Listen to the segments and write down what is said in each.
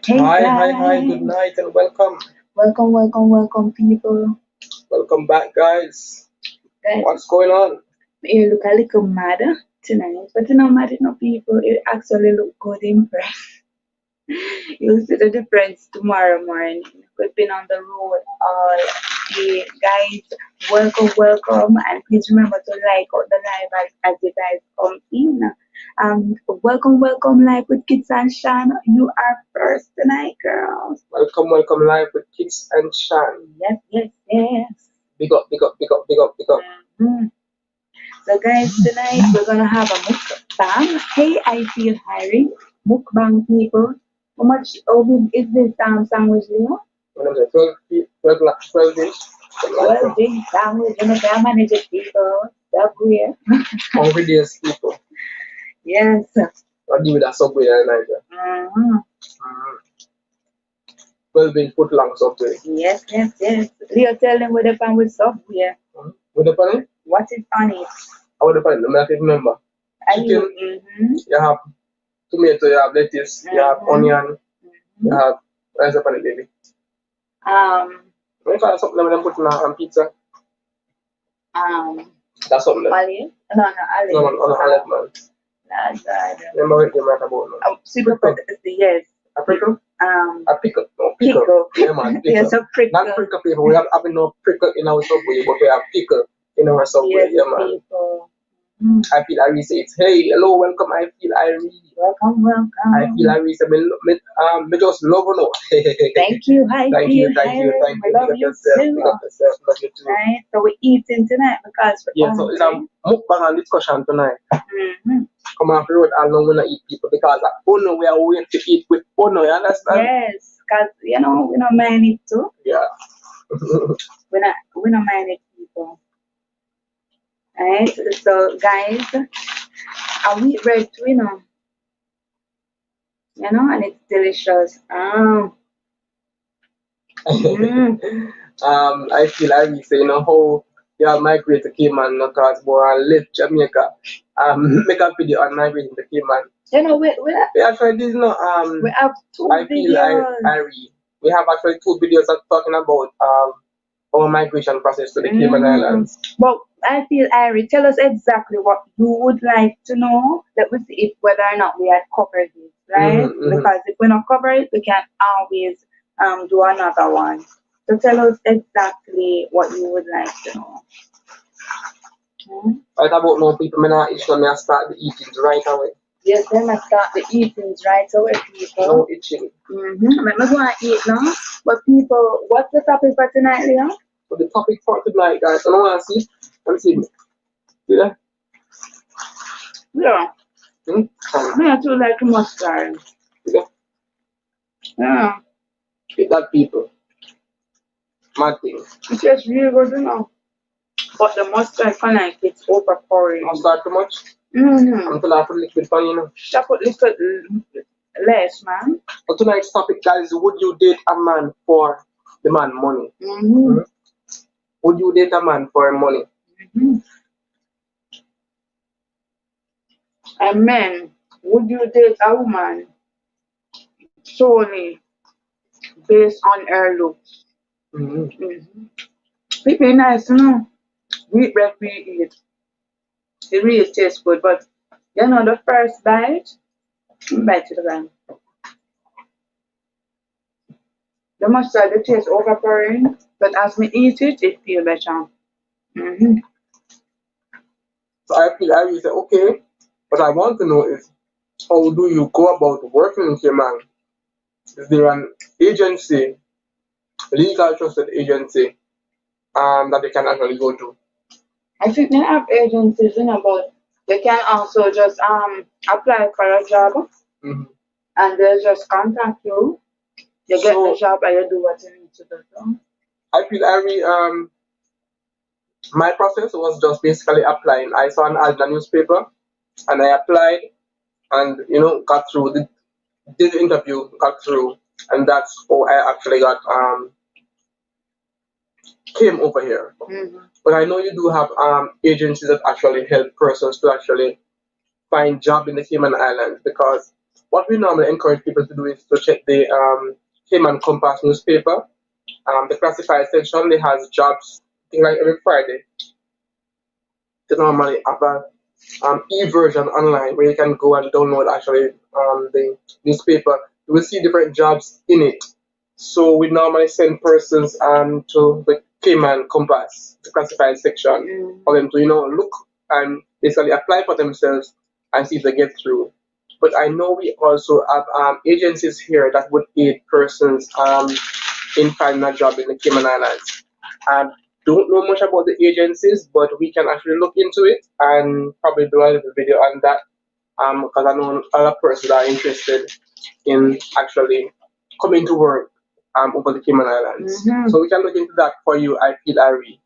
Hey Hi, good guys, night and welcome. welcome, people. Welcome back, guys. Guys, What's going on? you look a little mad tonight, but mad enough people. It actually look good impressed. You'll see the difference tomorrow morning. We've been on the road all day, guys. Welcome, and please remember to like out the live as you guys come in. Welcome, live with Kids and Shan. You are first tonight, girls. Welcome live with Kids and Shan. Yes. Big up, big up, big up, big up, big up. Mhm. So guys, tonight we're gonna have a mukbang. Hey, I feel hiring. Mukbang people. How much is this sandwich, Leo? When I'm 12 feet, 12 inch. Well, big sandwich, can manage it, people. Subway. Hungry days, people. Yes. I'll deal with that subway in Nigeria. Mm-hmm. 12 inch foot long subway. Yes. Leo, tell them what the pan with Subway. With the pan? What is on it? How the pan? I can't remember. Chicken, you have tomato, you have lettuce, you have onion, you have, where's the pan, baby? What do you call something that we put on pizza? That's something that. Olive? No, olive. No, man, on olive, man. That's right. Remember what you might about now? Yes. A prickle? A pickle. No, Pickle. Yeah, man, pickle. Yes, a prickle. Not prickle people. We have no prickle in our subway, but we have pickle in our subway. Yes, Yeah, man. people. I feel Irie says, hey, hello, welcome. I feel Irie. Welcome. I feel Irie. Me just love you. Thank you. Thank you. I love you too. Love you too. Right, so we're eating tonight because we're so it's a mukbang and discussion tonight. Mm-hmm. Come off the road and long when I eat people because we are waiting to eat with you understand? Yes, because we don't mind it too. Yeah. we don't mind it, people. Right, so guys, are we ready to, and it's delicious. I feel Irie say, how you have migrated to Cayman because boy and left Jamaica. Make a video on migrating to Cayman. We actually did we have two I feel videos. Irie. We have actually 2 videos that talking about our migration process to the Cayman Islands. But I feel Irie, tell us exactly what you would like to know. Let me see if whether or not we had covered it, right? Because if we not cover it, we can always do another one. So tell us exactly what you would like to know. Right about now, people, may not itch, may start the eating right away. Yes, then I start the eating right away, people. No itching. Let me go and eat now. But people, what's the topic for tonight, Leon? So the topic for tonight, guys, I don't want to see. Let me see. See that? Yeah. I too like mustard. See that? Yeah. Eat that, people. Mad thing. It tastes really good, But the mustard kind of gets overpowering. Mustard too much? Until I put liquid on, I put liquid less, man. But tonight's topic, guys, would you date a man for the man money? Would you date a man for money? And men, would you date a woman solely based on her looks? People nice, We eat bread, we eat. It really tastes good, but the first bite to the ground. The mustard, the taste overpowering, but as we eat it, it feels better. So I feel I say, okay, what I want to know is, how do you go about working with your man? Is there an agency, legal trusted agency, that they can actually go to? I think they have agencies, but they can also just apply for a job, and they just contact you. You get the job and you do what you need to do. I feel my process was just basically applying. I saw an ad in the newspaper and I applied and got through, did the interview, got through, and that's how I actually came over here. But I know you do have agencies that actually help persons to actually find job in the Cayman Islands, because what we normally encourage people to do is to check the Cayman Compass newspaper. The classified section, they has jobs, I think like every Friday. They normally have a e-version online where you can go and download actually the newspaper. You will see different jobs in it. So we normally send persons to the Cayman Compass, the classified section, for them to look and basically apply for themselves and see if they get through. But I know we also have agencies here that would aid persons in finding a job in the Cayman Islands. I don't know much about the agencies, but we can actually look into it and probably do a little video on that because I know a lot of persons are interested in actually coming to work over the Cayman Islands. So we can look into that for you, I feel Ari.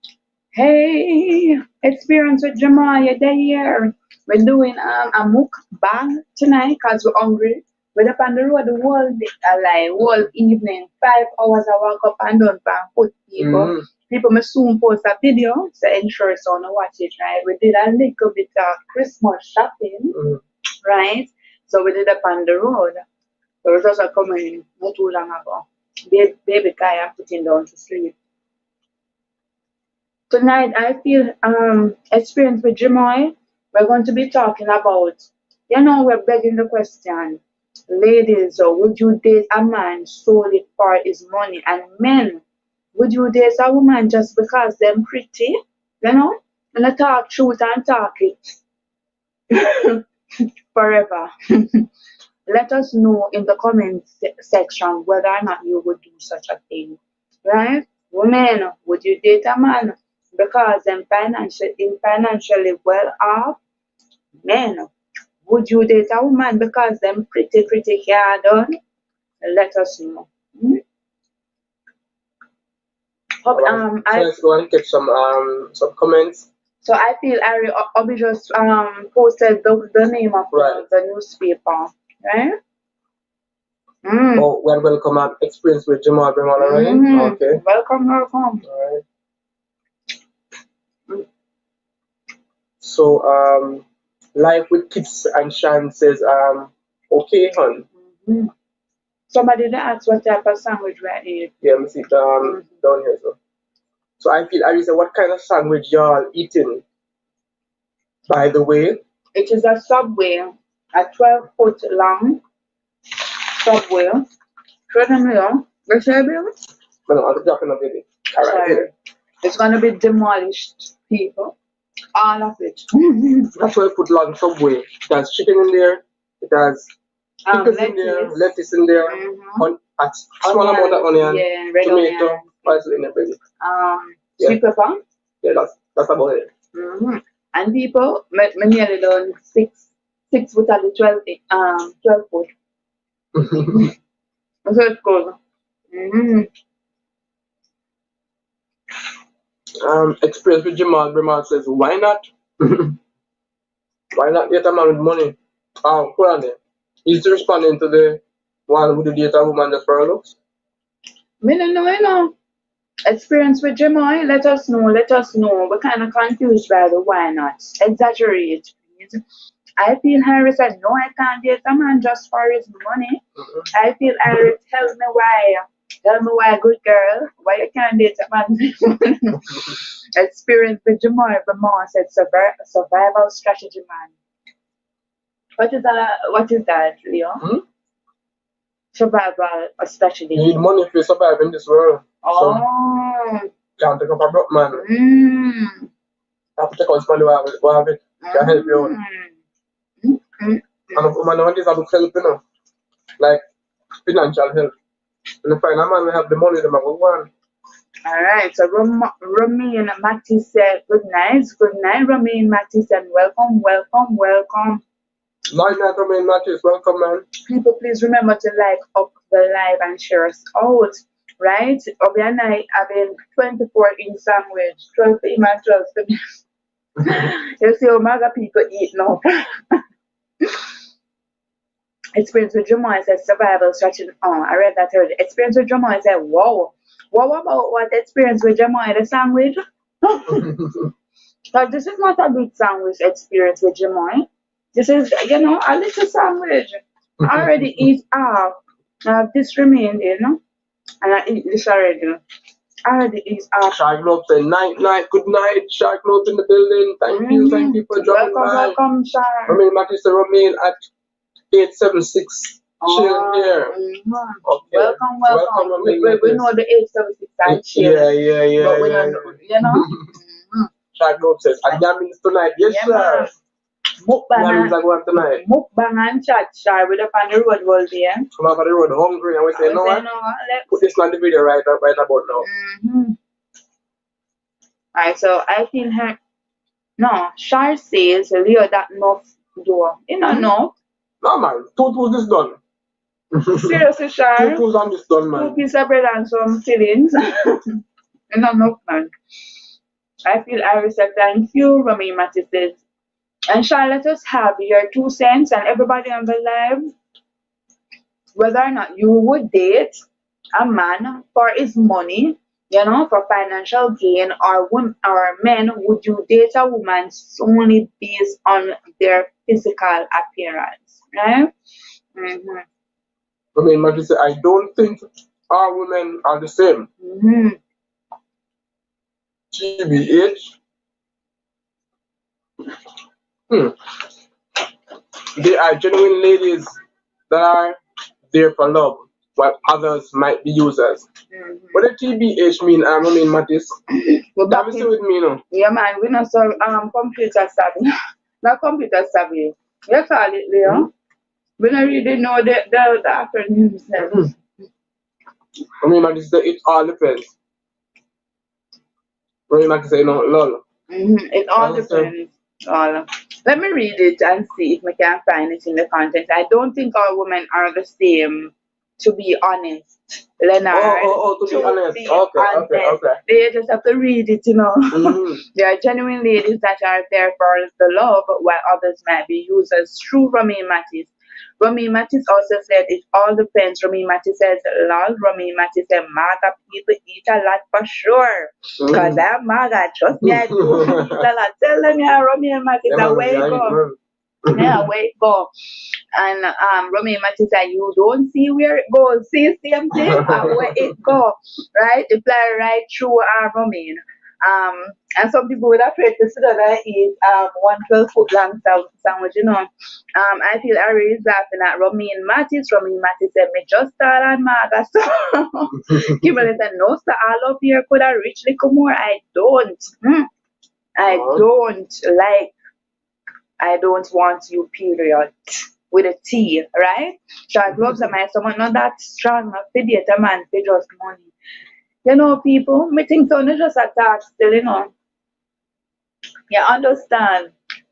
Hey, experience with Jamal, you're there. We're doing a muckbang tonight because we're hungry. We're up on the road the whole day, like whole evening, 5 hours I walk up and down for food people. People may soon post a video, so ensure so no watch it, right? We did a little bit of Christmas shopping, right? So we did up on the road. So it was also coming not too long ago. Baby guy I'm putting down to sleep. Tonight, I feel experience with Jamoy. We're going to be talking about, we're begging the question, ladies, would you date a man solely for his money? And men, would you date a woman just because they're pretty? And I talk truth and talk it forever. Let us know in the comment section whether or not you would do such a thing, right? Women, would you date a man because they're financially well off? Men, would you date a woman because they're pretty hair done? Let us know. So let's go and get some comments. So I feel Obi just posted the name of the newspaper, right? Oh, well, welcome and experience with Jamal Bremal, right? Okay. Welcome. All right. So, Life with Kids and Shan says, okay, hon. Somebody did ask what type of sandwich we eat. Yeah, let me see it down here. So I feel, Ari said, what kind of sandwich y'all eating? By the way, it is a Subway, a 12-foot long Subway. Show them here. You see it? No, I'm dropping a baby. Alright. It's gonna be demolished, people. All of it. A 12-foot long Subway. It has chicken in there. It has pickles in there, lettuce in there, a small amount of onion, tomato, what's in there, baby? Sweet pepper. Yeah, that's about it. And people, me nearly done 6 foot at the 12 foot. So it's good. Experience with Jamal Bremal says, why not? Why not date a man with money? Hold on there. He's responding to the one who date a woman just for her looks? Me don't know, Experience with Jamal, let us know. We're kind of confused by the why not. Exaggerate, please. I feel Harry said, no, I can't date a man just for his money. I feel Harry, tell me why, good girl, why you can't date a man with money. Experience with Jamal, Vermont said, survival strategy man. What is that, Leo? Survival strategy. You need money to survive in this world. Oh. So, can't take up a broke man. Have to take out money who have it. Can help you out. And a woman nowadays have help, like financial help. And if find a man we have the money, they might go on. Alright, so Romain Matty said, good night, Romain Matty said, welcome. Night, Romain Matthews, welcome, man. People, please remember to like up the live and share us out, right? Obi and I having 24 in sandwich, 12 for him and 12 for me. You see how mega people eat now. Experience with Jamal says survival strategy. Oh, I read that already. Experience with Jamal said, wow. What about what experience with Jamal? The sandwich? Because this is not a big sandwich experience with Jamal. This is, a little sandwich. I already eat half. I have this remained, and I eat this already. I already eat half. Shark Globe said night, good night. Shark Globe in the building. Thank you for dropping Welcome, by. welcome, Shar. Romain Matisse Romain at 876. Chill here. Okay. Welcome, Welcome, We Romain know the 876 and chill. Yeah. But we don't know, Shark Globe says, and that means tonight. Yes, Yeah, sir. man. That means I go on tonight. Mukbang and chat, Shar, with up on the road all day. Come off of the road hungry and we say, no what? Put this on the video right about now. Alright, so I feel her. No, Shar says, Leo, that enough door. You know, no. No, man. 2 tools is done. Seriously, Shar. 2 tools on this done, man. 2 pieces of bread and some fillings. You know, no, man. I feel Iris said, thank you. Romy Mattis says, and Shar, let us have your 2 cents and everybody on the live, whether or not you would date a man for his money, for financial gain, or men, would you date a woman solely based on their physical appearance, right? I mean, Matthew said, I don't think all women are the same. TBH. They are genuine ladies that are there for love, while others might be users. What does TBH mean, Mattis? That is with me, no? Yeah, man, we're not so computer savvy. Not computer savvy. You call it, Leo. We don't really know the acronyms. Mattis said, it all depends. Mattis said, no, lol. It all depends. Let me read it and see if we can find it in the context. I don't think all women are the same, to be honest. Leonard. To be honest. Okay. They just have to read it, There are genuine ladies that are there for the love, while others might be users. True, Romy Mattis. Romy Mattis also said it all depends. Romy Mattis says, lol. Romy Mattis said, MAGA people eat a lot for sure. Because I'm MAGA. Trust me, I do eat a lot. Tell them, Romy Mattis, away go. Yeah, where it go. And Romy Mattis said, you don't see where it goes. See same thing and where it go. Right? It fly right through Romy. And some people would afraid to sit down and eat 1 12-foot long sandwich, I feel Ari is laughing at Romy Mattis. Romy Mattis said, me just start on MAGA. So Kimberly said, no, sir, all up here could have reached little more. I don't. I don't want you, period. With a T, right? Shark gloves are my someone not that strong, not to date a man for just money. People, me think so, not just a tax still, You understand?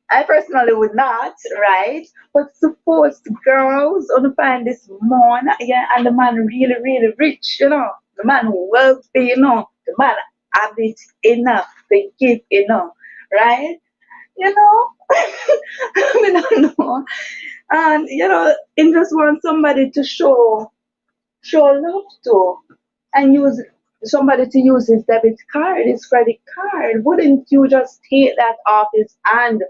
I personally would not, right? But suppose girls want to find this man, and the man really, really rich, The man wealthy, The man have it enough, the give enough, right? We don't know. And it just want somebody to show love to, and use somebody to use his debit card, his credit card. Wouldn't you just take that off his hand?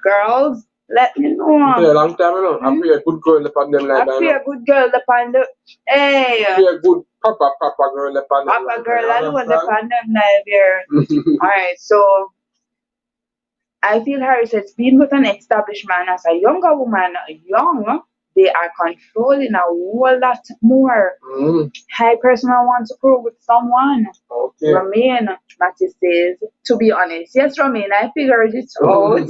Girls, let me know. Yeah, long time, I be a good girl upon them like that. I be a good girl upon the. Hey. Be a good papa girl upon them. Papa girl, I don't want upon them like here. Alright, so I feel Harry says being with an established man as a younger woman, they are controlling a whole lot more. I personally want to grow with someone. Okay. Romain, Matty says, to be honest. Yes, Romain, I figured it out.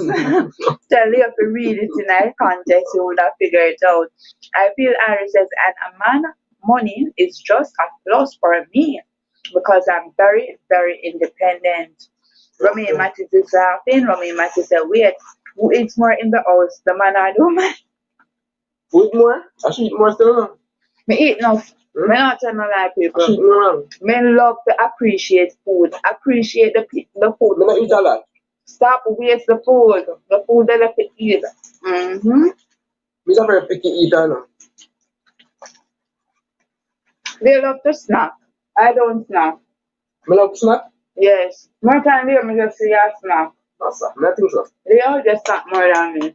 Tell you if you read it in a context, you would have figured it out. I feel Harry says, and a man, money is just a plus for me because I'm very, very independent. Romain Mattis is laughing. Romain Mattis said, wait, who eats more in the house, the man or the woman? Who eat more? I should eat more still, no? Me eat enough. Me not tell no lie, people. I should eat more. Men love to appreciate food. Appreciate the food. Me not eat a lot. Stop waste the food. The food they love to eat. Me's a very picky eater, no? They love to snack. I don't snack. Me love to snack? Yes. More time there, me just see a snack. No, sir. I think so. They all just snack more than me.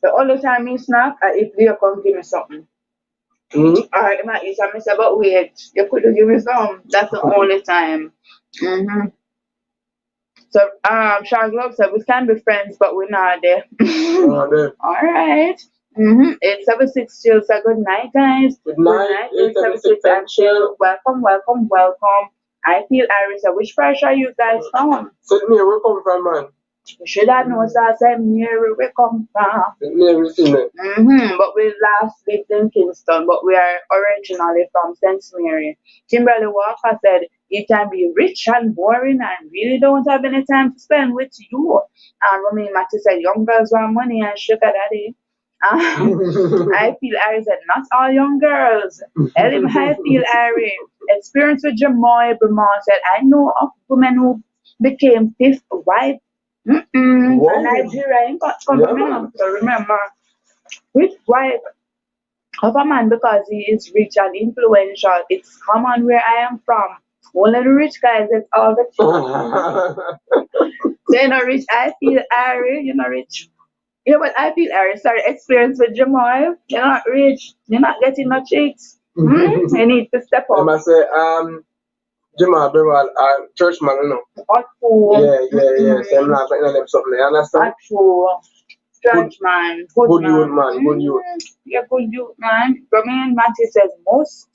The only time he snack, if you come give me something. Alright, my eat and I say, but wait, you could give me some. That's the only time. Mm-hmm. So, Charlotte said we can be friends, but we're not there. Alright. 876 chill. So good night, guys. Good night, 876 and chill. Welcome, welcome, welcome. I feel Iris. Which price are you guys from? Send me where come from, man. You should have known so I said near where we come from. Never seen it. But we last lived in Kingston, but we are originally from St. Mary. Kimberly Walker said, you can be rich and boring and really don't have any time to spend with you. And Romy Matthew said, young girls want money and sugar daddy. I feel Ari said, not all young girls. I feel Ari. Experience with Jamoy Bremont said, I know of women who became fifth wife. Nigeria ain't got to remember. So remember, fifth wife of a man because he is rich and influential. It's common where I am from. Only the rich guys get all the children. They're not rich. I feel Ari, you're not rich. Yeah, but I feel Ari. Sorry, experience with Jamal. You're not rich. You're not getting no chicks. You need to step up. I must say, Jamal, church man, you know. True. Yeah. So I'm not letting them something. You understand? True. Church man. Good youth, man. Good youth. Yeah, good youth, man. Romain Matthew says most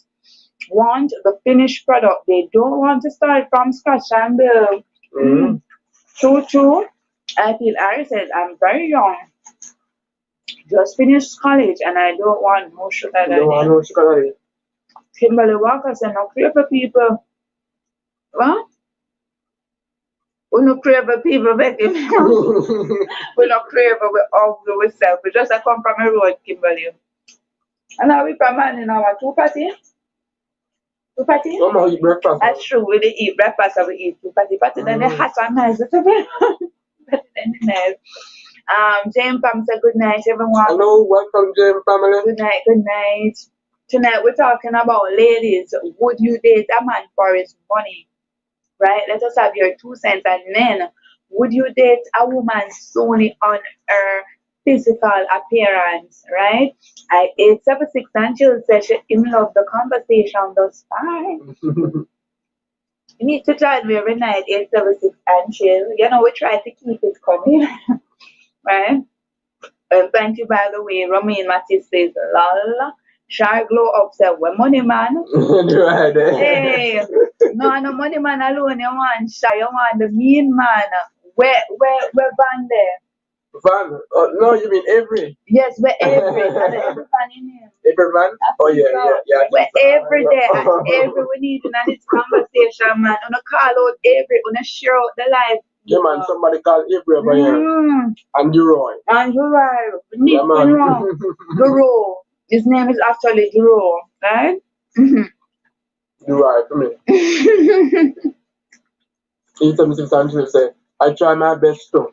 want the finished product. They don't want to start from scratch and build. True. I feel Ari said, I'm very young. Just finished college and I don't want no sugar daddy. Kimberly Walker said, no crave for people. What? We no crave for people, Betty. We no crave for we ugly we self. We just come from a road, Kimberly. And now we from man in our two party. Two party? Mama eat breakfast. That's true. We dey eat breakfast and we eat two party. Party then they hot and nice. It's a bit nice. James Pam said good night, everyone. Hello, welcome, James family. Good night. Tonight we're talking about ladies. Would you date a man for his money? Right? Let us have your 2 cents. And then, would you date a woman solely on her physical appearance? Right? 876 and she'll say she love the conversation thus far. You need to join me every night, 876 and chill. You know, we try to keep it coming. Right? Thank you, by the way. Romain Matisse says, lol. Shy Glow upset. We're money man. Right. Hey, no money man alone. You want Shy. You want the mean man. Where Van there? Van? No, you mean Avery? Yes, we're Avery. And every van in him. Every man? Oh, yeah. We're every day. And every we need in this conversation, man. On a call out Avery. On a share out the life. Yeah, man, somebody called Avery over here. And Duroy. We need Duro. His name is actually Duro, right? Duroy, come here. 876 and say, I try my best too.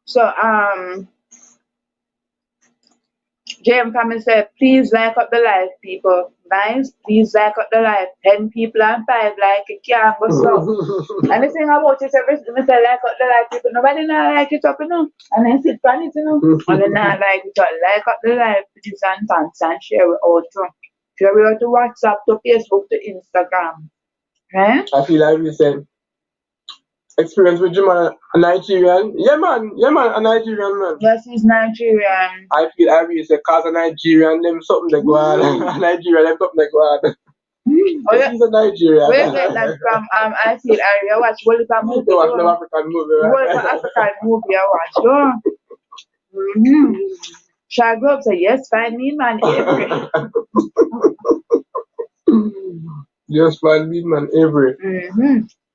So, JM Family said, please like up the live, people. Guys, please like up the live. 10 people and 5 like it can't go slow. And the thing about it, everything I say like up the live, people, nobody not like it up, you know. And then sit on it, you know. And then not like it up. Like up the live, please and thanks and share it out too. Share it out to WhatsApp, to Facebook, to Instagram. Right? I feel like we said, experience with Jamal, a Nigerian. Yeah, man, a Nigerian man. Yes, he's Nigerian. I feel I really say, cause a Nigerian, them something they go on. Nigerian, them something they go on. He's a Nigerian. Where you get that from? I feel I watch Wolipa movie. You watch the African movie, right? Wolipa African movie, I watch. Yeah. Shall I go up say, yes, find me, man, Avery. Yes, find me, man, Avery.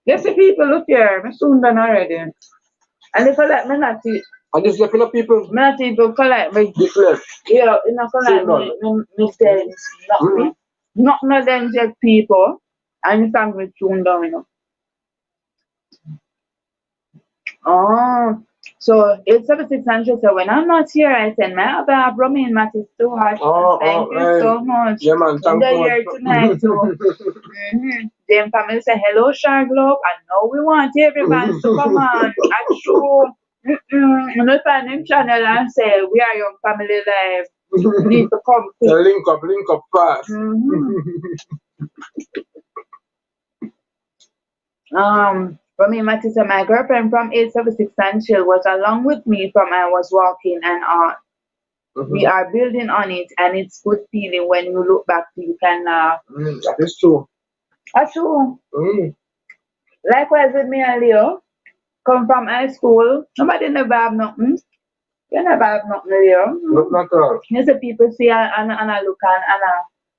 Yes, the people look here. I'm soon done already. And if I like me not to. And just looking at people. Me not people collect me. Yeah, you know, collect me things. Not them just people. And you can't be soon down, you know. Oh. So 876 and she said, when I'm not here, I said, my other Romain Matisse too hard. Thank you so much. Yeah, man, thank you. Here tonight too. Then family said, hello, Charlotte. I know we want everybody to come on. That's true. And I find him channel and say, we are your family life. Need to come So quick. link up fast. For me, my sister, my girlfriend from 876 and she was along with me from I was walking and we are building on it and it's good feeling when you look back you can laugh. That is true. That's true. Mm. Likewise with me and Leo, come from high school, nobody never have nothing. You never have nothing, Leo. Not at all. You see people see and I look and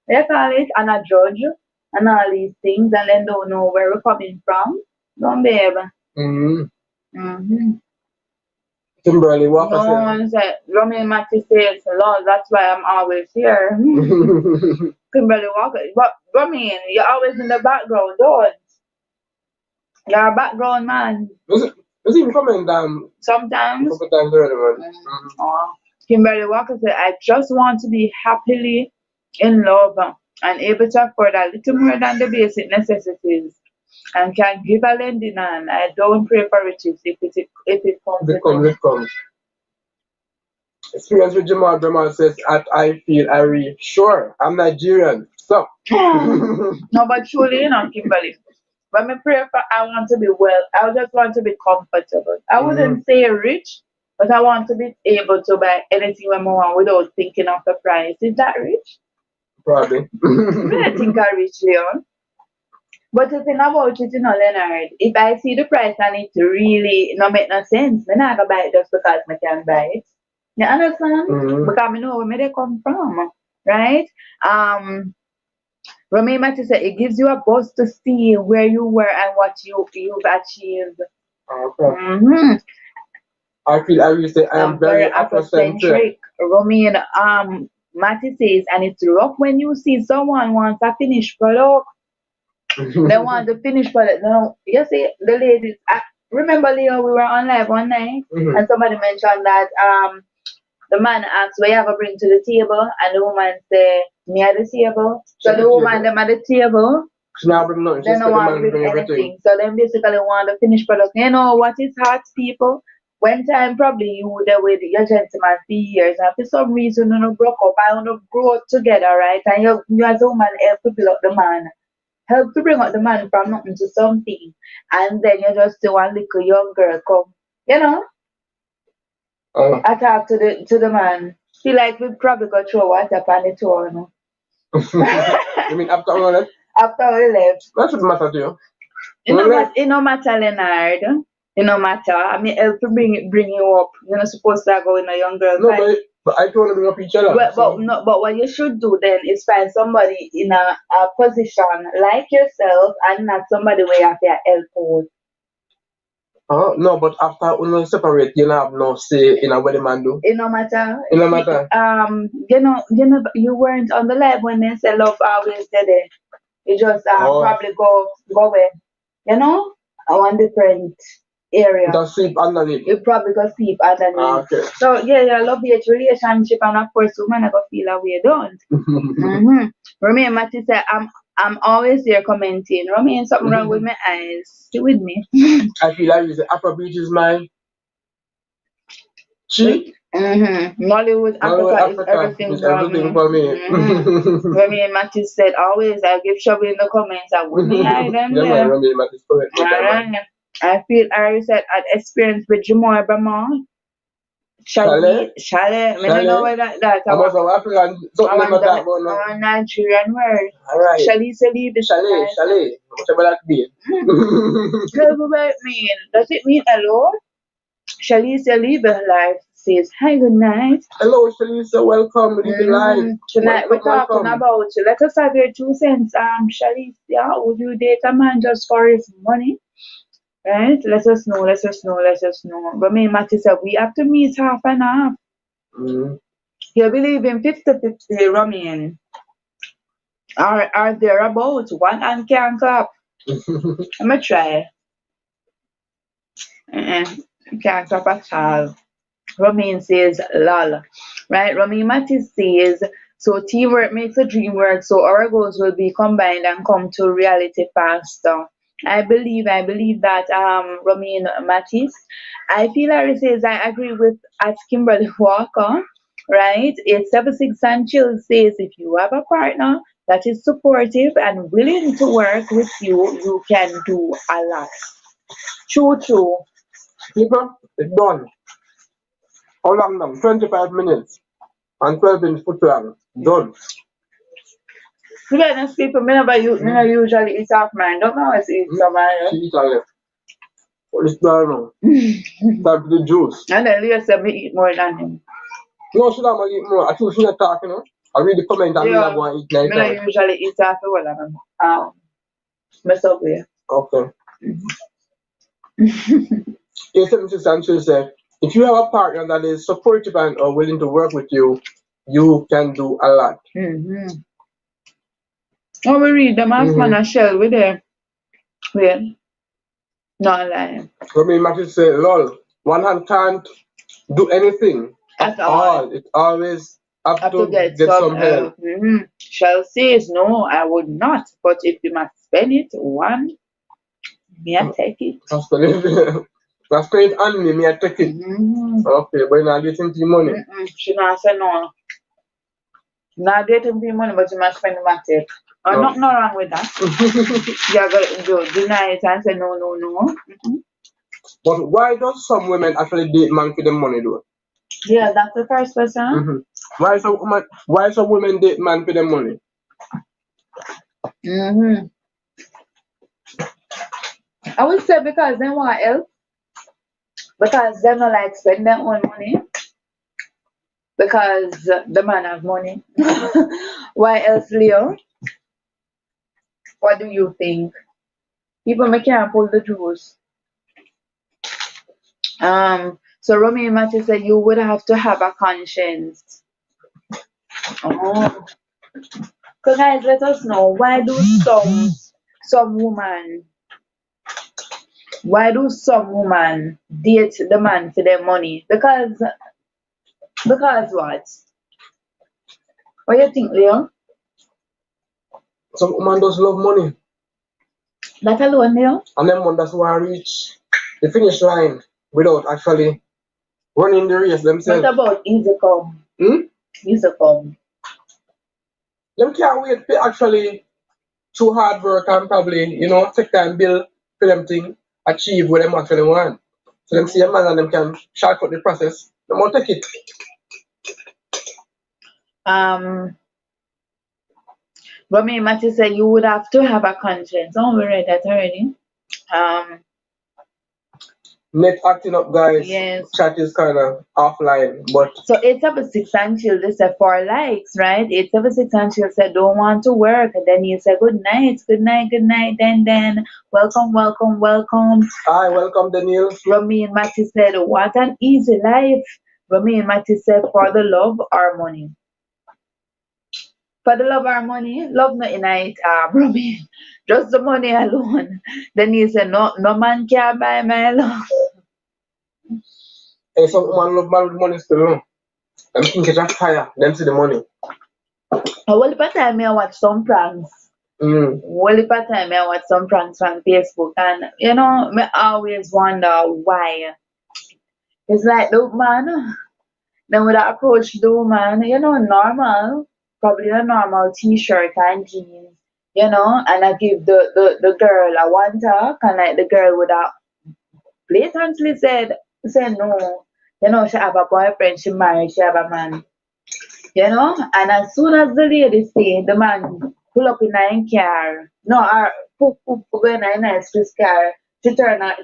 they call it and I judge and all these things and then don't know where we're coming from. Don't be able. Kimberly Walker No said. one said, Romy Matty says, Lord, that's why I'm always here. Kimberly Walker. But Romy, you're always in the background, don't? You're a background man. Does even comment Sometimes. couple times already, man. Kimberly Walker said, I just want to be happily in love and able to afford a little more than the basic necessities and can give a lending and I don't pray for riches if it comes. If it comes, it comes. Experience with Jamal says, I feel Ari. Sure, I'm Nigerian. So. No, but truly, Kimberly. When I pray for, I want to be well. I just want to be comfortable. I wouldn't say rich, but I want to be able to buy anything I want without thinking of the price. Is that rich? Probably. I think I rich, Leon. But the thing about it, Leonard, if I see the price and it really not make no sense, I'm not gonna buy it just because I can buy it. You understand? Because I know where they come from, right? Remember to say it gives you a buzz to see where you were and what you've achieved. Okay. I feel I will say I am very Afrocentric. Romain, Matty says, and it's rough when you see someone wants a finished product. They want the finished product. No, you see, the ladies. Remember, Leo, we were on live one night, and somebody mentioned that the man asked, "What you have to bring to the table?" And the woman say, "Me at the table." So the woman them at the table. She not bring nothing. They don't want to bring anything. So they basically want the finished product. You know what is hard, people? One time probably you were there with your gentleman for years and for some reason you broke up and you grow together, right? And you as a woman help to build up the man. Help to bring up the man from nothing to something. And then you just see one little young girl come. You know? I talk to the man. Feel like we probably got throw water on the tour, you know. You mean after all that? After we left. That should matter to you. It no matter, Leonard. It no matter. I mean, help to bring you up. You're not supposed to go in a young girl's No, life. but I told to bring up each other. But what you should do then is find somebody in a position like yourself and not somebody where you have to help out. No, but after we separate, you don't have no say in what the man do. It no matter. It no matter. You weren't on the live when they say love always there. You just probably go away. You know, on different area. Just sleep underneath. You probably go sleep underneath. Okay. So yeah, love hate relationship and of course women are gonna feel a way, don't. Romain Matty said, I'm always there commenting. Romain, something wrong with my eyes. Stay with me. I feel like the Afrobeat is my Chit. Nollywood Africa is everything for me. Romain Matty said, always I give trouble in the comments. I wouldn't hide them there. Romain Matty's correct. I feel I said an experience with Jamal Bramall. Chalet. I don't know where that. I was an African. A Nigerian word. Alright. Chalet. Whatever that means. What mean? Does it mean hello? Chalet life says hi, good night. Hello, Shalisa, welcome, live live. Tonight we're talking about, let us have your 2 cents. Chalet, would you date a man just for his money? Right? Let us know. But me and Matty said we have to meet half and half. You believe in 50-50, Romain? Are there about one hand can't clap? I'm gonna try. Can't clap at all. Romain says lol. Right? Romain Matty says so teamwork makes the dream work, so our goals will be combined and come to reality faster. I believe that Romain Matisse. I feel Harry says I agree with as Kimberly Walker, right? 876 and Chill says if you have a partner that is supportive and willing to work with you, you can do a lot. True, true. People, it's done. How long now? 25 minutes and 12 inch foot long. Done. To be honest, people, me never usually eat off mine. Don't always eat some She mine. eat all left. What is done now? Start with the juice. And then later say me eat more than him. No, she don't eat more. I think she not talking, you know. I read the comment and me not Yeah, go and eat 9 me not times. usually eat off the one of them. My subway. Okay. 876 and she said, if you have a partner that is supportive and or willing to work with you, you can do a lot. Mm-hmm. Oh, we read them as man Mm-hmm. a shell with them. Wait, not lying. So me Matthew say, lol, one hand can't do anything at At all. all. It always have Have to to get get some some help. help. Mm-hmm. Shell says no, I would not. But if you must spend it, one, me I take it. I spend it on me, me I take it. Mm-hmm. Okay, but you're not getting the money. Mm-mm. She not say no. Not dating for money, but you must spend the money. No. Nothing wrong with that. You gotta deny it and say no, no, no. Mm-mm. But why does some women actually date man for the money though? Yeah, that's the first person. Mm-hmm. Why some women date man for the money? Mm-hmm. I would say because they want help, because they don't like spend their own money, because the man have money. Why else, Leo? What do you think? People may can't pull the juice. So Romeo Matthew said you would have to have a conscience. Oh. So guys, let us know why do some woman date the man for their money? Because what? What do you think, Leo? Some woman does love money. That alone, Leo? And them one that's why reach the finish line without actually running the race What themselves. about easy come? Hmm? Easy come. Them can't wait to actually through hard work and probably, take time build for them thing, achieve what them actually want. So them see a man and them can shortcut the process. Them won't take it. Romeo Matthew said you would have to have a conscience. Oh, we read that already. Um, Net acting up guys. yes. Chat is kinda offline, but So 876 and chill, they said 4 likes, right? 876 and chill said don't want to work. And then you said good night, good night, good night. Then welcome, welcome, welcome. hi, welcome Daniel. Rami and Matty said what an easy life. Rami and Matty said for the love or money. For the love or money, love not in it, Rami. Just the money alone. Then he said no man can buy my love. Hey, some woman love man with money still, no? Them think it's a fire, them see the money. Well, by the time I watch some pranks. Mm. Well, by the time I watch some pranks on Facebook, and me always wonder why. It's like the man, then would approach the woman, normal, probably a normal t-shirt and jeans, and I give the girl a one talk, and like the girl would have blatantly said no. She have a boyfriend, she married, she have a man. And as soon as the lady see the man pull up in a car, no, or go in a nice Swiss car, she turn back.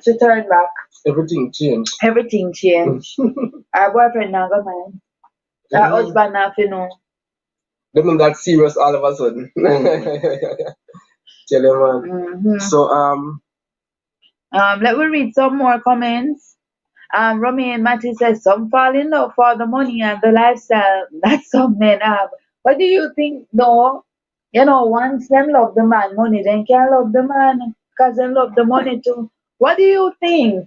Everything changed. Everything changed. Her boyfriend now go mind. Her husband now you know. Them got serious all of a sudden. Tell you man. Mm-hmm. So let me read some more comments. Romy and Matty says some fall in love for the money and the lifestyle that some men have. What do you think though? Once them love the man money, then can love the man because they love the money too. What do you think?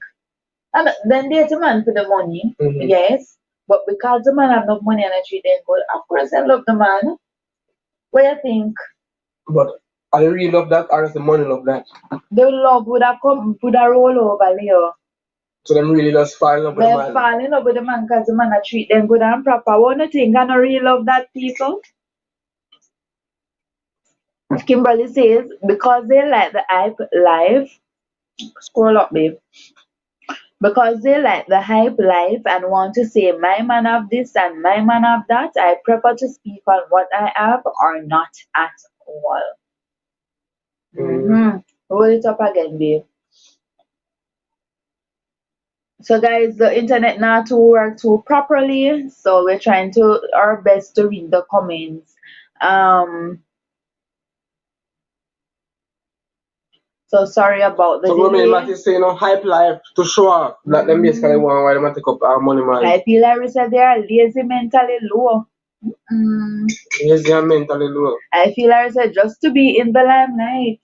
And then date a man for the money, yes. But because the man have no money and I treat them good, of course I love the man. What do you think? but Are they really love that or is the money love that? The love would have roll over, Leo. So them really just fall in love with the They man. fall in love with the man because the man a treat them good and proper. What do you think? I don't really love that people. Kimberly says because they like the hype life. Scroll up, babe. Because they like the hype life and want to say my man have this and my man have that, I prefer to speak on what I have or not at all. Mm. Roll it up again, babe. So guys, the internet not to work too properly, so we're trying to our best to read the comments. So sorry about the So what mean delay. Matt is saying hype life to show off that them basically want why them take up our money man. I feel like said they are lazy, mentally low. Lazy and mentally low. I feel like said just to be in the limelight.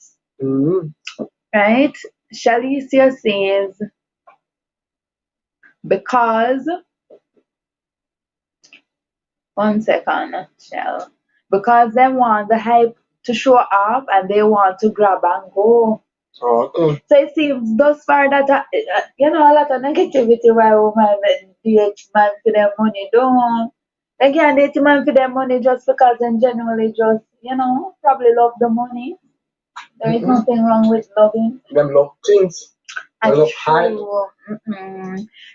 Right? Shalicia says because 1 second, Shell. Because they want the hype to show off and they want to grab and go. Okay. So it seems thus far that you know a lot of negativity why women date man for their money. Don't they can't date man for their money just because they genuinely just probably love the money. There is nothing wrong with loving. Them love things. They love hype.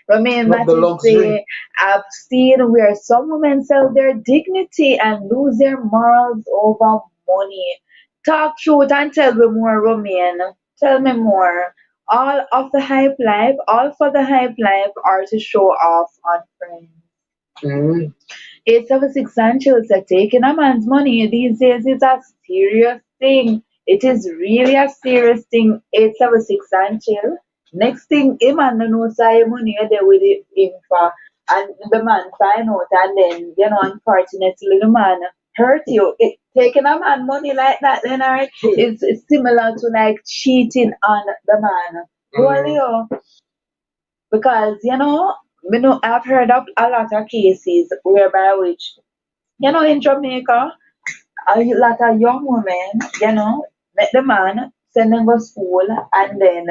Romain Love the Mattis luxury. say, I've seen where some women sell their dignity and lose their morals over money. Talk truth and tell me more, Romain. Tell me more. All of the hype life, all for the hype life, or to show off on friends. 876 Sanchez said taking a man's money these days is a serious thing. It is really a serious thing. 876 Sanchez. Next thing, a man don't know say money you're there with him for, and the man find out, and then unfortunately the man hurt you. Taking a man money like that, then alright, it's similar to like cheating on the man. Well, because I've heard of a lot of cases whereby which in Jamaica a lot of young women met the man, send them to school, and then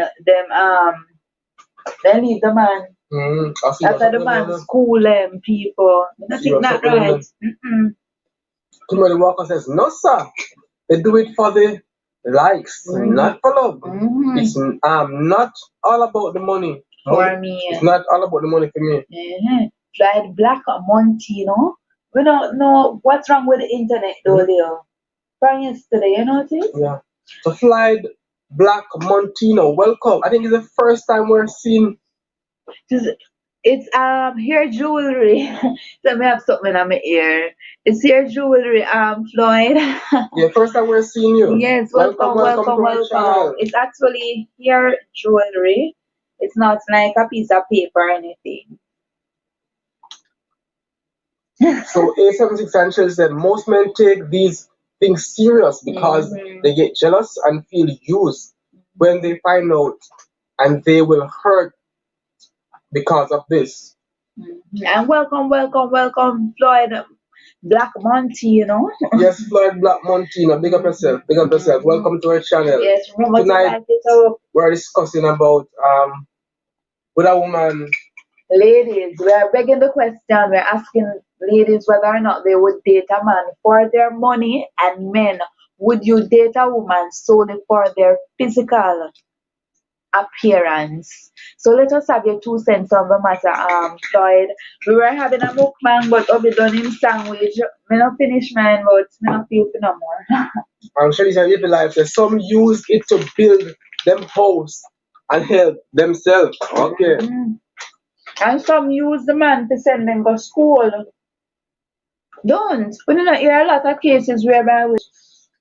they leave the man after the man school them people. I think not right. Kimberly Walker says, no sir, they do it for the likes, not for love. It's not all about the money. For me. It's not all about the money for me. Tried Black Montino. We don't know what's wrong with the internet though, Leo. From yesterday, you notice? Yeah. So Flied Black Montino, welcome. I think it's the first time we're seeing. It's hair jewelry. Let me have something on my ear. It's hair jewelry, Floyd. Yeah, first time we're seeing you. Yes, welcome to our channel. It's actually hair jewelry. It's not like a piece of paper or anything. So A76 Sanchez said most men take these things serious because they get jealous and feel used when they find out, and they will hurt because of this. And welcome, Floyd Black Montino. Yes, Floyd Black Montino, big up yourself, big up yourself. Welcome to our channel. Yes, remember tonight we're discussing about with a woman. Ladies, we are begging the question. We're asking ladies whether or not they would date a man for their money, and men, would you date a woman solely for their physical appearance? So let us have your 2 cents on the matter, Floyd. We were having a muckbang, but Obi done him sandwich. Me not finish mine, but me not feel for no more. I'm sure it's a living life. Some use it to build them house and help themselves. Okay. And some use the man to send them to school. Don't. We don't hear a lot of cases whereby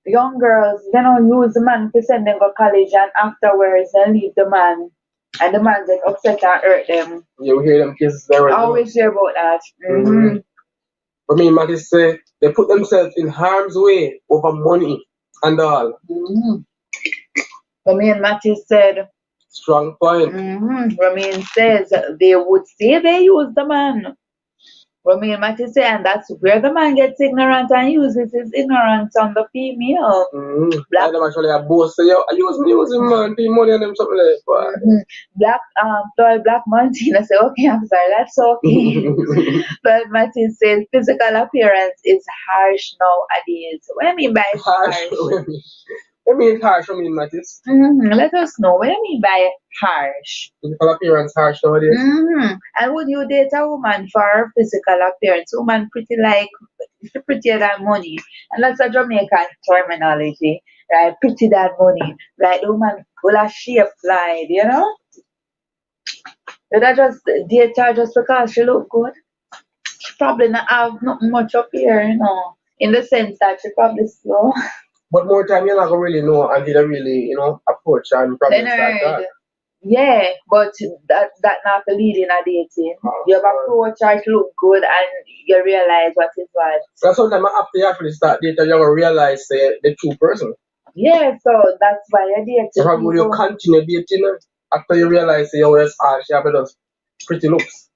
young girls, they don't use the man to send them to college, and afterwards they leave the man. And the man get upset and hurt them. Yeah, we hear them cases there. I always hear about that. I mean, Matty say they put themselves in harm's way over money and all. Romain Mattis said, strong point. Romain says they would say they use the man. Romain Matty say, and that's where the man gets ignorant and uses his ignorance on the female. Black. Them actually a boss say, yo, I use him, man, pay money on them, something like that. Black Martina say, okay, I'm sorry, that's okay. But Martin says, physical appearance is harsh nowadays. What do you mean by harsh? What mean harsh? What mean, Mattis? Let us know. What do you mean by harsh? Physical appearance harsh nowadays. And would you date a woman for her physical appearance? Woman pretty like, she prettier than money. And that's a Jamaican terminology, right? Pretty than money. Like the woman will have shape like, you know? Did I just date her just because she look good? She probably not have not much up here, you know. In the sense that she probably slow. But more time you're not gonna really know until you really, approach and probably start that. Yeah, but that not the lead in a dating. You have approach her, she look good, and you realize what is what. So sometimes after you actually start dating, you're gonna realize the true person. Yeah, so that's why you date. So probably when you continue dating after you realize you always she have those pretty looks.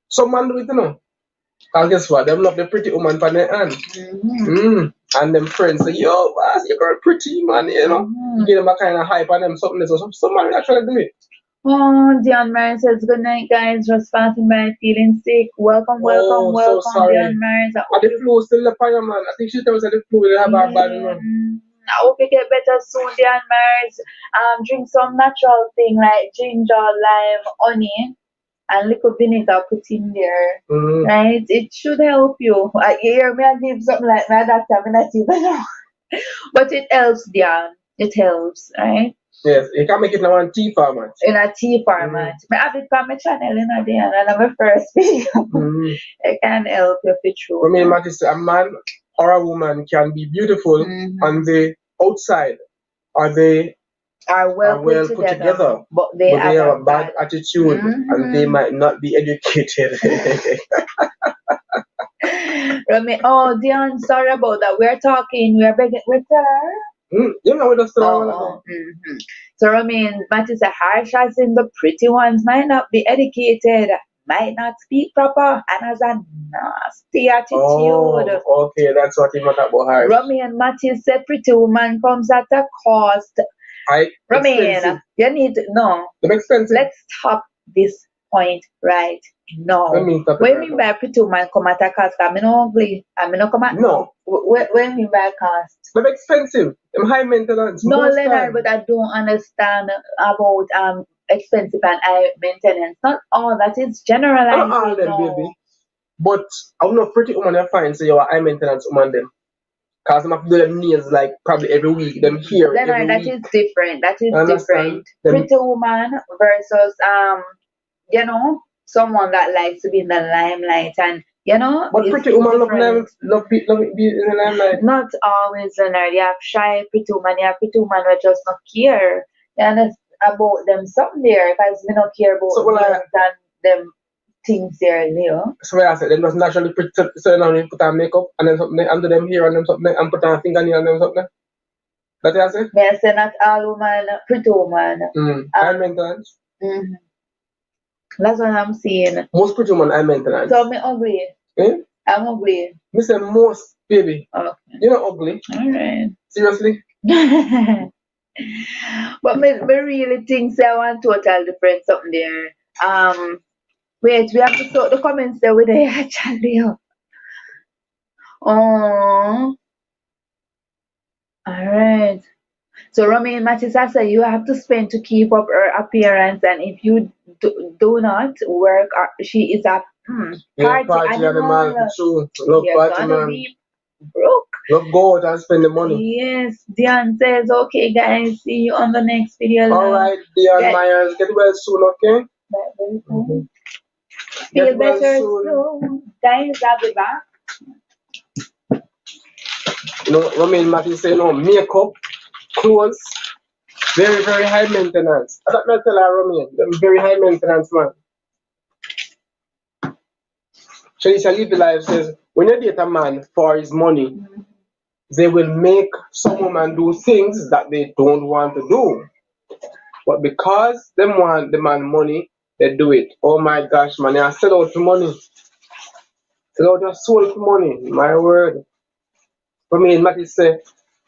Some man do it, Cause guess what? Them love the pretty woman for their hand. And them friends say, yo, boss, you girl pretty, man, You give them a kind of hype on them, something. So some man will actually do it. Oh, Dion Mary says, good night, guys. Just passing by feeling sick. Welcome, so sorry. Dion Mary. The flu still up on you, man. I think she tells us the flu will have a bad, I hope you get better soon, Dion Mary. Drink some natural thing like ginger, lime, honey, and little vinegar put in there. Right? It should help you. You hear me, I give something like my doctor, I'm not even know. But it helps, Dion. It helps, right? Yes, you can make it in one tea format. In a tea format. I have it on my channel in a day, and I'm a first video. It can help you for true. I mean, a man or a woman can be beautiful on the outside, or they are well put together, but they have a bad attitude, and they might not be educated. Oh, Dion, sorry about that. We're talking. We're begging with her. We just So I mean, Matt is a harsh as in the pretty ones might not be educated, might not speak proper, and has a nasty attitude. Oh, okay, that's what he meant about harsh. Romy and Matty said pretty woman comes at a cost. Romain, you need to know. Expensive. Let's stop this point right now. What do you mean by pretty woman come at a cost? I'm not ugly. I'm not come at. No. What do you mean by cost? They're expensive. They're high maintenance. No, Leonard, but I don't understand about expensive and high maintenance. Not all that is generalized. Not all them, baby. But I'm not pretty woman I find so you're a high maintenance woman them. Cause I'm have to do them nails like probably every week. Them here. Leonard, that is different. That is different. Pretty woman versus someone that likes to be in the limelight and But pretty woman love be in the limelight. Not always, Leonard. You have shy pretty woman, you have pretty woman who just not care. You understand about them something there because we don't care about them things there, So what I said, them just naturally pretty, so now you put on makeup and then something and do them here and them something and put on fingernail and them something. That's what I say? May I say not all woman, pretty woman. High maintenance. That's what I'm saying. Most pretty woman high maintenance. So me ugly. I'm ugly. Me say most, baby. Okay. You're not ugly. Alright. Seriously? But me really think I want total different something there. Wait, we have to sort the comments there with the actually. Oh. Alright. So Romain Mattis said you have to spend to keep up her appearance, and if you do not work, she is a party animal. Love party man. Be broke. Love go out and spend the money. Yes, Dion says, okay guys, see you on the next video. Alright, Dion Myers, get well soon, okay? Feel better soon. Guys, I'll be back. Romain Mattis say makeup, clothes, very, very high maintenance. I don't tell her, Romain, them very high maintenance man. Shanisha Live the Life says, when you date a man for his money, they will make some women do things that they don't want to do. But because they want the man money, they do it. Oh my gosh, man, I sell out for money. So just soul for money, my word. I mean, Matty say,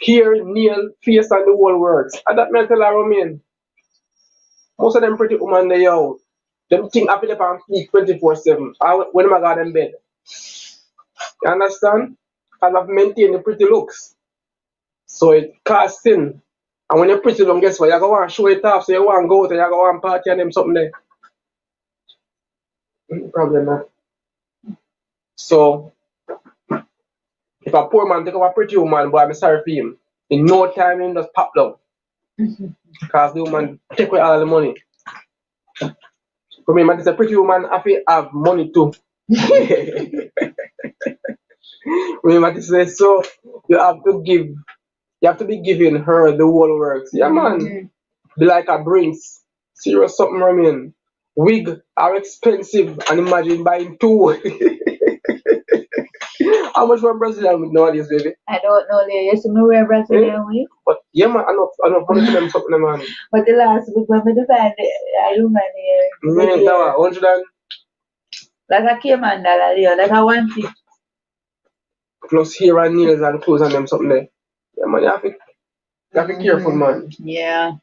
hair, nail, face, and the whole works. And that mental I mean, most of them pretty woman they out. Them think happy they can speak 24/7. When I got in bed. You understand? And I've maintained the pretty looks. So it casting. And when you're pretty long, guess what? You go and show it off. So you want to go out and you go and party and them something there. Problem not. So if a poor man take up a pretty woman, boy, I'm sorry for him. In no time, he just pop down. Because the woman take away all the money. For me, man, it's a pretty woman, I feel have money too. When man, say so, you have to give, you have to be giving her the whole works. Yeah, man. Be like a brains. Serious something, I mean. Wig are expensive, and imagine buying two. How much for Brazilian wig nowadays, baby? I don't know. They used to me wear Brazilian wig. But yeah, man, I know money for them something, man. But the last week when we decided, I don't mind Man, that was 100 and like a Cayman dollar there, like a 150. plus hair and nails and clothes and them something there. Yeah, man, you have to be careful, man. Yeah.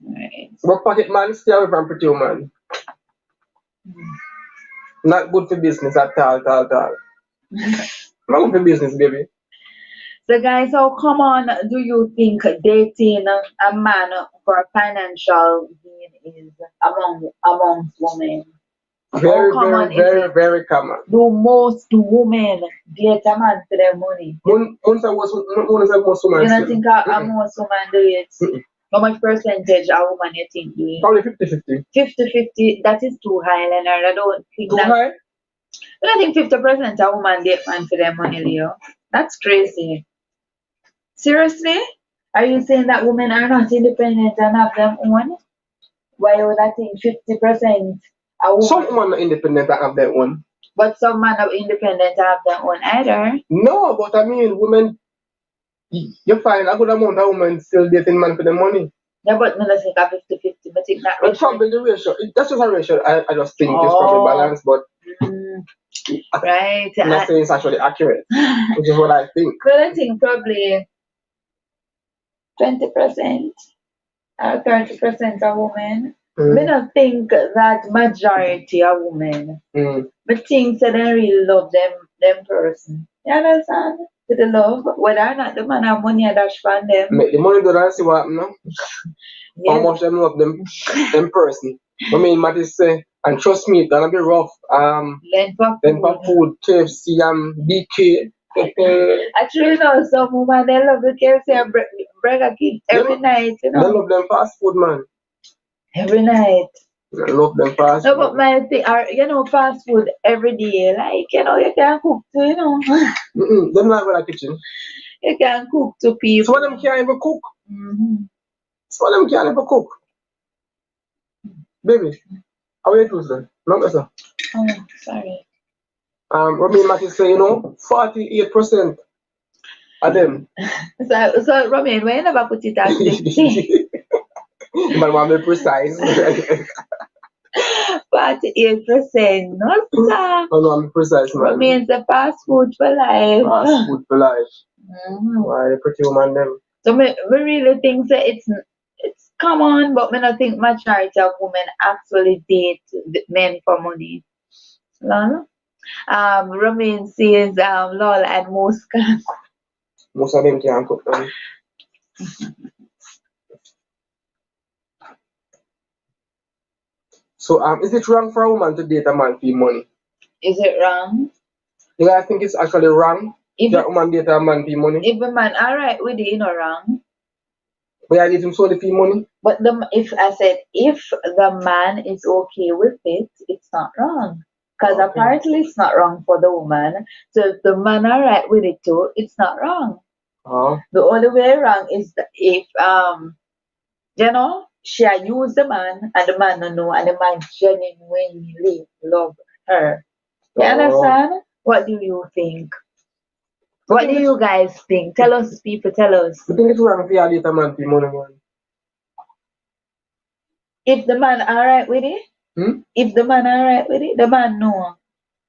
Right. Work pocket man, stay away from pretty woman. Not good for business at all, at all. Not good for business, baby. So guys, how common do you think dating a man for financial gain is amongst women? Very, common very, is very, it? very common. Do most women date a man for their money? Most women You don't still. think most women do it? How much percentage a woman you think do it? Probably 50-50. 50-50, that is too high, Leonard. I don't think Too that. high? I don't think 50% of women date man for their money, Leo. That's crazy. Seriously? Are you saying that women are not independent and have their own? Why would I think 50% a woman? Some women are independent and have their own. But some men are independent and have their own either. No, but I mean, women, you find a good amount of women still dating man for the money. Yeah, but me not think a 50-50. I think that But probably the ratio, that's just a ratio. I just think it's probably balanced, but right. I'm not saying it's actually accurate, which is what I think. But I think probably 20% or 30% of women. I don't think that majority of women. But think that they really love them person. You understand? To the love, whether or not the man have money, I dash from them. Make the money do that, see what happen now. Yes. How much them love them person. I mean, Matty say, and trust me, it's gonna be rough. Then for food, KFC, BK. Actually, no, some women they love the KFC and Burger King every night, you They know. love them fast food, man. Every night. They love them fast No, food. but my thing are, fast food every day. Like, you can cook too, Them not go to the kitchen. You can cook to people. Some of them can't even cook. Some of them can't even cook. Baby, how are you doing, sir? No, sir. Oh, sorry. Robin Matty say, 48% of them. So Robin, why you never put it at 50? But I want to be precise. 48%. No, sir. No, I'm precise, man. Robin's a fast food for life. Fast food for life. Why the pretty woman them? So we really think that it's common, but we don't think majority of women actually date men for money. Lol. Romain says lol and most can. Most of them can't cook, man. So is it wrong for a woman to date a man for money? Is it wrong? Yeah, I think it's actually wrong. If that woman date a man for money. If a man alright with it, wrong. But I date him solely for money. But if the man is okay with it, it's not wrong. Because apparently it's not wrong for the woman. So if the man alright with it too, it's not wrong. The only way wrong is if she use the man and the man don't know and the man genuinely love her. You understand? What do you think? What do you guys think? Tell us, people, tell us. I think it's wrong for you to date a man for money, man. If the man alright with it? If the man alright with it, the man know.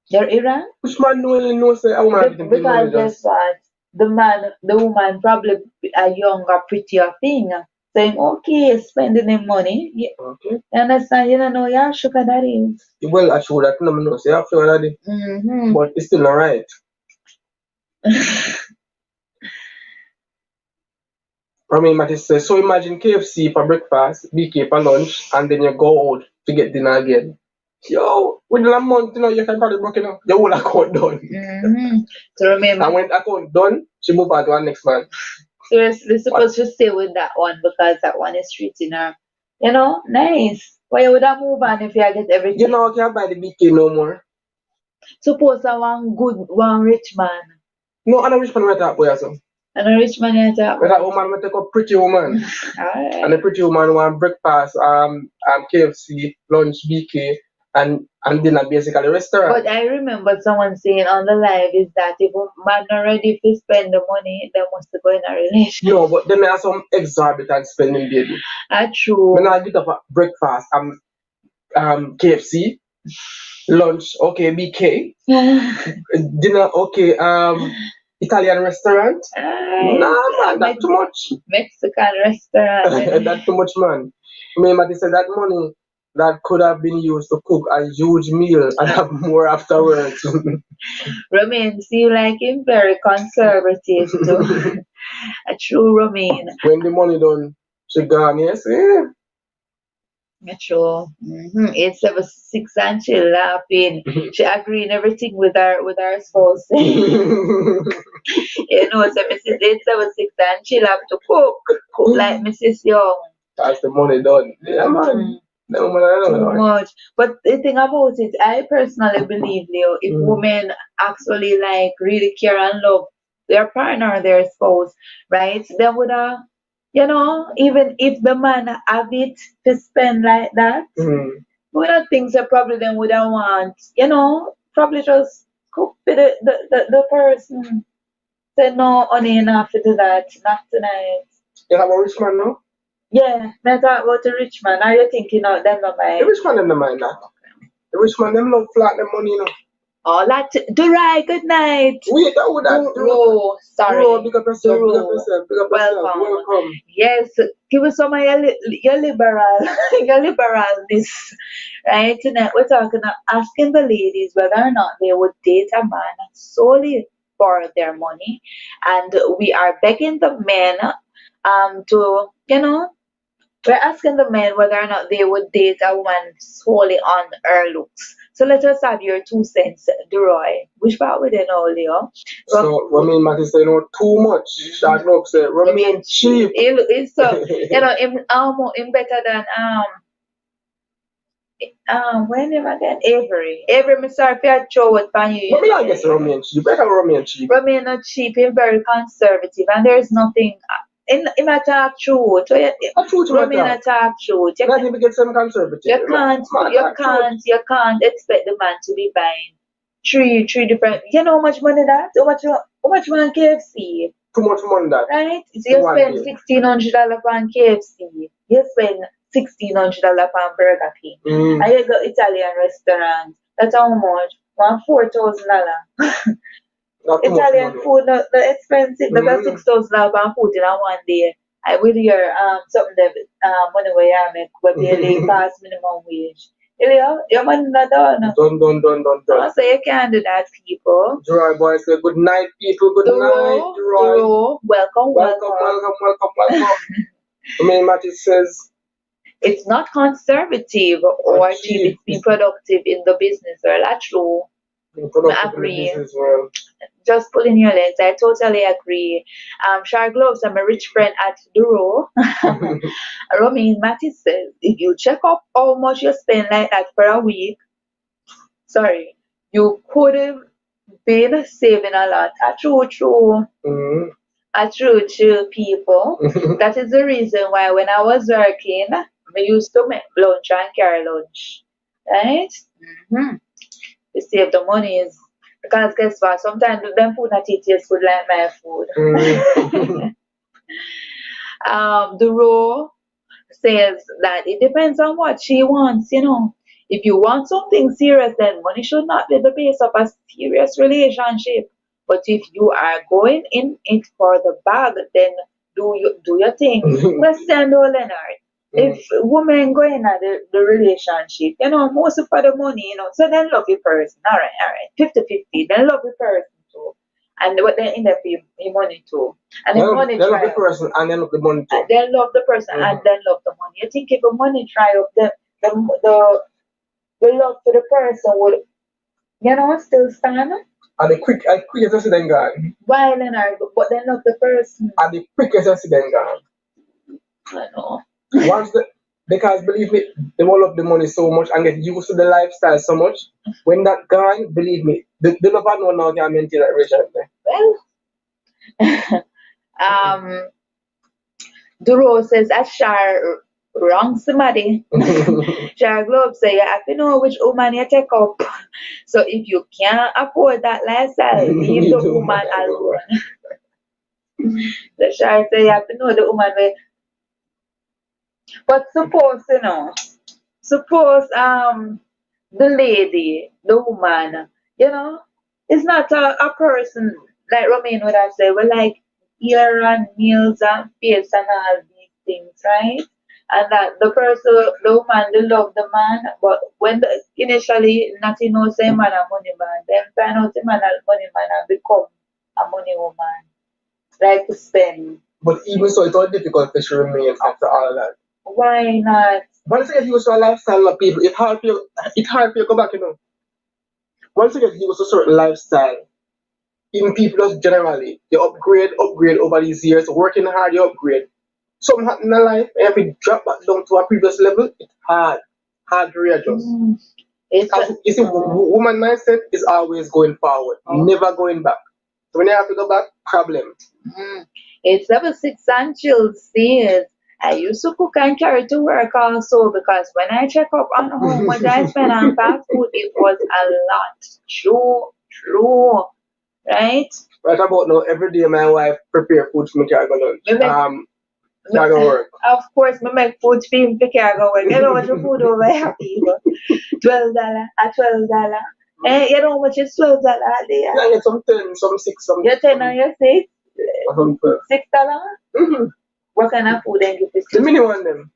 You're Iran? Which man know say a woman getting paid money Because guess just what? The woman probably a younger, prettier thing. Saying, okay, spending the money. okay. You understand? You don't know, yeah, sugar daddy. Well, I should that no know say after that, Mm-hmm. but it's still not right. I mean, Matty says, so imagine KFC for breakfast, BK for lunch, and then you go out to get dinner again. Yo, within a month, you can probably work, your whole account done. Mm-hmm. So remember, And when account done, she move on to her next man. so we're supposed to stay with that one because that one is treating her, nice. Why would I move on if you get everything? You know, I can't buy the BK no more. Suppose I one rich man. No, I'm a rich man right that boy, also. And a rich man is that But that one. woman will take a pretty woman. Alright. And the pretty woman want breakfast, KFC, lunch, BK, and dinner basically restaurant. But I remember someone saying on the live is that if a man not ready to spend the money, they must go in a relationship. No, but then there are some exorbitant spending, baby. True. When I get up at breakfast, KFC, lunch, okay, BK, dinner, okay, Italian restaurant. Nah, man, that's too much. Mexican restaurant. That's too much, man. Remember, they said that money that could have been used to cook a huge meal and have more afterwards. Romain, see, like him very conservative too. A true Romain. When the money done, she gone, yes, yeah. True. 876 and she laughing. She agreeing everything with her spouse. So Mrs. 876 and she have to cook like Mrs. Young. That's the money done. Yeah, man. No, man, I don't Too know. much. But the thing about it, I personally believe, Leo, if women actually like really care and love their partner, their spouse, right? They would even if the man have it to spend like that, we don't think so probably then would have want, probably just cook for the person. Say no, honey, enough to do that, not tonight. You have a rich man now? Yeah, me talk about the rich man. Are you thinking of them not mind? The rich man them no mind that. The rich man them love flat them money, Oh, Durai, good night. Wait, that would that Duro, sorry. Duro, big up yourself, big up Duro. yourself, big up yourself. Welcome. Welcome. Yes, give us some of your liberal, your liberalness. Right? Tonight we're talking, asking the ladies whether or not they would date a man solely for their money, and we are begging the men, to we're asking the men whether or not they would date a woman solely on her looks. So let us have your 2 cents, Duroy. Which part would you know, Leo? So, Ramin Matty say no too much. That no say Ramin cheap. It's so him better than when him again? Avery. Avery, me sorry if I throw it on you. But me I guess Ramin cheap. Better Ramin cheap. Ramin not cheap, he's very conservative and there's nothing in a talk truth. Ramin a talk truth. Not even get some conservative. You can't expect the man to be buying three different. You know how much money that? How much money on KFC? Too much money that. Right? So you spend $1,600 on KFC. You spend $1,600 on Burger King. And you go Italian restaurant. That's how much? $4,000. Italian food not expensive. That's $6,000 on food in a one day. I with your something that money where you make where barely past minimum wage. Your money not done. Done. So you can't do that, people. Durai boy say good night, people. Good night, Durai. Welcome. I mean, Matty says it's not conservative or cheap. It's been productive in the business world. That's true. I agree. Just pulling your legs. I totally agree. Shark Gloves, I'm a rich friend at Duro. Romain Matty says, if you check up how much you spend like that for a week, sorry, you could have been saving a lot. A true. A true, people. That is the reason why when I was working, I used to make lunch and carry lunch. Right? To save the money is because guess what? Sometimes them food not eat taste good like my food. The raw says that it depends on what she wants, If you want something serious, then money should not be the base of a serious relationship. But if you are going in it for the bag, then do your thing. Question though, Leonard. If women go in at the relationship, mostly for the money, so then love the person. All right, 50-50. Then love the person too. And but then end up in money too. And then money They love try the up. person and then love the money too. And then love the person and then love the money. You think if the money try up, the, the love for the person would, still stand? And the quickest accident gone. Why, Leonard? But then love the person. And the quickest accident gone. I know. Once because believe me, they will love the money so much and get used to the lifestyle so much. When that gone, believe me, the love and one now can maintain that relationship. Well, Duro says that Shar wrong somebody. Shar Globe say you have to know which woman you take up. So if you can't afford that lifestyle, leave the woman alone. The Shar say you have to know the woman way. But suppose the lady, the woman, it's not a person like Romain would have said, well, like ear and nails and face and all these things, right? And that the person, the woman, they love the man, but when initially nothing knows say man a money man, then find out the man a money man and become a money woman, like to spend. But even so, it's all difficult to remain after all that. Why not? Once you get used to a lifestyle of people, it's hard for you to go back. Once you get used to a certain lifestyle, even people just generally, you upgrade over these years, working hard, you upgrade. Something happen in life, and if you drop back down to a previous level, it's hard to readjust. Because you see, woman mindset is always going forward, never going back. So when you have to go back, problem. It's level 6 and chill says, I used to cook and carry to work also because when I check up on how much I spend on fast food, it was a lot. True, right? Right about now, every day my wife prepare food for me to go lunch. Not gonna work. Of course, me make food for him to carry go work. You know what your food over here, people? $12 at $12. You know how much is $12 a day? Yeah, get some 10, some 6, some. You 10 and you 6? Some $6? Mm-hmm. What kind of food then you The pick? mini one them.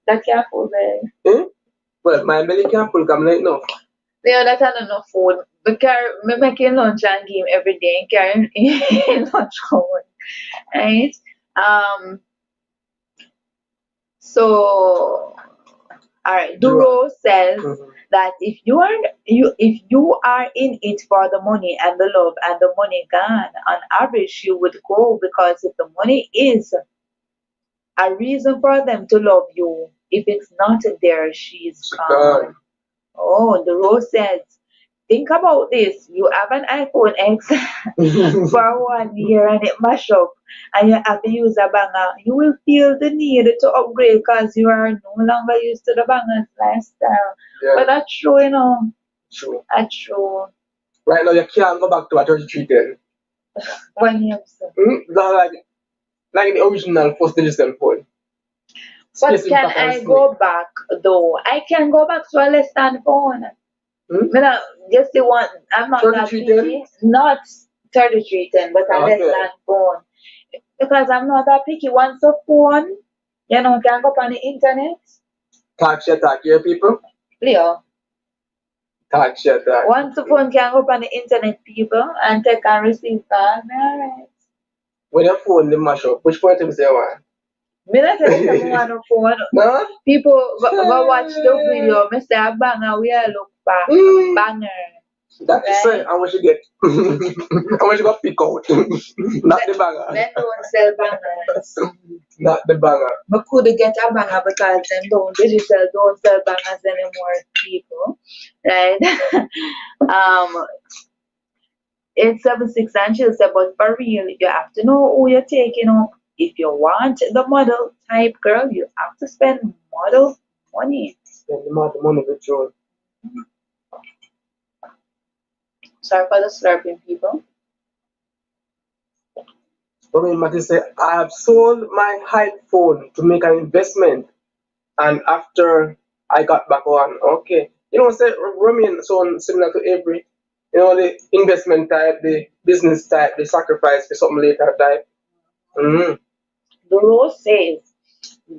That can't food, man. Well, my belly can't full come like no. Yeah, that's not enough food. Me making lunch and give him every day and carrying lunch home. Right? So alright, Duro says that if you are in it for the money and the love and the money gone, on average you would go because if the money is a reason for them to love you, if it's not there, she's gone. Oh, the rose says, think about this. You have an iPhone X for 1 year and it mash up and you have to use a banger. You will feel the need to upgrade because you are no longer used to the bangers lifestyle. Yeah. But that's true, True. That's true. Right now you can't go back to a 3310. 1 year. Like the original first digital phone. But can I go back though? I can go back to a less than phone. Just the one. I'm not that picky. Not 3310, but a less than phone. Because I'm not that picky. Once a phone, can go up on the internet. Talk here, people. Leo. Talk. Once a phone can go up on the internet, people, and take and receive calls. Alright. When your phone the mash up, which phone do you say you want? Me not tell you something on the phone. No? People go watch the video. Me say a banger, we all look back. Banger. That's the same. How much you get? How much you got pick out? Not the banger. Them don't sell bangers. Not the banger. We could get a banger because them don't sell bangers anymore, people. Right? It's 7-6 and she'll say, but for real, you have to know who you're taking up. If you want the model type girl, you have to spend model money. Spend the money with you. Sorry for the slurping, people. Mati said, I have sold my hype phone to make an investment, and after I got back on, okay. say Romain sound similar to Avery. The investment type, the business type, the sacrifice for something later type. Mm. The rule says,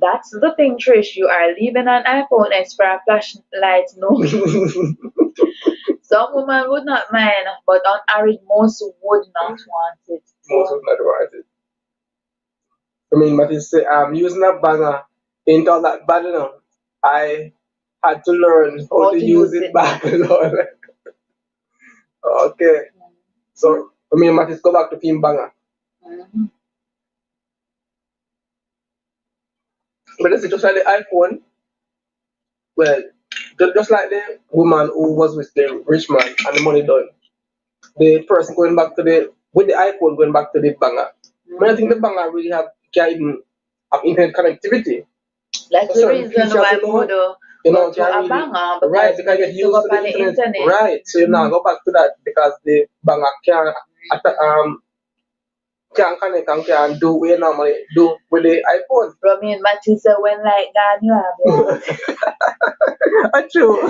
that's the thing, Trish. You are leaving an iPhone X for a flashlight. No, some women would not mind, but unmarried most would not want it. Most of not want it. But you say using a banger ain't all that bad enough. I had to learn how How to to use use it it. back. Okay. So Matis go back to Team Banger. Mhm. But this is just like the iPhone. Well, just like the woman who was with the rich man and the money done. The person going back to the with the iPhone going back to the banger. But I think the banger really can even have internet connectivity. That's So the certain reason features, why would go to can a really banger right because they we can get need to used go to up the on the internet. internet. Right. So you now go back to that because the banger can connect and can do what you normally do with the iPhone. Romy and Matthew said, when like God, you have it. True.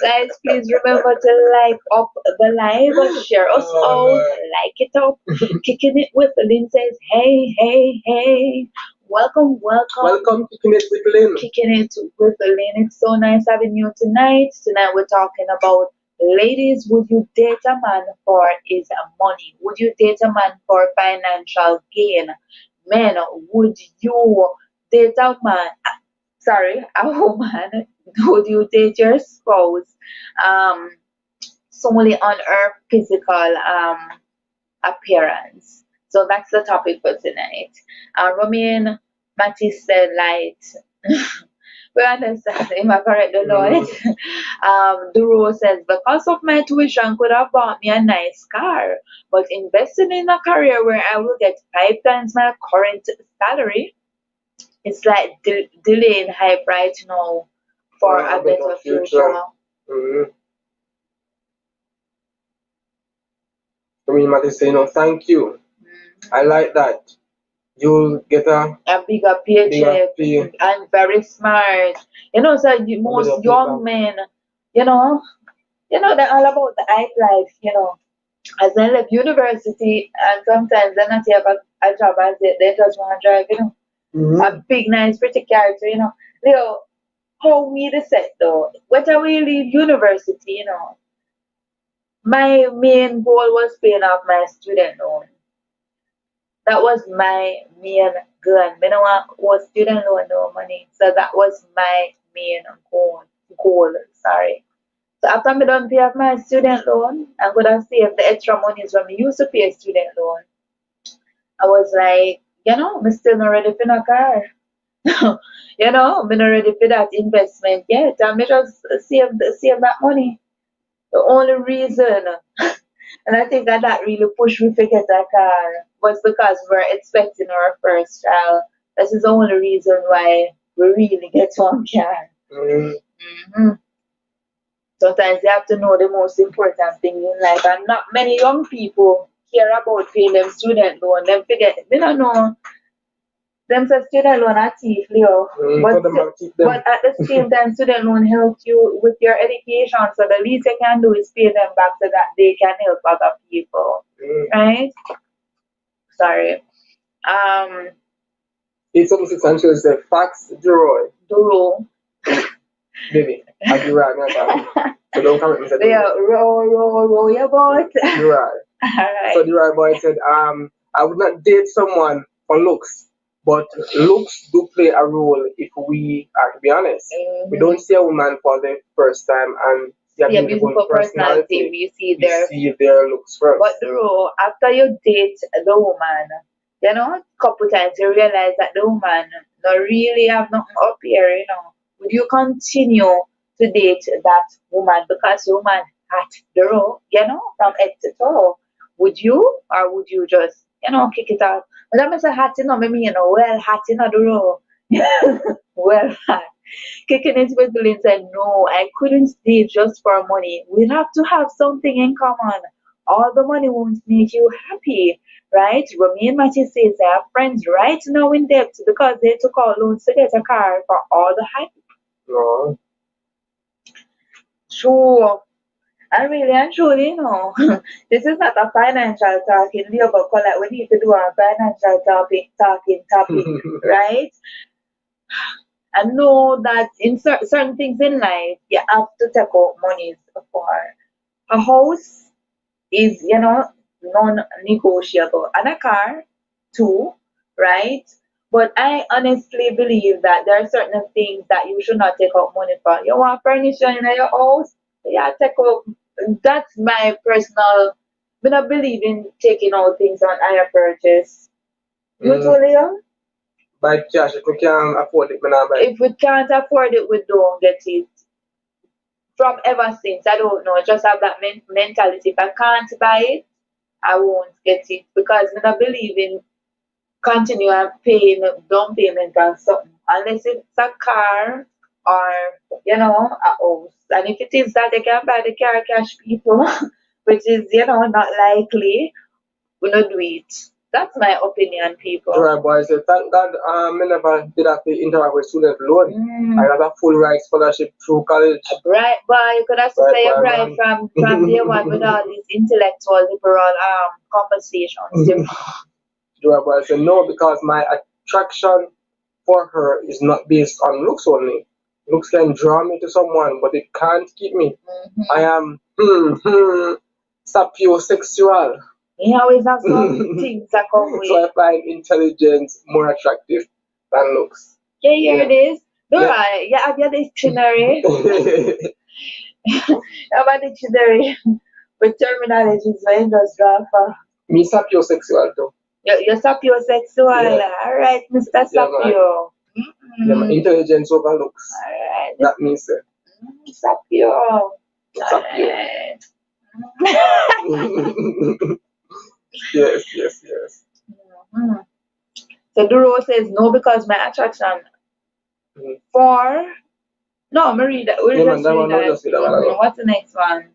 Guys, please remember to like up the live, share us Oh, out, Lord. like it up, kicking it with Lynn says, hey, hey, hey, welcome, welcome. Welcome to Kicking It with Lynn. Kicking it with Lynn. It's so nice having you tonight. Tonight we're talking about ladies, would you date a man for his money? Would you date a man for financial gain? Men, would you date a man? Sorry, a woman, would you date your spouse um, solely on her physical appearance? So that's the topic for tonight. Romain Matisse said, light. We understand him, I correct the Lord. Duro says, because of my tuition could have bought me a nice car, but investing in a career where I will get 5 times my current salary, it's like delaying hype right now for a better future. Mm-hmm. Might say, thank you. I like that. You'll get A bigger paycheck pay. and very smart. So most young men, you know, they're all about the hype life, As they left university and sometimes they're not have a job as they just want to drive, a big, nice, pretty character, Leo, how we the set though? When we leave university, my main goal was paying off my student loan. That was my main goal. I don't want student loan no money. So that was my main goal. Sorry. So after I done pay off my student loan, I'm gonna save the extra monies when I used to pay student loan. I was like, I'm still not ready for no car. I'm not ready for that investment yet. I'm just save that money. The only reason, and I think that really pushed me to get a car, was because we're expecting our first child. This is the only reason why we really get one car. Mm-hmm. Sometimes you have to know the most important thing in life, and not many young people care about paying them student loan. Them forget, they don't know. Them say student loan are thief, Leo. But at the same time, student loan helps you with your education. So the least you can do is pay them back so that they can help other people. Right? Sorry. 876 and she said, facts, Jeroy. Duro. Baby, I'll be right now. So don't come at me. Yeah, roll your boat. You're right. Alright. So the right boy said, I would not date someone for looks, but looks do play a role if we are to be honest. We don't see a woman for the first time and see a beautiful personality. We see their looks first. But Duro, after you date the woman, couple times you realize that the woman not really have nothing up here, Would you continue to date that woman because the woman hot Duro, from head to toe? Would you, or would you just, kick it out? But I'm say hot, well hot, Duro. Well hot. Kicking it with Lynn said, no, I couldn't stay just for money. We'll have to have something in common. All the money won't make you happy, right? Romain Matthew says, I have friends right now in debt because they took out loans to get a car for all the hype. No. True. And really and truly, this is not a financial talking video, but like we need to do a financial talking topic, right? I know that in certain things in life, you have to take out money for a house is, non-negotiable, and a car too, right? But I honestly believe that there are certain things that you should not take out money for. You want furniture in your house, yeah, take out. That's my personal. I don't believe in taking out things on hire purchase. You Mm, too, Leo? by cash, if we can afford it, man, I buy it. If we can't afford it, we don't get it. From ever since, I don't know, just have that mentality. If I can't buy it, I won't get it because I don't believe in continue and paying down payment on something unless it's a car or a house. And if it is that, they can buy the car cash, people, which is not likely. We not do it. That's my opinion, people. Right, boy, I said, thank God I never did have to interact with student loan. Mm. I got a full ride scholarship through college. Bright boy, you could have to Right, say you're boy, bright man. from day one with all these intellectual liberal conversations. Right, boy, I said, no, because my attraction for her is not based on looks only. Looks can draw me to someone, but it can't keep me. I am sapiosexual. You always have some things that come with. So I find intelligence more attractive than looks. Yeah, here it is. Yeah. Alright, you have your dictionary. You have a dictionary with terminologies where you just draw for. Me sapiosexual too. You're sapiosexual. Yeah. Alright, Mr. Yeah, man. Sapio. Yeah, my intelligence over looks. Alright. That means Sapio. Sapio. Alright. Yes, yes, yes. Mhm. So Duro says no because my attraction Mhm. for no, me read that. We'll Yeah, man, just that read one, I'll that. just read that one. What's the next one?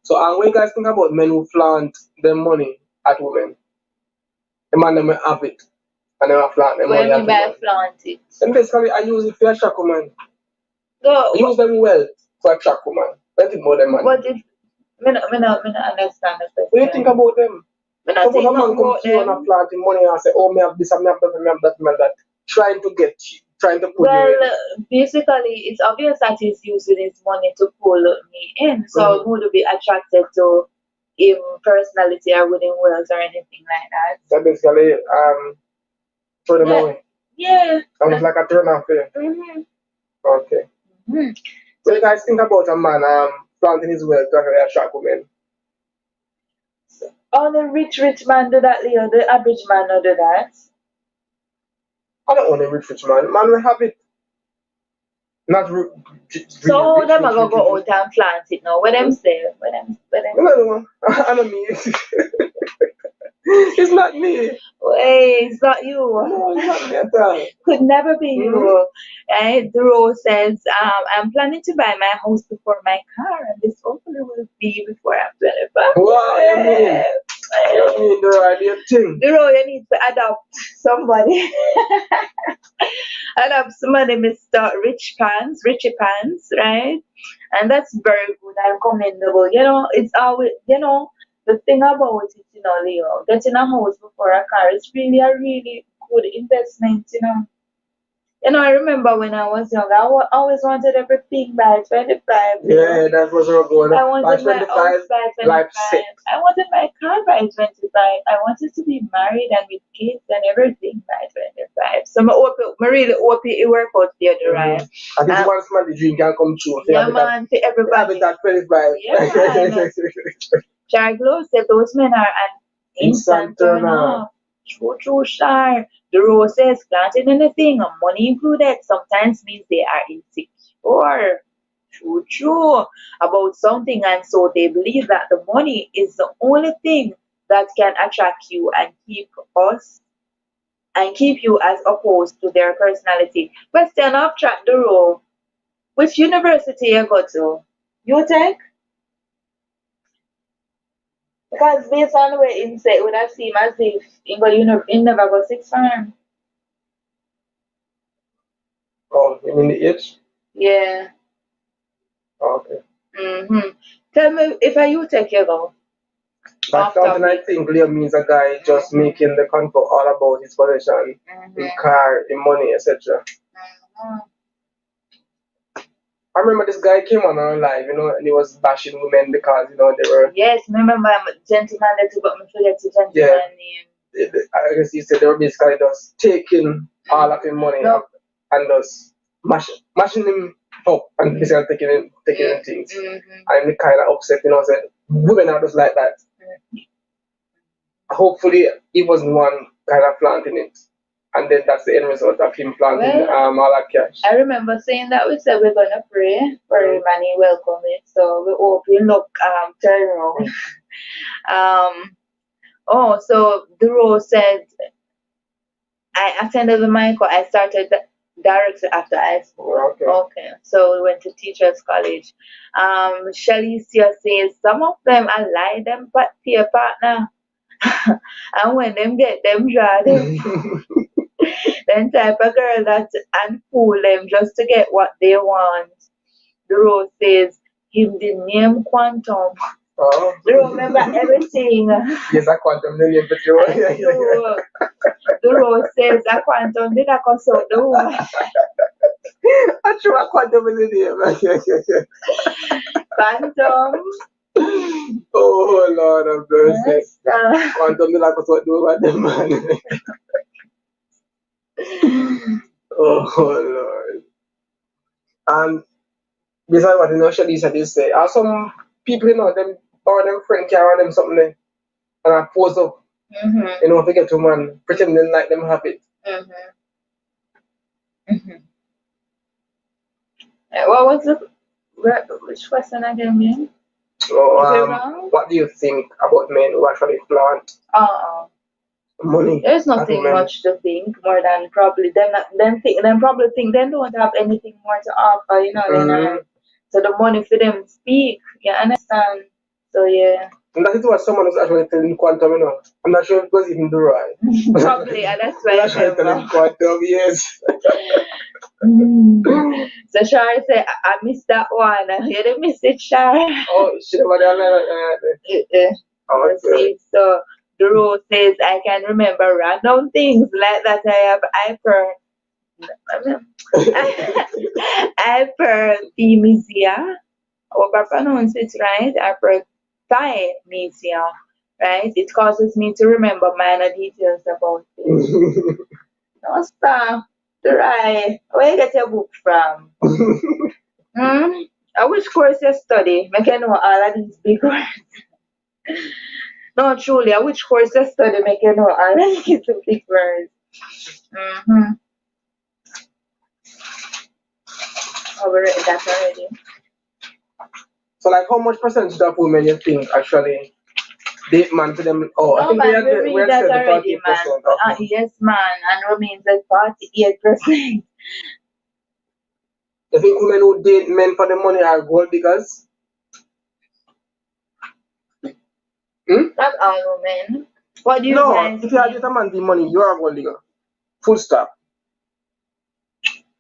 So, what you guys think about men who flaunt their money at women? The man them will have it and they will flaunt their What do money you at mean by women. flaunt it? And basically, I use it for attract women. So, I use them well to attract women. Let it more than money. what if me not understand the What do you think question? about them? Me not Suppose think a man nothing come about to you and a them. planting money and say, oh, me have this, and me have that, and me have that, me have that, trying to get you, trying to put you Well, in. basically, it's obvious that he's using his money to pull me in. So Mhm. who would be attracted to him personality or winning wealth or anything like that? So basically, throw them Yeah. away. Yeah. Almost like a turn off there. Mm-hmm. Okay. Mm-hmm. What do you guys think about a man planting his wealth to actually attract women? Only rich man do that, Leo. The average man don't do that. I don't want a rich man. Man will have it. Not So really how rich, them a rich, go rich, rich, go rich. out and plant it now? What them say? What them No, no, no. I don't mean it's not me. Wait, it's not you. No, it's not me at all. Could never be Mhm. you. Right? The rose says, I'm planning to buy my house before my car, and this hopefully will be before I'm 25. What you mean? You mean the idea thing? The road you need to adopt somebody. Adopt somebody, Mr. Richie Pants, right? And that's very good and commendable. It's always, the thing about it, Leo, getting a house before a car is really a really good investment. I remember when I was young, always wanted everything by 25. Yeah, that was our goal. I By wanted my 25, house by life 25. set. I wanted my car by 25. I wanted to be married and with kids and everything by 25. So I really hope it work out for you, right? At least once man the dream can come true. Yeah, man, for Have everybody. it at 25. Yeah, man. Charles said those men are an instant turn off. True, Char. The rose says planting anything, money included, sometimes means they are insecure. True. About something, and so they believe that the money is the only thing that can attract you and keep you as opposed to their personality. Question of track the role. Which university you go to? You take? Because based on the way him say, it would have seemed as if he never go six farm. Oh, you mean the age? Yeah. Okay. Tell me if I you take your go. By Off flaunting, I topic. think Leo means a guy just making the convo all about his possession, his car, his money, etc. I remember this guy came on our live, and he was bashing women because, they were. Yes, remember gentleman that you got me forget the gentleman name. I guess he said they were basically just taking all of his money and just mashing him up and basically taking things. And he kind of upset, said, women are just like that. Hopefully, he wasn't one kind of planting it. And then that's the end result of him planting all that cash. I remember saying that we said we're gonna pray for him and he welcome it. So we hope he look turn around. So Duro said I attended the Michael. I started directly after high school. Okay. So we went to teachers college. Shalicia says some of them I lie them peer partner. And when them get them draw them then type of girl that and fool them just to get what they want. The rose says him the name quantum. Oh. Do you remember everything? Yes, a quantum million petrol. The rose says a quantum did I consult the woman. I true a quantum is the name. Quantum. Oh Lord of mercy. Quantum did I consult the woman, man. Oh Lord. And besides what Shadi said, is say, are some people, them or them friend carry them something there, and I pose up, to get to man, pretending like them have it. What was which question again, man? What do you think about men who actually flaunt money? There's nothing much to think more than probably them probably think they don't have anything more to offer, so the money for them speak, you understand? So yeah. And that is what someone was actually telling Quantum, I'm not sure if it was even the right. Probably, and that's why I telling Quantum, yes. So Shar said, I missed that one. You didn't miss it, Shar. Oh, shit, about that. Okay. So Duro says, I can remember random things like that. I have hyperthemisia. Hope I pronounce it right. Hyperthymisia. Right? It causes me to remember minor details about things. No stop. Right. Where you get your book from? Which course you study? Make you know all of these big words. No, truly, which course you study? Make you know all of these big words. We read that already. So, like, how much percentage of women you think actually date man to them? Oh, no, I think man, we read that already, man. Yes, man, and remains at 48%. You think women who date men for the money are gold diggers? Not all women. What do you guys if you are dating a man for money, you are a gold digger. Full stop.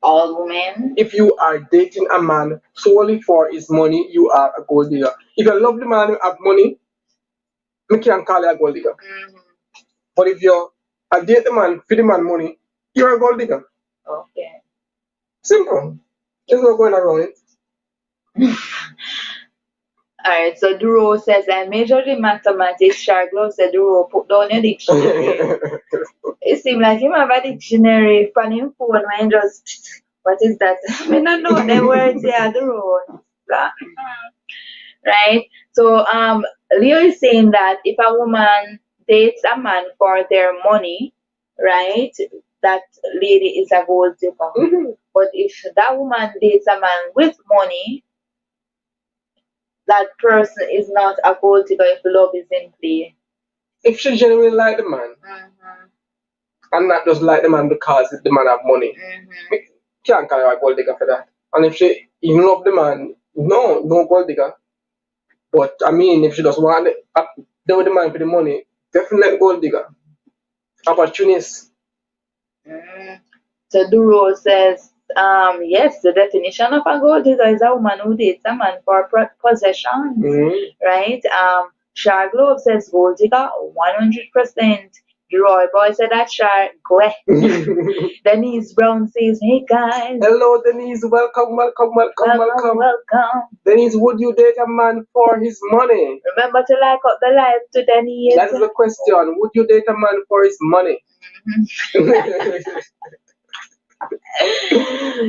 All women? If you are dating a man solely for his money, you are a gold digger. If you love the man who have money, you can call you a gold digger. But if you're a date the man for the man money, you're a gold digger. Okay. Simple. There's no going around it. Alright, so Duro says, I majored in mathematics. Charglow said, Duro, put down your dictionary. It seems like him have a dictionary from him phone and just, what is that? I don't know the words here, Duro. Right? So Leo is saying that if a woman dates a man for their money, right, that lady is a gold digger. But if that woman dates a man with money, that person is not a gold digger if love is in play. If she genuinely like the man, and not just like the man because the man have money, can't call her a gold digger for that. And if she even love the man, no gold digger. But I mean, if she doesn't want to deal with the man for the money, definitely gold digger. Opportunist. So Duro says Yes, the definition of a gold digger is a woman who dates a man for possessions, right? Shark Globe says gold digger 100%. Roy Boy said that shark, go ahead. Denise Brown says, hey guys. Hello, Denise. Welcome, welcome, welcome, welcome. Welcome. Denise, would you date a man for his money? Remember to like up the live to Denise. That is the question. Would you date a man for his money?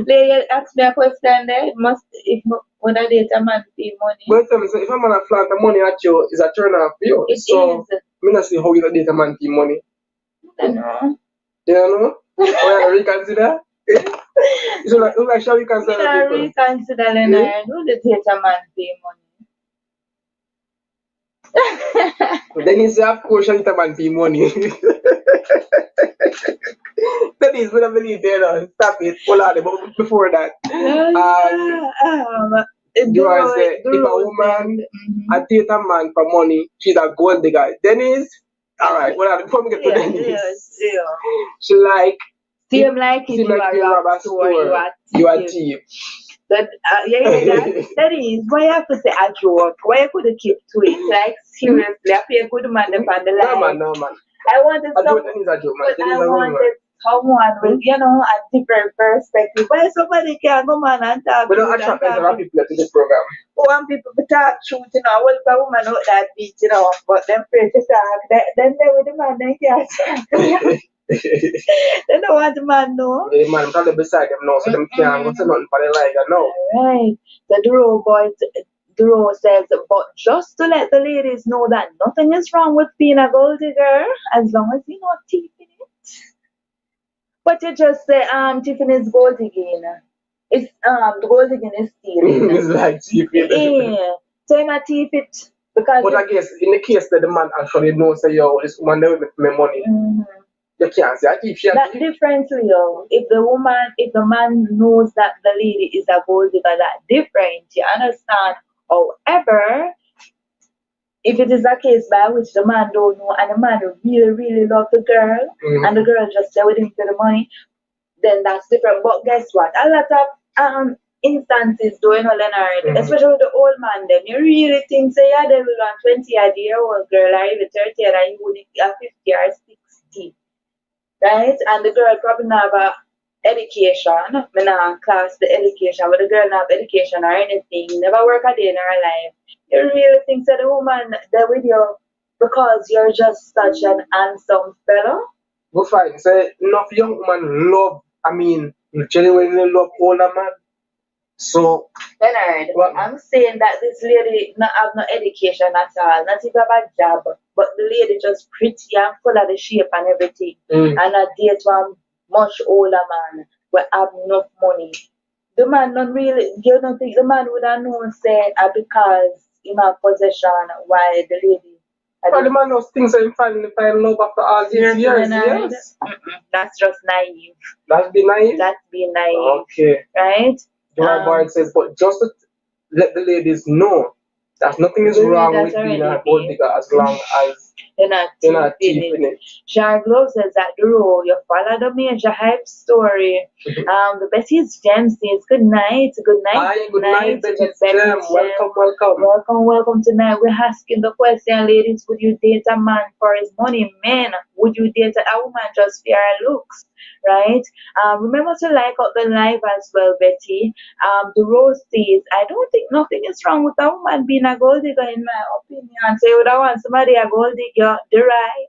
They ask me a question there. Must if when I date a man pay money? Well, tell me, so if a man flaunt the money at you, is a turn off for you. It so, is. Me not see how you date a man pay money. I know. You know? Or you reconsider? So like shall we consider people? Reconsider Leonard. Who the date a man pay money? Then you say, of course, shall a man pay money. That is what I believe there. Stop it. Hold on. But before that, you want to say, if a woman a date a man for money, she's a gold digger. Denise, all right. Well, before we get to Denise, she like. Seem like if you are a store, you are thief. That that is why I have to say a joke. Why I couldn't keep to it? Like seriously, I feel a good man upon the line. No man. I wanted a joke is a joke, man. But I wanted someone with a different perspective. Why somebody can come on and talk? We don't attract a lot of people to this program. One people to talk truth, well, if a woman out that beat, but them afraid to talk. Then they with the man, they can't talk. They don't want the man, no. The man probably beside them now, so them can't go to nothing for the like, no. Right. The Duro says, but just to let the ladies know that nothing is wrong with being a gold digger, as long as you're not thieving it. But you just say, Tiffany's gold digging. It's the gold digging is stealing. It's like thieving. Yeah. So I'm not thief it because. But I guess in the case that the man actually knows that yo, this woman never make me money. You can't say I thief. That differently, yo. If the man knows that the lady is a gold digger, that different. You understand? However, if it is a case by which the man don't know and the man really, really love the girl and the girl just stay with him for the money, then that's different. But guess what? A lot of instances doing Leonard, especially with the old man, then you really think say yeah, they will want 20-year-old girl or even 30 and you would a 50 or 60. Right? And the girl probably not have a education. Me not class the education, but the girl not have education or anything, never work a day in her life. You really think that the woman there with you because you're just such an handsome fellow? Go fine. Say enough young woman love, genuinely love older man. So Leonard, I'm saying that this lady not have no education at all, not even have a job, but the lady just pretty and full of the shape and everything. And a date one much older man will have enough money. The man don't really, you don't think the man would have known say because he have possession why the lady. Well, the man knows things and finally find love after all these years. Yes. That's just naive. That's be naive? That's being naive. Okay. Right? My boy says, but just to let the ladies know that nothing is wrong with being a gold digger as long as you're not thieving it. Shark Glove says that Duro, you follow the major hype story. The Betty's Gem says good night. Good night. Hi, good night, Betty's Gem. Welcome tonight. We're asking the question, ladies, would you date a man for his money? Men, would you date a woman just for her looks? Right? Remember to like out the live as well, Betty. The Rose says, I don't think nothing is wrong with a woman being a gold digger in my opinion. So you would want somebody a gold digger, the right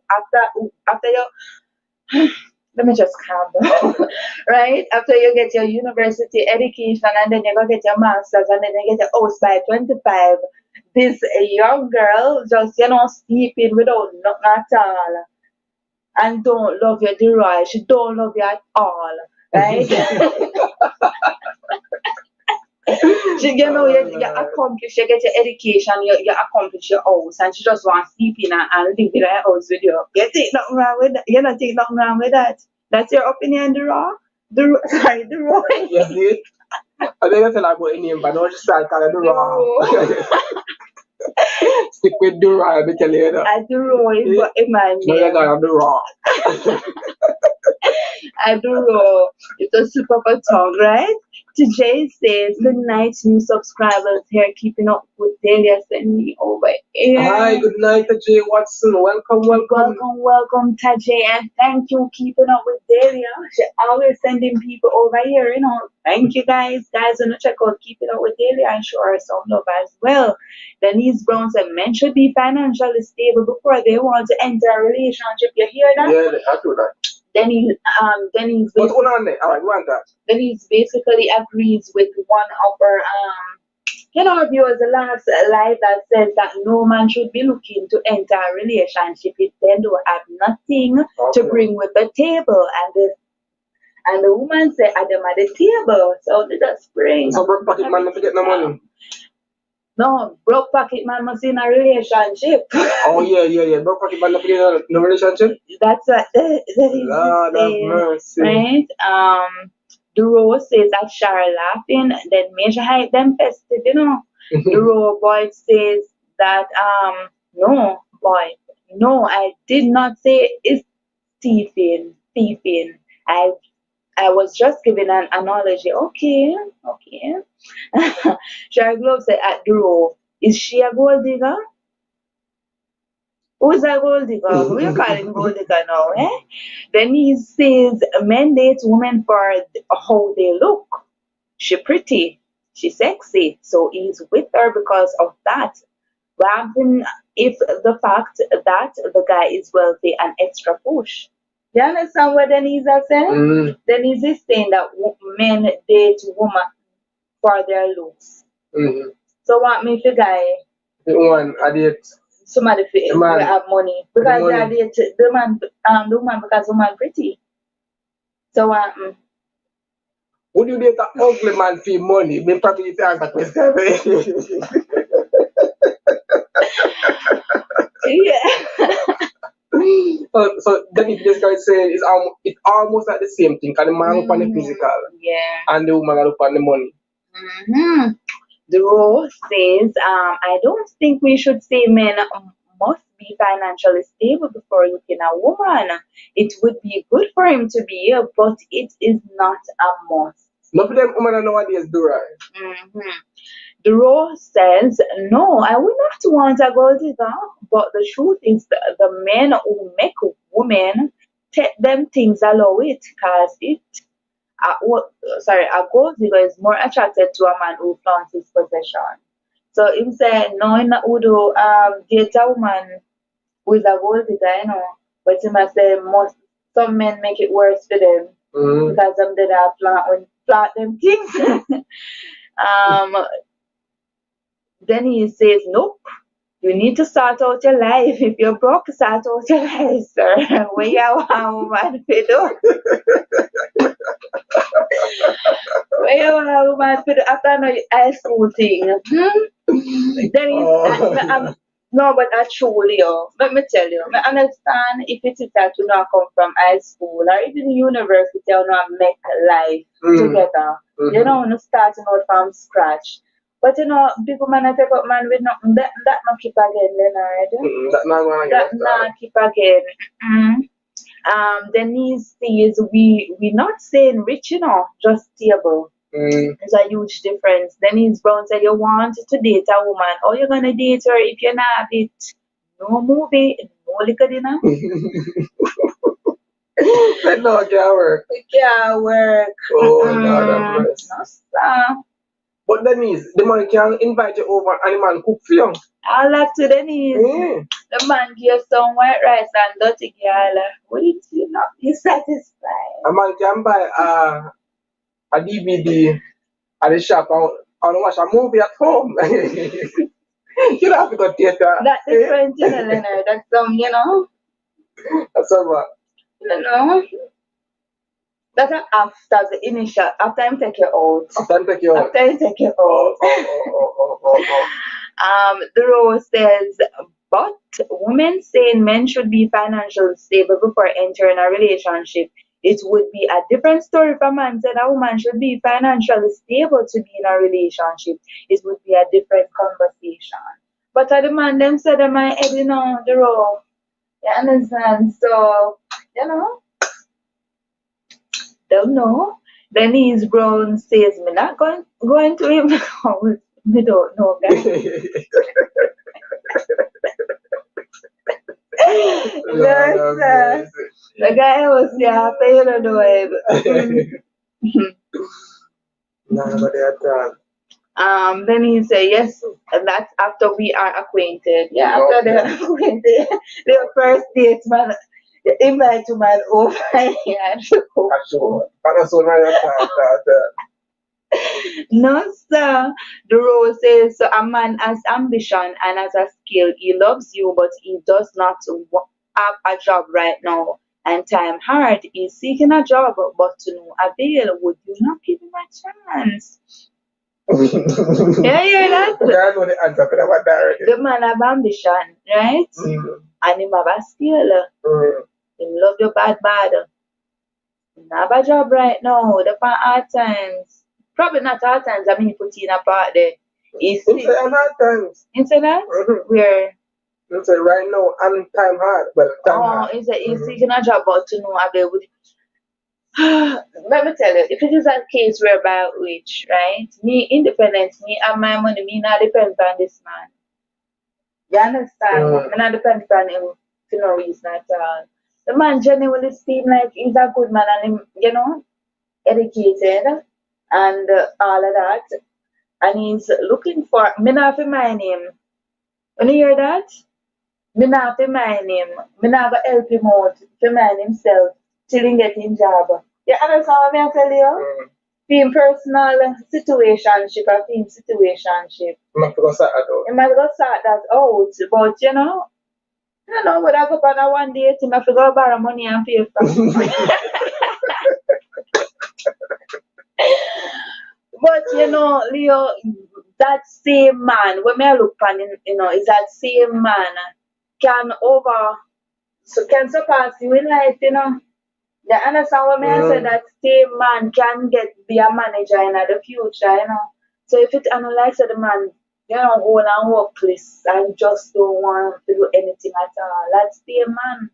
after you let me just calm down. Right? After you get your university education and then you go get your master's and then you get your house by 25. This young girl just sleeping without nothing at all. And don't love you, Deroy. She don't love you at all, right? You accomplish, you get your education, you accomplish your house, and she just wants to sleep in and live in her house with you. You think nothing wrong with that? You don't think nothing wrong with that? That's your opinion, Deroy? Deroy. Yes, it. I didn't tell her about any name, but I just started calling Deroy. Stick with Duro, I'll be telling you that. I Duro is what in my name. No, you're gonna have Duro. I Duro. It's a super tongue, right? TJ says, good night, new subscribers here, keeping up with Delia. Send me over Hi, here. good night, Jay Watson. Welcome, welcome. Welcome, Tajay, and thank you keeping up with Delia. She always sending people over here, Thank you guys. Guys, wanna check out Keeping Up with Delia and show her some love as well. Denise Brown said men should be financially stable before they want to enter a relationship. You hear that? Yeah, I do that. Denise But hold on there. All right, go on that. Denise basically agrees with one of her viewers the last live that says that no man should be looking to enter a relationship if they don't have nothing to bring with the table. And the woman said, I them at the table, so they just bring. So broke pocket man not to get no money. No, broke pocket man must in a relationship. Oh yeah. Broke pocket man not to get no relationship. That's what that is Lord have mercy. right? The rose says that Shara laughing, then Major hype them festive. The row boy says that no boy, no, I did not say it's thieving. I was just giving an analogy. Okay. Shara Glove said at the row, is she a gold digger? Who's a gold digger? Who you calling gold digger now, eh? Then he says men date women for how they look. She pretty, she sexy, so he's with her because of that. Rather if the fact that the guy is wealthy and extra push. Do you understand what Denise is saying? Denise is saying that men date women for their looks. So what me the guy? The one I date. Somebody who have money because they date the woman because the woman pretty. So what? Would you date an ugly man for money? Me probably need to ask that question. Yeah. So then if this guy saying it's almost like the same thing. Can the man look on the physical? Yeah. And the woman look on the money. The rule says, I don't think we should say men must be financially stable before looking at a woman. It would be good for him to be, but it is not a must. None of them women nowadays do right. The rule says, no, I would not want a gold digger, but the truth is the men who make women take them things allow it, because a gold digger is more attracted to a man who flaunts his possession. So him say no, him not would date a woman who is a gold digger, but him a say most some men make it worse for them because them did a flaunt them things. Then he says, nope. You need to start out your life. If you're broke, start out your life, sir. Where you want woman to do? Where you want woman to do after no high school thing? Then he's, no, but actually, let me tell you, I understand if it is that you not come from high school or even university, you not make life together. You don't want to start out from scratch. But big woman I take up man with nothing that not keep again, Leonard. That not gonna That not keep again. Denise says we not saying rich, just stable. There's a huge difference. Denise Brown said you want to date a woman. How you gonna date her if you're not it? No movie, no liquor dinner. That no can't work. It can't work. Oh Lord have mercy. No, but Denise, the man can invite you over and the man cook for you. I like to Denise. The man give some white rice and dirty girl. Wait, you not be satisfied. A man can buy a DVD at the shop and watch a movie at home. You don't have to go theater. That's different, Leonard. That's That's what. That's after the initial, after I take you out. After I take you out. After I take you out. The rule says, but women saying men should be financially stable before entering a relationship. It would be a different story if a man said a woman should be financially stable to be in a relationship. It would be a different conversation. But the man them said in my head, the rule. You understand? So, don't know. Denise Brown says, me not going to him house. Me don't know, guys. Lord No, have sir. mercy. The guy was yeah, you don't know him. Nah, but they are Then he said, yes, and that's after we are acquainted. Yeah, after they're okay. acquainted. Their first date, man. Invite to man over here. Actually, but that's all right. No, sir. The role says so a man has ambition and has a skill. He loves you, but he does not have a job right now. And time hard. He's seeking a job, but to no avail. Would you not give him a chance? Yeah, yeah, that's Okay, I know the answer for that one already. the man have ambition, right? And him have a skill. Him love you bad. Him have a job right now. The for hard times. Probably not hard times. I mean, he put in a part there. He's Him say I'm hard times. You say that? Where? Him say right now I'm time hard. Well, time hard. He said he's seeking a job, but to know avail would. Let me tell you, if it is a case whereby which, right? Me independence, me and my money, me not depend on this man. You understand? Me not depend on him for no reason at all. The man genuinely seem like he's a good man and him, educated and all of that. And he's looking for me not to mind him. When you hear that? Me not to mind him. Me not go help him out to mind himself till he get in job. You understand what I tell you? Being personal situationship or team situationship. You must go start that out. You might go sort that out, but I don't know, would I go on a one date, him have to go borrow money and pay for But Leo, that same man, when I look on him, is that same man can surpass you in life. You understand what I say? That same man can be a manager in the future. So if it analyze the man, own and workless and just don't want to do anything at all, that's the man.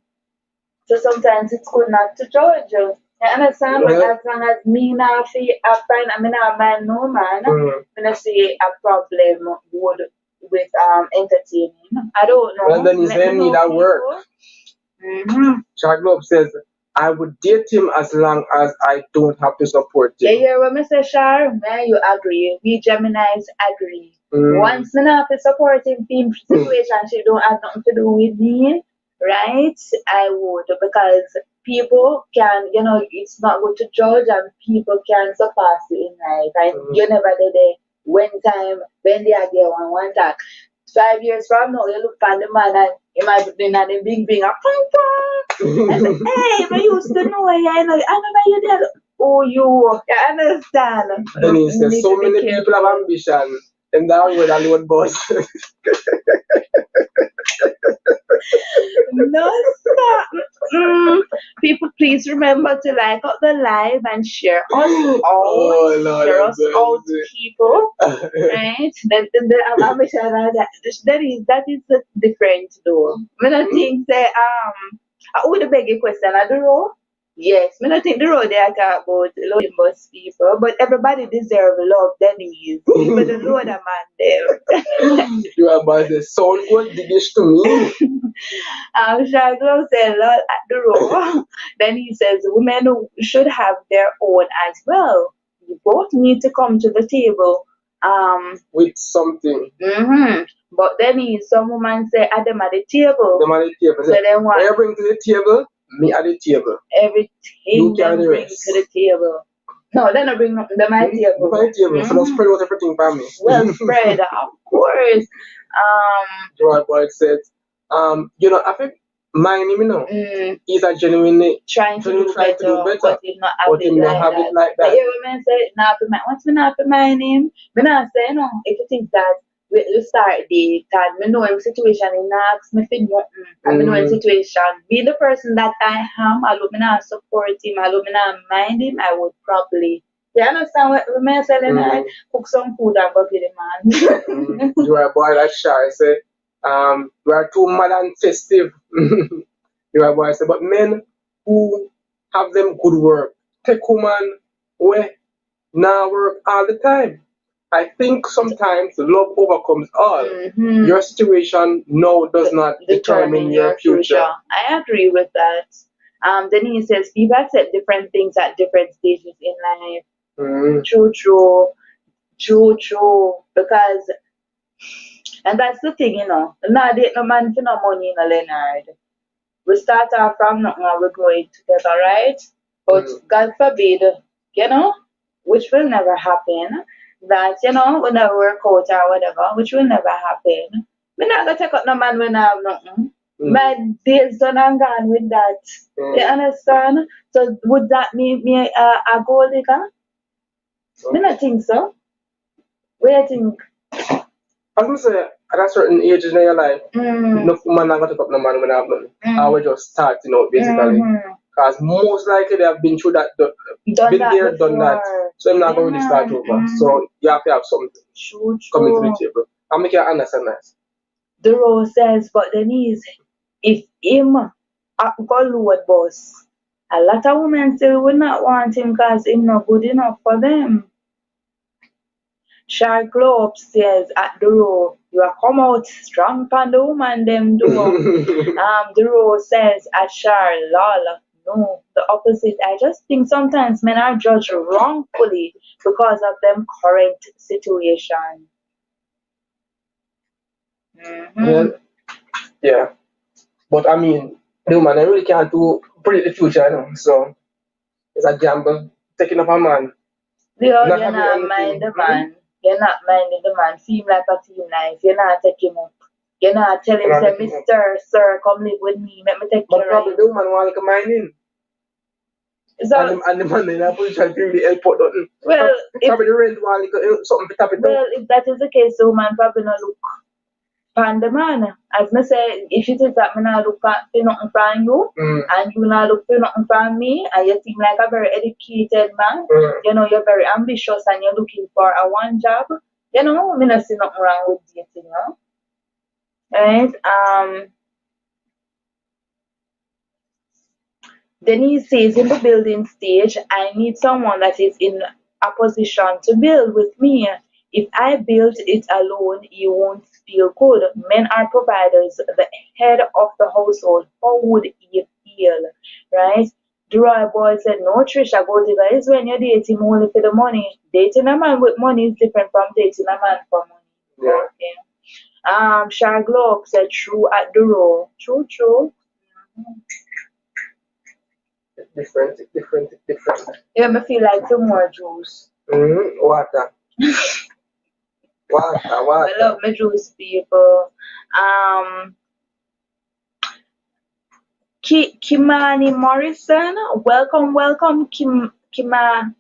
So sometimes it's good not to judge you. You understand? But as long as me not feel find I mean not mind no man, I don't see a problem with entertaining. I don't know. And then he said me that work. Shaglob says, I would date him as long as I don't have to support him. Yeah, when I say Shar, you agree. We Geminis agree. Once me not have to support him in situation she don't have nothing to do with me, right? I would because people can, it's not good to judge and people can surpass you in life. And you never did it when they are there one talk. 5 years from now, you look at the man and he might be doing a bing a pong pong. I said, hey, I used to know you, I remember you did. Oh, you understand. Then says, so many people have ambition. And that way, that little boss. No, stop. People, please remember to like up the live and share us out. Oh, Lord, share us out, people. Right? That is a different though. When I think that I would beg a question. I don't know. Yes, I don't think the road they are talking about loving most people, but everybody deserve love. Denise, but the Lord a man there. You are about the sound good diggish to me. Shaglo said Lord at the road. Then he says women should have their own as well. You both need to come to the table. With something. But then some women say at them at the table. Them at the table. So then what? What you bring to the table, me at the table. Everything You them the bring rest. to the table. No, they don't bring nothing to my table. My table. So don't spread out everything for me. Well spread, of course. Joy Boy said, I think mine, he's a genuinely trying to do better, but he not have but it him not like have that. it like But that. yeah, when I say not for my, once me not for my name, me not say no. If you think that we start the and me know him situation, he not ask me for nothing. And me know him situation. Be the person that I am, I love me not support him, I love me not mind him, I would probably. You understand what I say? Cook some food and go get the man. You are a boy like shy, say, we are too mad and festive. You are a boy say, but men who have them good work, take woman where now work all the time. I think sometimes love overcomes all. Your situation now does not determine your future. I agree with that. Denise says people accept different things at different stages in life. True, true, true, true. Because, and that's the thing, Now date no man for no money, Leonard. We start off from nothing and we're growing together, right? But God forbid, which will never happen, that, we never work out or whatever, which will never happen. We're not gonna take up no man when I have nothing. My days done and gone with that. You understand? So would that mean me a gold digger? I don't think so. What do you think? I was gonna say at a certain age in your life, no woman not gonna take up no man when I have nothing. I will just starting out basically. Because most likely they have been through that, been there, done that. So I'm not going to really start over. So you have to have something coming to the table. I make you understand that. The role says, but Denise, if him go load boss, a lot of women still will not want him because him not good enough for them. Shark glow upstairs at the row. You are come out strong pan the woman them do. The row says at Char lol. No, the opposite. I just think sometimes men are judged wrongfully because of them current situation. Yeah. But I mean, the woman I really can't do predict the future, So it's a gamble. Taking up a man. You're not mind the man. You're not minding the man. Seem like a team life. You're not taking him up. You're not telling him, say, Mr. Sir, come live with me. Let me take care of you. But probably the woman want to come in. So, and the man in a position to really help out nothing. Well, probably the rent want something to tap it. Well, if that is the case, the woman probably not look pan the man. As I say, if it is that me not look for nothing from you, and you not look for nothing from me, and you seem like a very educated man, you're very ambitious and you're looking for a one job, me not see nothing wrong with dating, Right? Denise says in the building stage, I need someone that is in a position to build with me. If I build it alone, you won't feel good. Men are providers, the head of the household. How would you feel? Right? Dry boy said, no, Trisha, go digger is when you're dating only for the money. Dating a man with money is different from dating a man for money. Okay. Shar Globe said, true at the row. True, true. Different. Yeah, me feel like some more juice. Water. Water. I love my juice, people. Kimani Morrison, welcome, Kimahani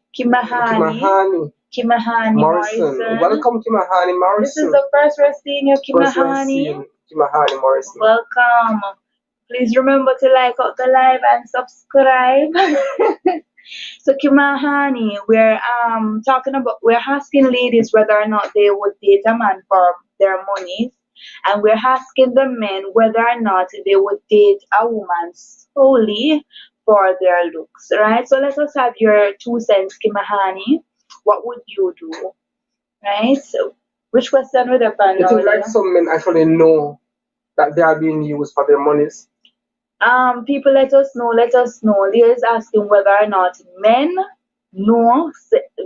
Morrison. Welcome, Kimahani Morrison. This is the first we're seeing you, Kimahani. Kimahani Morrison. Welcome. Please remember to like out the live and subscribe. So Kimahani, we're asking ladies whether or not they would date a man for their money, and we're asking the men whether or not they would date a woman solely for their looks, right? So let us have your 2 cents, Kimahani. What would you do, right? So which question would depend? You think like some men actually know that they are being used for their monies? People, let us know. Leah is asking whether or not men know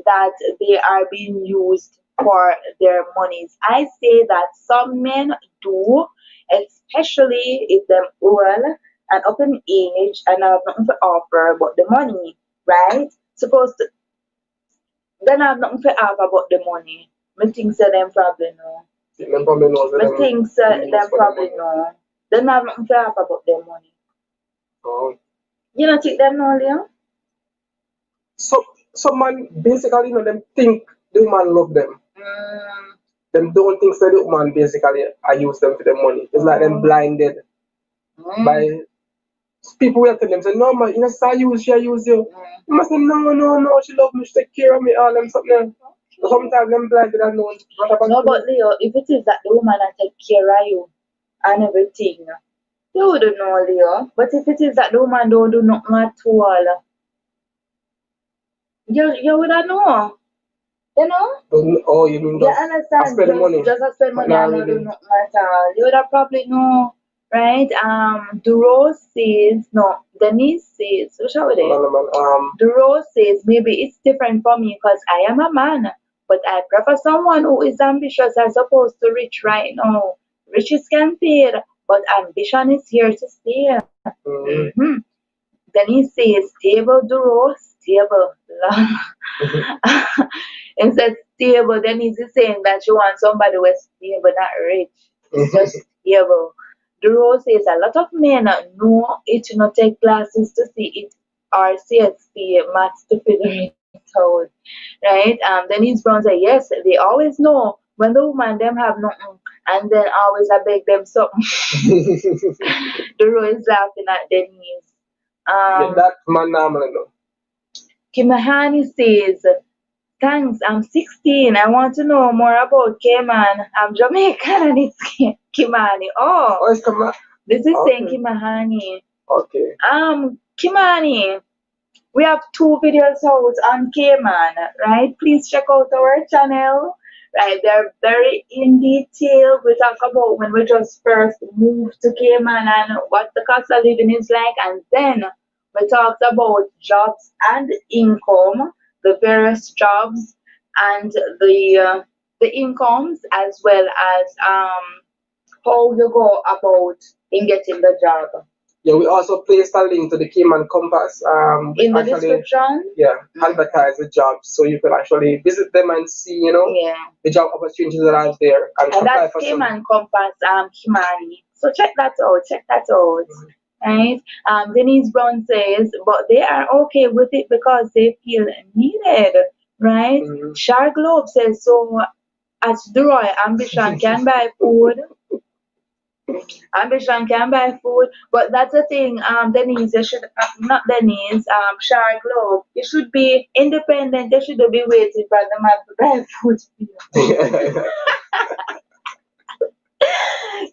that they are being used for their monies. I say that some men do, especially if they're old and up in age and have nothing to offer but the money, right? Supposed to then have nothing to offer but the money. Me think say them probably know. Me think say them probably know. Then have nothing to offer but their money. Oh. You don't think them know, Leon? So man basically them think the woman love them. Them don't think that the woman basically I use them for the money. It's like them blinded by people will tell them say no man, you know she use you. You must say no, she love me, she take care of me, all them something. So sometimes them blinded and know what about no, but Leo, if it is that the woman that take care of you and everything, you wouldn't know, Leo. But if it is that the woman don't do nothing at all, you would have know. You know? Oh, you mean You just I understand? spend money, Just I spend but money not and not do really. nothing at all. You would have probably know, right? The Rose says no. Denise says, so shall we No, there? no, man. The Rose says maybe it's different for me because I am a man, but I prefer someone who is ambitious as opposed to rich right now. Riches can fade, but ambition is here to stay. Mm. hmm Denise says stable, Duro, stable. Instead stable, Denise is saying that she wants somebody with stable, not rich. It's just stable. Duro says a lot of men know it to not take classes to see it or CSP maths to figure it out. Right? Denise Brown said yes, they always know when the woman them have nothing and then always I beg them something. Duro is laughing at Denise. Yeah, Um, that man normal no. Kimahani says, thanks, I'm 16. I want to know more about Cayman. I'm Jamaican and it's Kimani. Oh, Oh, it's come on. this is saying Okay. Kimahani. Okay. Kimani, we have two videos out on Cayman, right? Please check out our channel. Right, they're very in detail. We talk about when we just first moved to Cayman and what the cost of living is like, and then we talked about jobs and income, the various jobs and the incomes, as well as how you go about in getting the job. Yeah, we also placed a link to the Cayman Compass, which In the actually, description. yeah, advertise the jobs, so you can actually visit them and see, Yeah. the job opportunities that are there and And apply that's for some. Cayman Compass Kimani. So check that out. Check that out. Right? Denise Brown says, but they are okay with it because they feel needed. Right? Mhm. Char Globe says, so at Duroy, ambition can buy food. Ambition can buy food, but that's the thing. Denise, you should not Denise. Char Globe, you should be independent. You should be waiting for the man to buy food for you.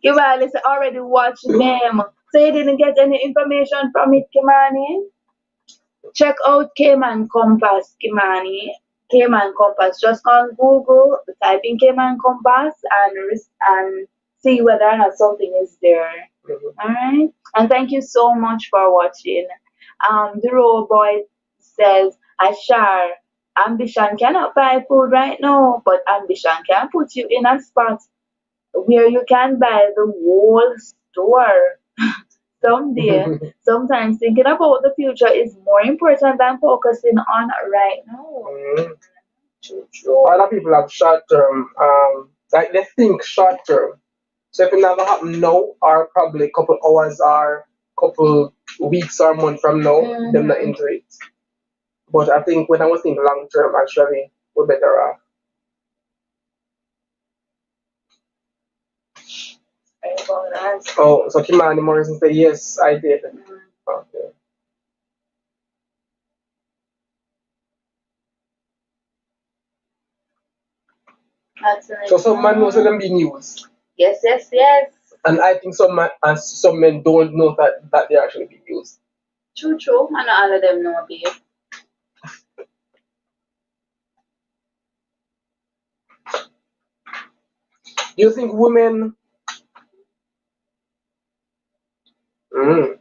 Kimani already watched them. So you didn't get any information from it, Kimani? Check out Cayman Compass, Kimani. Cayman Compass. Just on Google, type in Cayman Compass and see whether or not something is there. Alright? And thank you so much for watching. The Row Boy says, Ashar, ambition cannot buy food right now, but ambition can put you in a spot where you can buy the whole store someday. Sometimes thinking about the future is more important than focusing on right now. Mhm. True, true. Other people have short term, like they think short term. So if it never happen now, or probably a couple hours or couple weeks or month from now, them not into it. But I think when I was thinking long term, actually, we're better off. Right about that. Oh, so Kimani Morrison said, yes, I did. Okay. Excellent. So some man knows that them being used. Yes, yes, yes. And I think some men don't know that they're actually being used. True, true. And all of them know, babe. Do you think women, mm,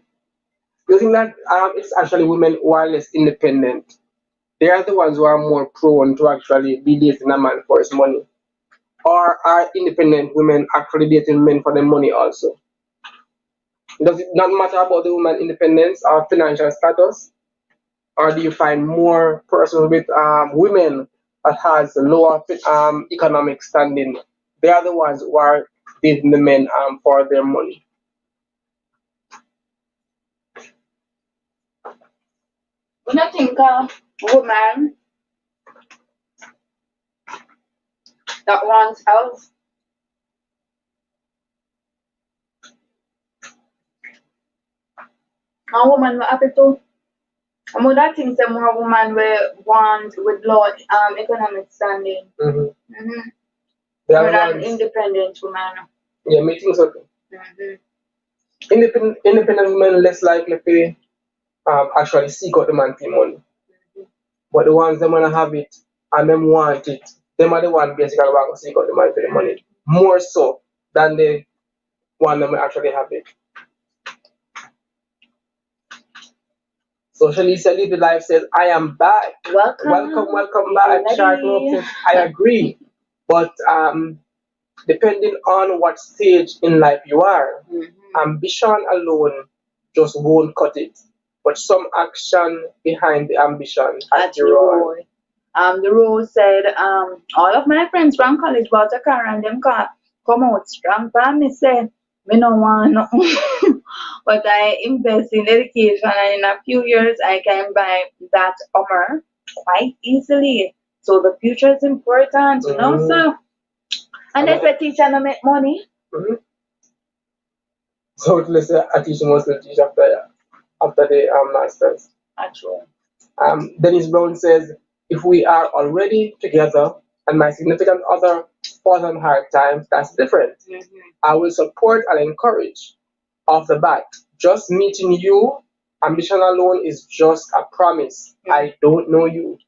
do you think that it's actually women who are less independent? They are the ones who are more prone to actually be dating a man for his money. Or are independent women actually dating men for their money also? Does it not matter about the woman independence or financial status? Or do you find more persons with women that has lower economic standing? They are the ones who are dating the men for their money. When I think of woman that wants house, a woman will happy to. And more that things say more woman will want with low economic standing. Mm-hmm. Mm-hmm. They are More the than ones. independent woman. Yeah, me think so. Mm-hmm. Independent women less likely to actually seek out the man for money. but the ones them wanna have it and them want it, them are the one basically want to seek out the money for the money. More so than the one them will actually have it. So Shalisa Live the Life says, I am back. Welcome back. Shark Love says, I agree. But depending on what stage in life you are, ambition alone just won't cut it. But some action behind the ambition at the road. The rule said, all of my friends from college bought a car and them car come out strong for me say, me no want nothing. But I invest in education and in a few years I can buy that Hummer quite easily. So the future is important, you know, so and if a teacher no make money. So let's say a teacher must teach after the masters. Actually. Dennis Brown says, if we are already together and my significant other falls on hard times, that's different. I will support and encourage off the bat. Just meeting you, ambition alone is just a promise. I don't know you.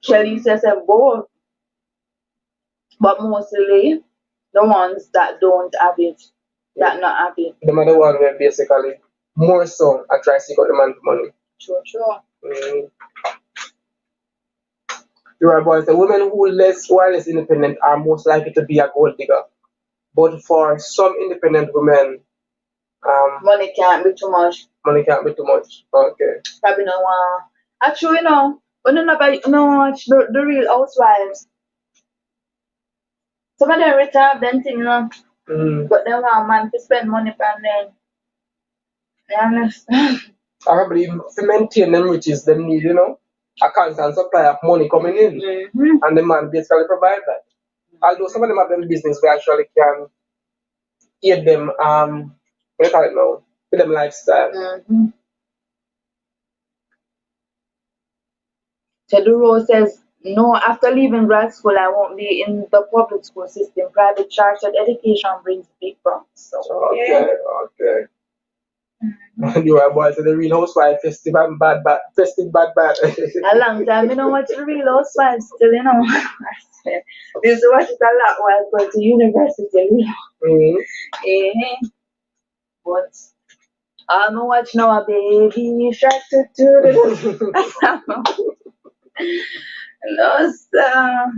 Shelly says both, but mostly the ones that don't have it, that not have it. The other one were basically more so I try to seek out the man for money. Sure. You're right, boys. The women who are less independent are most likely to be a gold digger. But for some independent women, money can't be too much. Money can't be too much. Okay. Probably no one. Actually, no. But no, watch the Real Housewives. Some of them rich have them thing, you know. But they want man to spend money on them. You understand? I believe to maintain them riches, them need, you know, a constant supply of money coming in. And the man basically provide that. Although some of them have them business, we actually can aid them, what do you call it now? With them lifestyle. Teduro says, no, after leaving grad school, I won't be in the public school system. Private chartered education brings big bucks. So, Okay. You are boy to the Real Housewife festive and bad. A long time, you know watch the Real Housewives still, you know. This is watch it a lot while I go to university, you know. But I'm watch now a baby shark No, sir.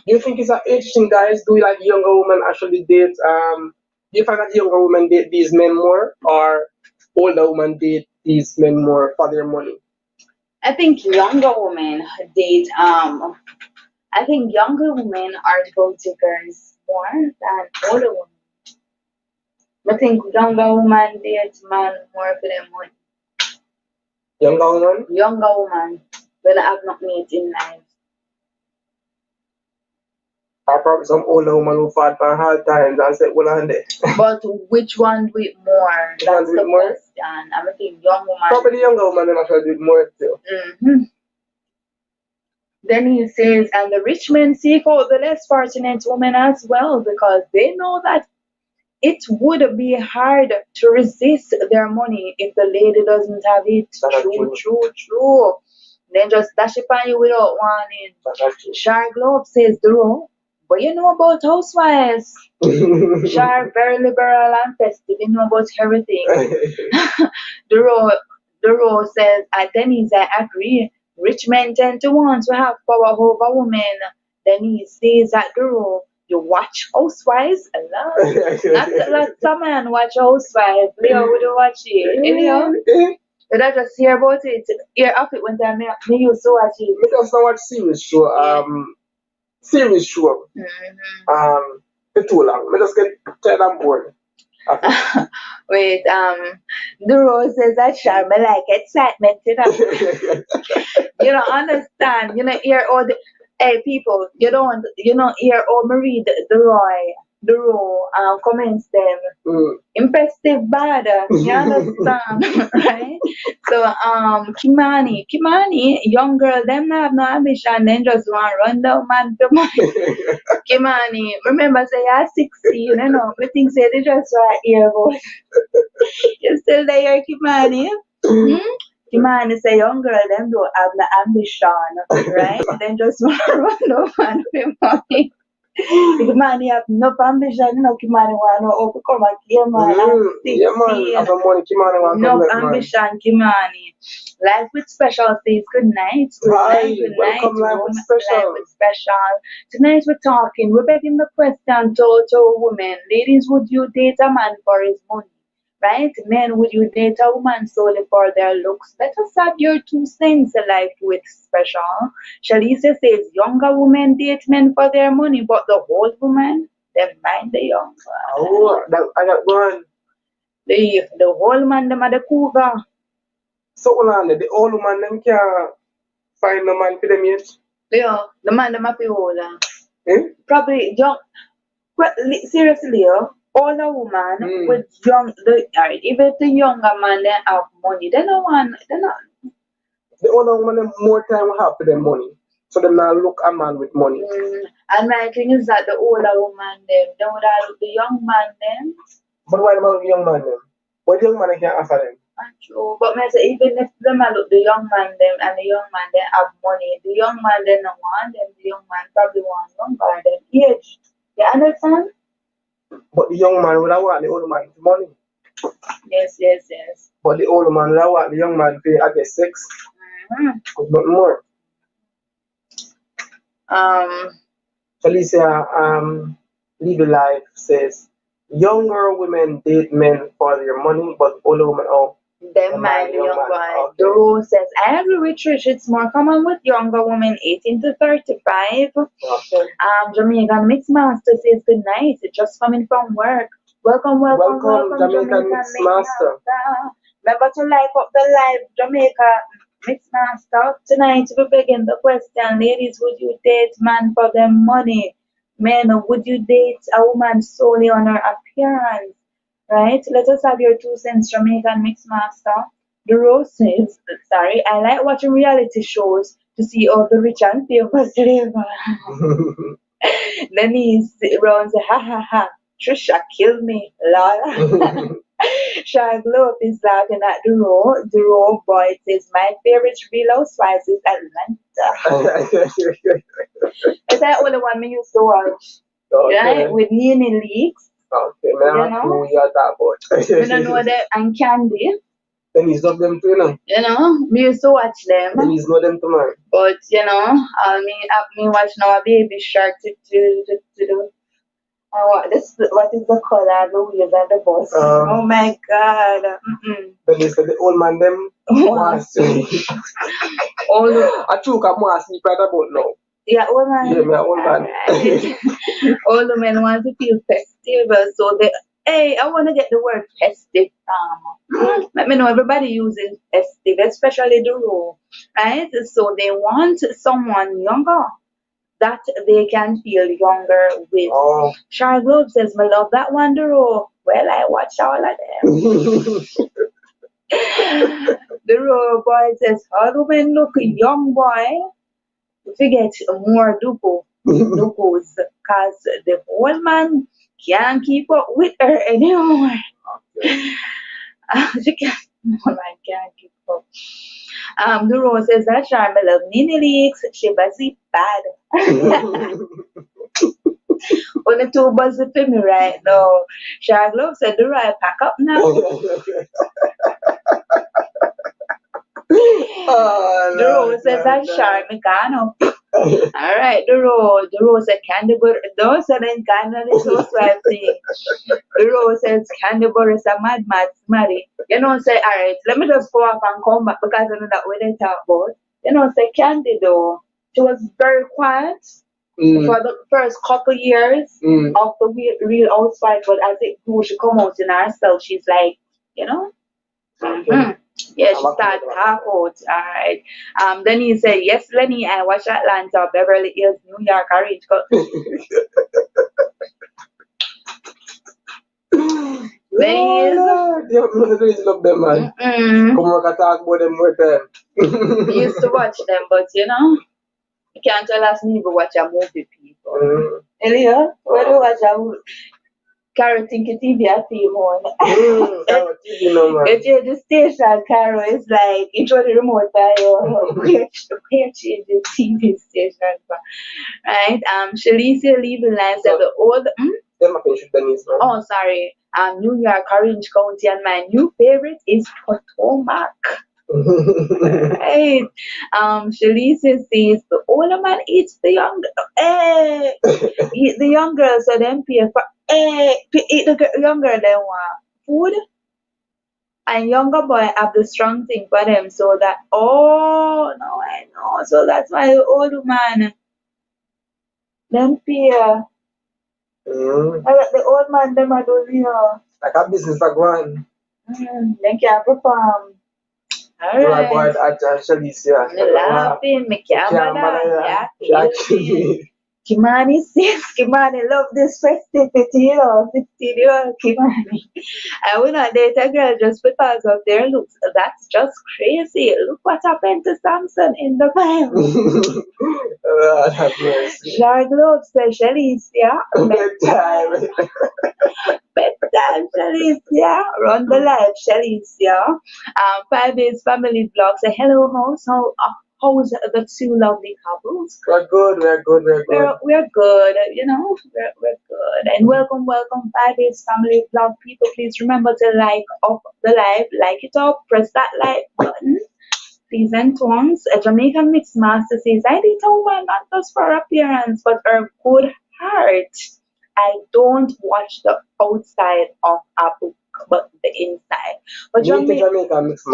Do you think it's an age thing, guys? Do you like younger women actually date? Do you find that younger women date these men more, or older women date these men more for their money? I think younger women date. I think younger women are gold diggers more than older women. I think younger women date man more for their money. Younger woman? Younger woman will have not made in life. Or probably some older woman who fought for hard times and said, well, on there. But which one do it more? That's the question. I think young woman. Probably the younger woman them actually do it more too. Then he says, and the rich men seek out the less fortunate women as well because they know that it would be hard to resist their money if the lady doesn't have it. True. Then just dash it on you without warning. Shark Globe says, Duro, but you know about housewives. Shark very liberal and festive. You know about everything. Duro says, Denise, I agree. Rich men tend to want to have power over women. Denise says at Duro, you watch Housewives a lot. Not some man watch Housewives. Leo would watch it. You but I just hear about it. Hear of it when I used to watch it. Because I watch series show. Series show. It's too long. I just get tired and bored. Wait, the rose says that Sharma like excitement, you know. You don't understand. You know, hear all the people, you don't hear all Marie the raw comments them. Impressive bad, you understand, right? So Kimani, young girl, them not have no ambition, then just want to run down man to money. Kimani, remember say you're 16, you know, but things say they just want to hear about. You still there, Kimani? Kimani say young girl them don't have the ambition, right? Then just want to run over and pay money. Kimani have no ambition, Kimani want to become a gay man at Yeah, man. 16. After money, Kimani want to No come back, man. ambition, Kimani. Life with special says good night, Hi, good night, welcome Life with Life Special. with special. Tonight we're talking, we're begging the question to a woman. Ladies, would you date a man for his money? Right? Men, would you date a woman solely for their looks? Let us have your 2 cents. Life with special. Shalisa says younger women date men for their money, but the old woman, they mind the young one. Oh, I got one. The old man, them are the cougar. So, the old man, them can't find no man for them yet. Yeah, the man them have to hold on. Eh? Probably young. But seriously, older woman with alright, even if the younger man they have money, they don't want, they not. The older woman, them more time will have for them money. So, them now look a man with money. And my thing is that the older woman them, they would have look the young man them. But why about the young man them? What the young man can't offer them? True, but me say even if them a look the young man them and the young man they have money, the young man they don't want them, the young man probably want younger than age. You understand? But the young man would have want the older man for money. Yes. But the older man would have want the young man for, I guess, sex. But not more. Felicia, Legal Life says, younger women date men for their money, but older women, them mind the young one. Okay. The rule says, I agree with Trish, it's more common with younger women 18 to 35. Okay. Jamaican Mix Master says good night, just coming from work. Welcome, Jamaican Mix Master. Remember to like up the live, Jamaica Mix Master. Tonight we begin the question, ladies, would you date man for their money? Men, would you date a woman solely on her appearance? Right? Let us have your 2 cents, Jamaican Mix Master. The Rose says, sorry, I like watching reality shows to see all the rich and famous live. Denise runs, ha ha ha. Trisha killed me, Lord. Shag Love is laughing at the row. The row boy says, my favorite real housewives is Atlanta. That's the only one me used to watch. Okay. Right? With Nene Leaks. Okay, man, I know you are that about. We don't know that and Candy. Then he's not them too, We used to watch them. Then he's not them too, man. But me watch now a baby shark to do. What is the color, the wheels and the bus? Oh my God. Then they said the old man them was sleep. I took a more sleep right about now. Yeah, old man. Yeah, me old man. All the men want to feel festive, so I want to get the word festive. Let me know everybody uses festive, especially the rule, right? So they want someone younger that they can feel younger with. Shar Globe says, "My love that one, the rule." Well, I watch all of them. The rule boy says, "How do men look young boy?" We get more dupos, because the old man can't keep up with her anymore. She can't, old man can't keep up. The rose says that Charme love Nini Leaks, she busy bad. Only 2 buzzy for me right now. Shag Love said, the right pack up now. The rose says that Charme gone up. Alright, the rose said candy butter. Those are the kind of little swell thing. The rose says candy butter is a mad smarty. Say, alright, let me just go up and come back because I know that what they talk about. Say Candy though, she was very quiet for the first couple years of the real housewife, but as it grew, she come out in herself, she's like, Yeah, she started talk out. Alright. Then he said, yes, Lenny, I watch Atlanta, Beverly Hills, New York, Orange. Ladies love them, man. Come work and talk about them more time. We used to watch them, but you can't tell us never watch a movie, people. Elia, where do you watch a movie? Carol think it TV a theme on. That TV no man. If you're the station, Carol is like, you throw the remote by your where change the TV station. Right? Shalicia leaving lines So, of the old. them I can shoot Denise, man. Oh, sorry. New York, Orange County, and my new favorite is Potomac. Right. Shalicia says the older man eats the younger. Eat the young girl, so them pay for eat the younger they want food, and younger boy have the strong thing for them, so that no, I know, so that's why the old man them pay. The old man them are do here. Like a business like one. They can't perform. You are boy Alright. at Shalicia. Me laughing, me can't bother. Yeah, She Kimani says, Kimani love this festivity, 15-year-old Kimani. I will not date a girl just because of their looks. That's just crazy. Look what happened to Samson in the Bible. Lord have mercy. Shark Globe says, Shalicia, Bedtime. bedtime, Shalicia. Run the live, Shalicia. 5 days family vlog. Say, hello, house. How's the two lovely couples? We're good. We're good, we're good. And welcome, 5 days family vlog. People, please remember to like up the live, like it up, press that like button. Please and once. A Jamaican mixed master says, I did woman not just for appearance, but her good heart. I don't watch the outside of a book, but the inside. But Jamaican Mixed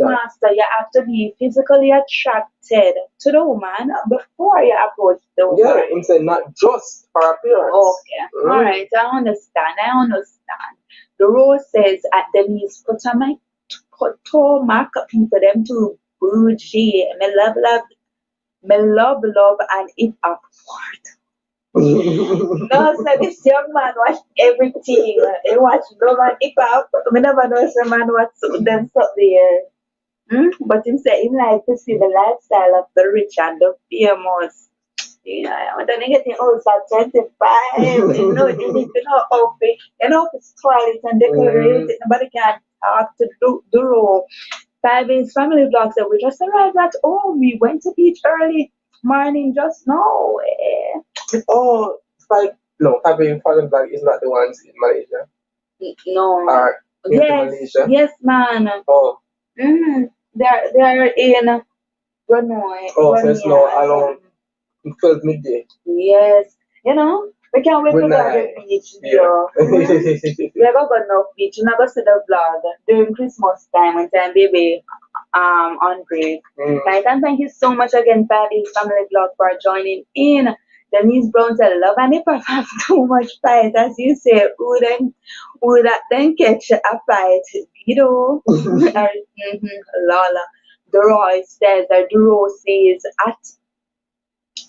Master, you have to be physically attracted to the woman before you approach the woman. Yeah, him said not just for appearance. Okay, alright, I understand. The rose says at Denise Potomac people, them too bougie. Me love, and it afford. No, so this young man watch everything. He watch love and hip hop. I never know if a man watch them stuff there. But him say him like to see the lifestyle of the rich and the famous. Yeah, when they getting old at 25, you need to know outfit. It's toilet and decorate it. Nobody can talk to do role. 5 days family vlog said we just arrived at home. We went to beach early morning just now. Oh, having father black is not the ones in Malaysia. No. Malaysia. Yes, man. Oh. They're in Brunei. Oh, so it's now around 12 midday. Yes. We can't wait to go to the beach. Yeah. We ever got no beach. You never see the vlog during Christmas time when time baby on break. Right, and thank you so much again, Patty's family vlog, for joining in. Denise Brown said, love and if I have too much fight, as you say, would that then catch a fight? Lala. Duro says, Duro says,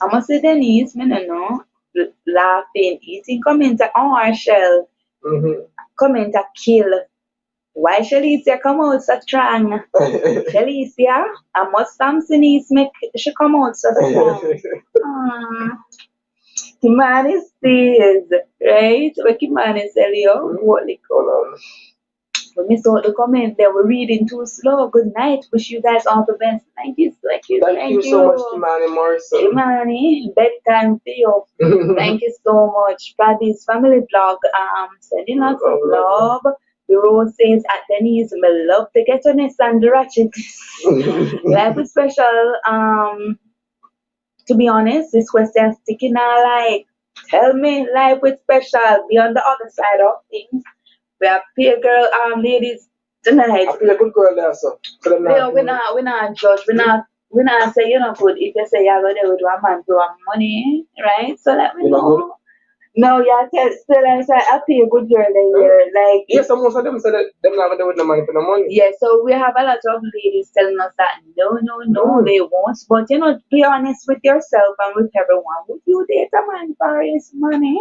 I must say Denise, me no know, laughing, eating, comment on shell, comment a kill. Why Shalicia come out so strong? Shalicia, I must Samson is make she come out so strong. Kimani says, right? What Kimani says, holy cow. When we saw the comment, they were reading too slow. Good night. Wish you guys all the best. Thank you so much, Kimani Morrison. Kimani, bedtime for you. Thank you so much. Paddy's family vlog, sending lots of love. The rose says at Denise, me love the ghettoness and the ratchetness. Life is special. To be honest, this question sticking out like, tell me life is special. Be on the other side of things. We have peer girl ladies tonight. I feel a good girl there, so. We're not judge. We're not say you're not good if you say you're going there with one man to want money, right? So let me know. No, yeah, still I say I pay a good girl there. Like yes, so most of them say that them not gonna with no money for no money. Yeah, so we have a lot of ladies telling us that no, they won't. But be honest with yourself and with everyone. Would you date a man for his money?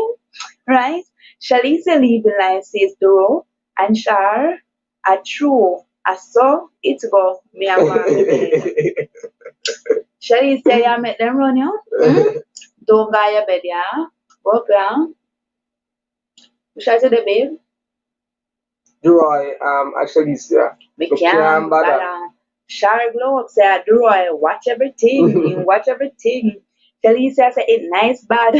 Right? Shalicia leaving line says Duro and Shar are true. I saw it go. Me and one. Shalicia, you make them run you? Don't go your bed, yeah? Go down. Which I said, babe? Roy, actually, yeah. Me Me can't can't bother. bother. Shara Glow up say, Roy, watch everything. You watch everything. Felicia said, it nice, bad.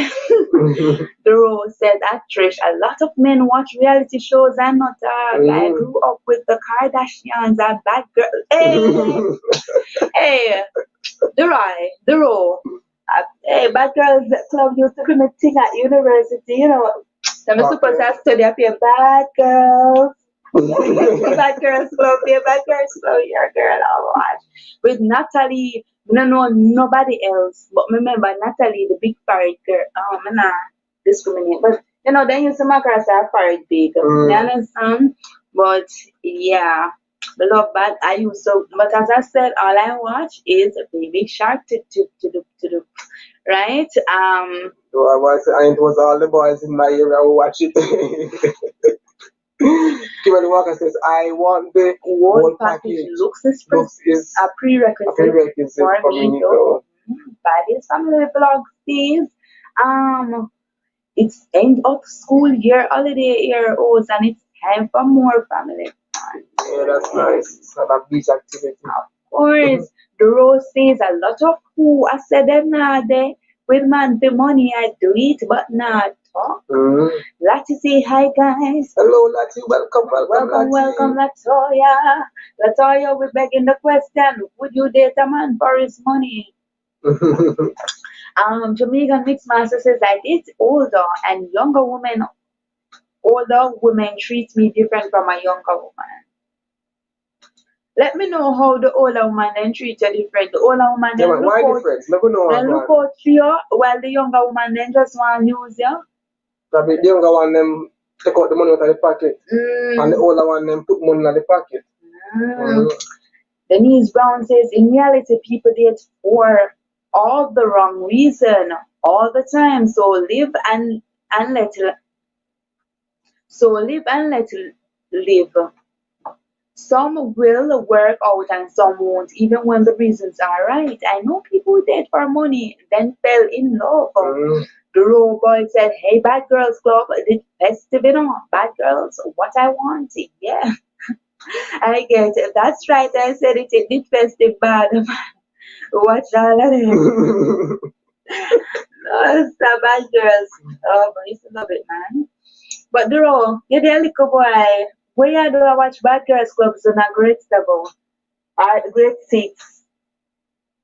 Duro said, Trish, a lot of men watch reality shows. I'm not dog. I grew up with the Kardashians and bad girl. Hey, hey, Duro. Hey, bad girls club used to be a thing at university, you know. So I'm supposed to study up here, bad girls. Bad girls club, yeah, bad girls club, yeah, girl, I'll watch. With Natalie, no, no, nobody else. But remember, Natalie, the big parrot girl, I'm not discriminate. But, you know, then you see my girls are parrot big. You understand? But, yeah, the love bad. I used to, but as I said, all I watch is Baby Shark to right? So I was, and it was all the boys in my area who watch it. Kimberly Walker says, I want the Whole whole package package. looks is Looks is a a prerequisite prerequisite for for me me, to though. Paddy's family vlog Steve. It's end of school year, holiday year, oh, and it's time for more family fun. Yeah, that's nice. It's not a beach activity. Of course, the rose says a lot of who I said them now there with man the money I do it, but not talk. Lati say hi guys. Hello, Lati. Welcome, welcome, Welcome, Lati. Latoya. Latoya, we're begging the question: would you date a man for his money? Jamaican Mixmaster says that it's older women treat me different from a younger woman. Let me know how the older woman then treat you different. The older woman Yeah, then man, why different? Let me know, then look out for you, while the younger woman then just want to use you. Probably the younger one them take out the money out of the pocket, and the older one them put money in the pocket. Denise Brown says, in reality, people date for all the wrong reason all the time. And let live and let live. Some will work out and some won't, even when the reasons are right. I know people who date for money, then fell in love. The road boy said, hey, bad girls club, did festive, you know, bad girls, what I want, yeah. I get it. That's right, I said it, it did festive bad. Watch all of them. No, it's bad girls. Oh, but I used to love it, man. But the road, you're the little boy. Where do I watch bad girls clubs on a grade 7 or grade 6?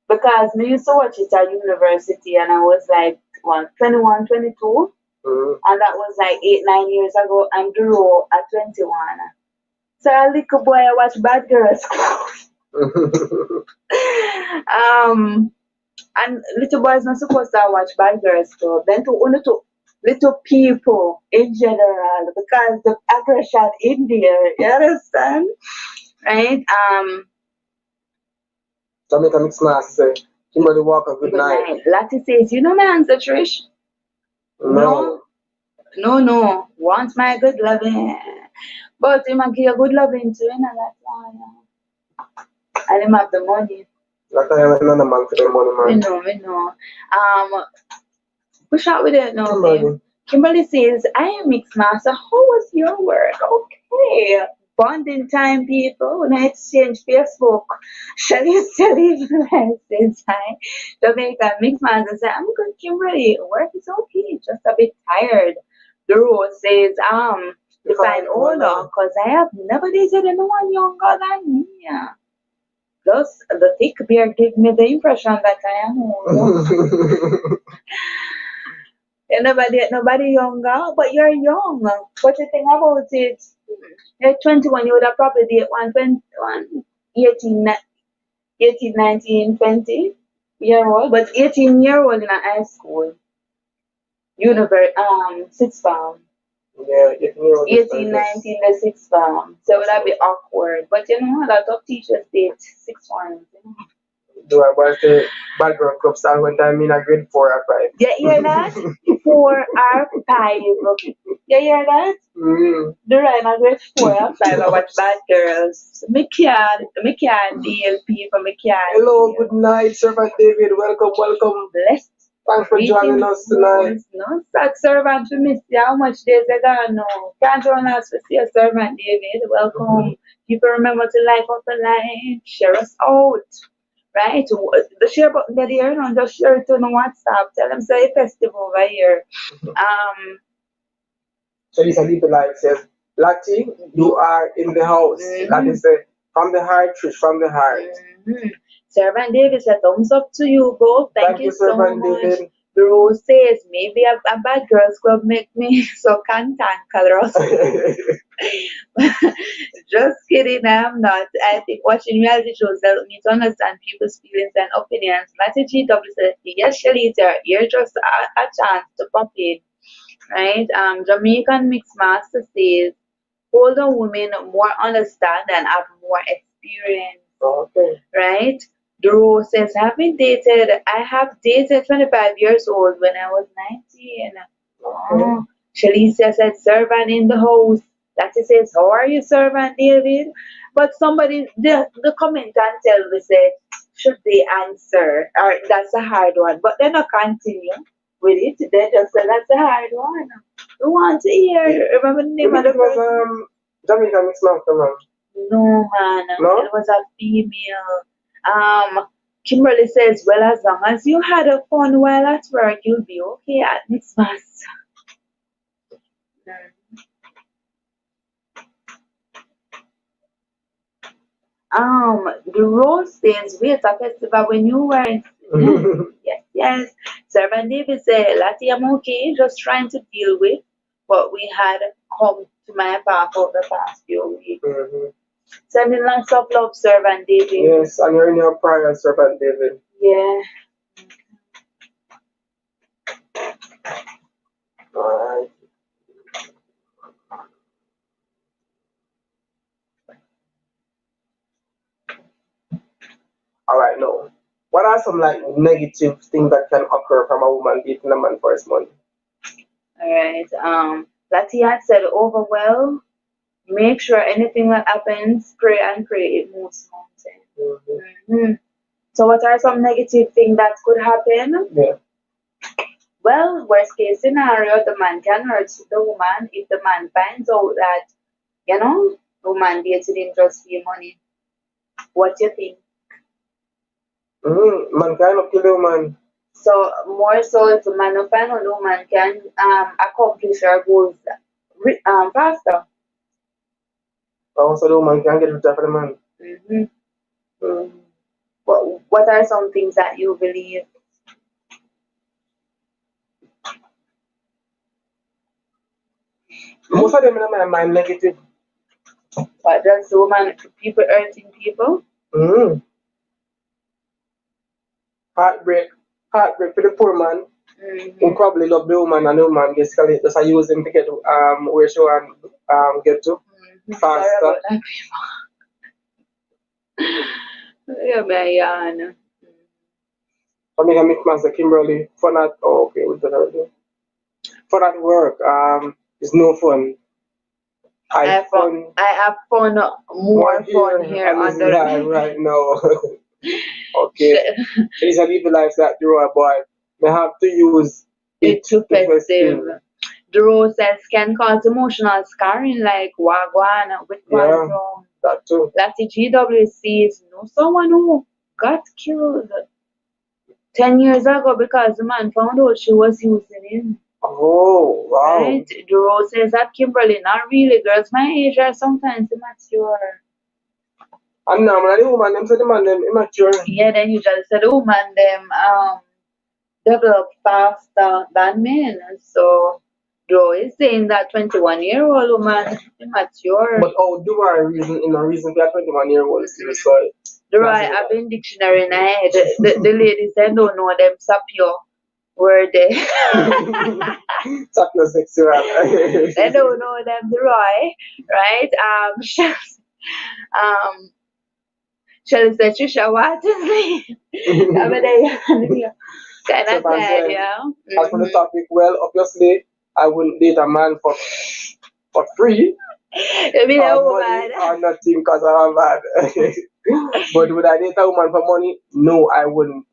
Because me used to watch it at university and I was like, what, 21, 22? And that was like 8, 9 years ago. And Duro at 21. So a little boy, I watch Bad Girls Club. And little boys not supposed to watch Bad Girls Club. Then to only to little people in general because the aggression in there. You understand? Right? Jamaica Mix Master say, Kimberly Walker, good night. Lati says, you know my answer, Trish? No. No. Want my good loving. But you might give a good loving too, and that's why. And him have the money. Like I am another man for the money, man. We know. Push out with it now, babe. Kimberly says, I am Mixed Master. How was your work? Okay. Bonding time, people. When I exchange Facebook. Shelly says hi. Jamaica Mixed Master says, I'm good, Kimberly. Work is okay. Just a bit tired. The rose says, define older, because I have never dated anyone younger than me. Plus, the thick beard gives me the impression that I am older. You never date nobody younger, but you're young. What you think about it? You're 21, you would have probably date one 21, 18, 19, 20 year old, but 18-year-old in a high school, sixth form. Yeah, 18, 19, the sixth form. So would that be awkward? But you know, a lot of teachers date sixth forms. You know? Do I want to bad girl club start when I'm in a grade 4 or 5? Yeah, you hear that? 4 or 5. You hear that? The right now grade 4 or 5 I watch bad girls. Me can't deal people, me can't Hello, deal. good night, Servant David. Welcome. Blessed Thanks for joining Greetings, us tonight. no such servant to miss you. How much days ago now? Can't join us to see a servant, David. Welcome. People remember to like up the line, share us out. Right? The share button that here, no, just share it on WhatsApp. Tell them say festive over here. Um So this a little like says, Lati, you are in the house. Lati said, from the heart, Trish, from the heart. Servant David said, thumbs up to you both. Thank you so Servant much. David. Rose says, maybe a bad girls club make me so cantankerous. Just kidding, I'm not. I think watching reality shows help me to understand people's feelings and opinions. Matty GW says, yes, Shalita, you're just a chance to pop in. Right? Jamaican Mixed Master says, older women more understand and have more experience. Okay. Right? Drew says, I have dated 25 years old when I was 19. Oh. Shalicia said, servant in the house. Lati says, how are you, servant David? But somebody, the comment and tell me, say, should they answer? Or that's a hard one. But then I continue with it. They just say, that's a hard one. We want to hear. Remember the name of the person? Jamaican Mixed Master, man. No, man. No? It was a female. Kimberly says, well, as long as you had a fun while at work, you'll be okay at Miss Mass. The Rose Stains Waiter Festival when you weren't. Yes. Servant David said, Lati, I'm okay, just trying to deal with what we had come to my path over the past few weeks. Sending lots of love, Servant David. Yes, and you're in your prayer, Servant David. Yeah. Alright. Alright, now, what are some like negative things that can occur from a woman dating a man for his money? Alright. Lati had said overwhelm. Make sure anything that happens, pray and pray it moves mountains. So what are some negative things that could happen? Yeah. Well, worst case scenario, the man can hurt the woman if the man finds out that, the woman dated him just for money. What do you think? Man can kill the woman. So more so if the man don't find out the woman can accomplish her goals faster. Also the woman can get rid of the man. What are some things that you believe? Most of them in my mind negative. But that's the woman, people hurting people. Heartbreak for the poor man. Who probably love the woman and the woman basically just use him to get where she want get to faster. Yeah, man. I mean, I make Master Kimberly for that. Oh, okay, we done already. For that work, it's no fun. I have fun, more fun here on the live right now. Okay, it's a little life that draw, but we have to use it to festive. Drew says can cause emotional scarring like wagwan with quantum. That too. Lati GWCs know someone who got killed 10 years ago because the man found out she was using him. Oh, wow. Right? Drew says that Kimberly, not really. Girls my age are sometimes immature. And now, when the woman them say the man them immature. Yeah, then you just said the woman them develop faster than men. So Joe is saying that 21-year-old woman immature. But how do I reason in a reason that 21-year-old still so I have in dictionary in head. The ladies they don't know them sapio word they sapiosexual. They don't know them the right? Shall say Trisha what is it? Kind of sad, yeah. As for the topic, well, obviously, I wouldn't date a man for free. Maybe a Money woman. or nothing because I'm a man. But would I date a woman for money? No, I wouldn't.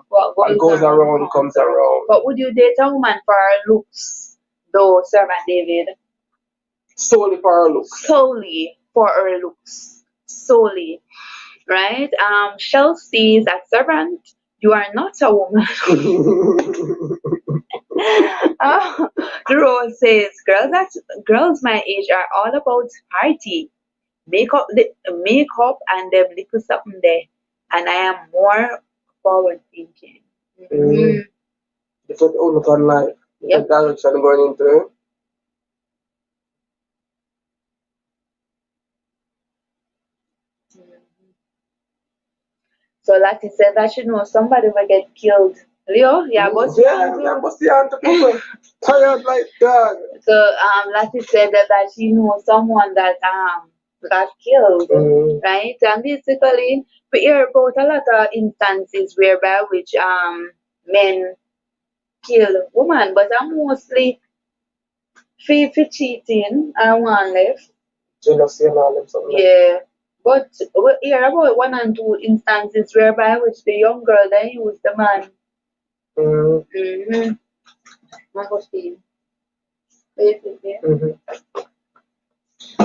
What What goes goes around around comes comes around. around. But would you date a woman for her looks, though, Servant David? Solely for her looks. Solely for her looks. Solely. Right? Chelsea is a servant. You are not a woman. Uh, Rose says, girls my age are all about party, makeup and them little something there. And I am more forward thinking. Mm. Different outlook on life. Different Yep. direction going into it. So Lati said that she know somebody will get killed. Leo, yeah, but Yeah, but see, on to people. Tired like dog. so Lati said that she knows someone that got killed, right? And basically we hear about a lot of instances whereby which men kill women, but I'm mostly for cheating and one left. Jealousy and all them something like Yeah. But we hear about one and two instances whereby which the young girl then used the man. Mm-hmm. Mangosteen. Basically.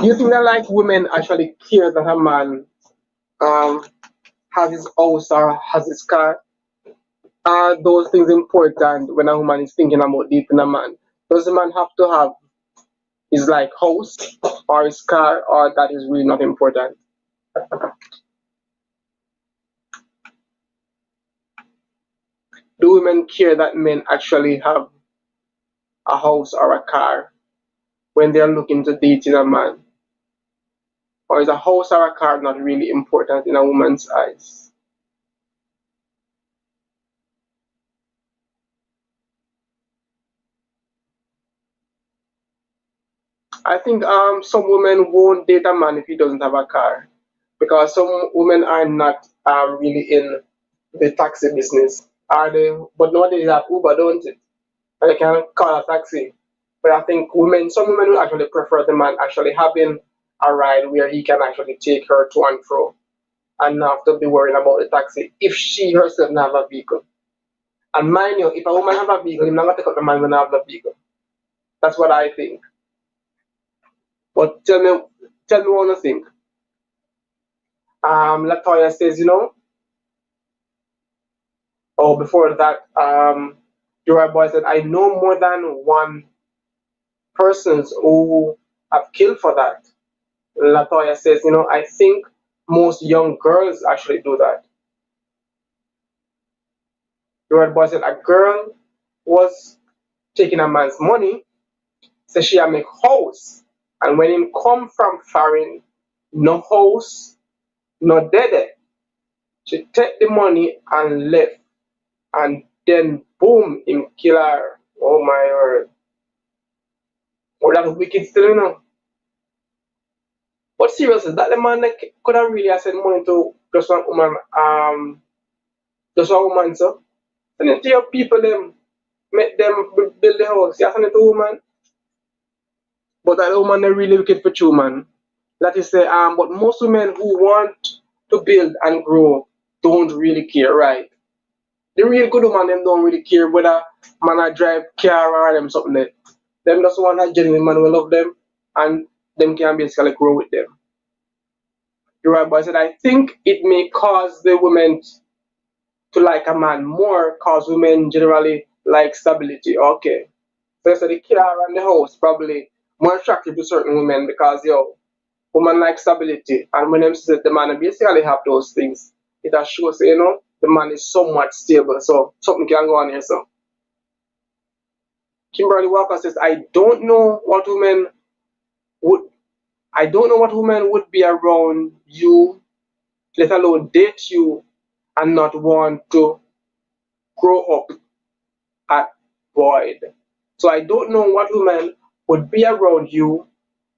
You think that like women actually care that a man um has his house or has his car? Are those things important when a woman is thinking about dating a man? Does the man have to have his like house or his car, or that is really not important? Do women care that men actually have a house or a car when they're looking to dating a man? Or is a house or a car not really important in a woman's eyes? I think some women won't date a man if he doesn't have a car, because some women are not really in the taxi business. Are they? But nowadays they have Uber, don't it? And they can call a taxi. But I think some women will actually prefer the man actually having a ride where he can actually take her to and fro and not have to be worrying about the taxi if she herself doesn't have a vehicle. And mind you, if a woman have a vehicle, he's not gonna take up the man when I have the vehicle. That's what I think. But tell me what you think. Latoya says, oh, before that, your boy said, I know more than one persons who have killed for that. Latoya says, I think most young girls actually do that. Your boy said, a girl was taking a man's money, so she had make house. And when him come from foreign, no house, no dede. She take the money and left. And then boom, him kill her. Oh my word. Oh, that's wicked still, But seriously, that the man that could have really have sent money to just one woman, just one woman, so send it to your people them, make them build the house. You send it to woman. But that woman they really wicked for true, man. That is say, but most women who want to build and grow don't really care, right? The real good woman them don't really care whether man I drive car or them something like. Them just want that genuine man will love them and them can basically grow with them. You're right, but I said I think it may cause the women to like a man more cause women generally like stability. Okay. So I said the car and the house probably more attractive to certain women because woman like stability and when them see that the man basically have those things, it has shows the man is somewhat stable. So something can go on here. So Kimberly Walker says, would I don't know what women would be around you, let alone date you and not want to grow up at Boyd. So I don't know what woman would be around you,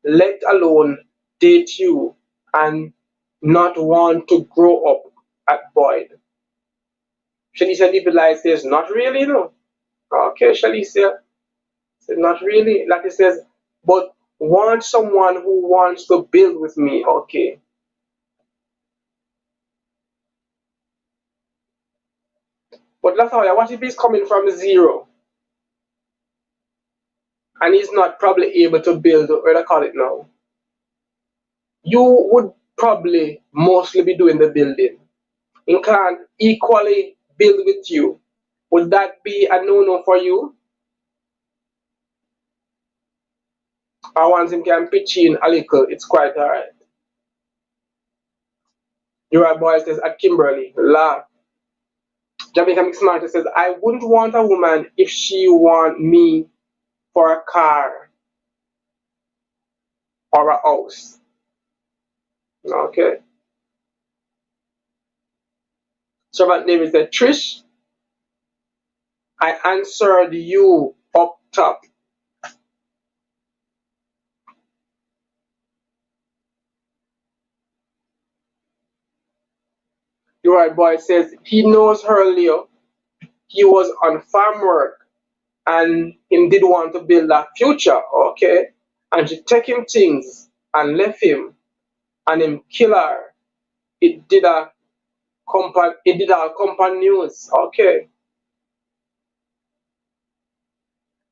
let alone date you, and not want to grow up at Boyd. Shalicia Liberalize says, not really, Okay, Shalicia says, not really. Like it says, but want someone who wants to build with me. Okay. But Latoya, what if he's coming from zero and he's not probably able to build, what do I call it now? You would probably mostly be doing the building. He can't equally build with you. Would that be a no-no for you? Or once him can pitch in a little, it's quite alright. You're right, boy, says at Kimberly. Laugh. Jamaica Mix Martin says, I wouldn't want a woman if she want me for a car or a house. Okay. Servant David said, Trish, I answered you up top. You're right, boy says, he knows her, Leo. He was on farm work and him did want to build a future, okay? And she take him things and left him and him kill her. It did a company news, okay?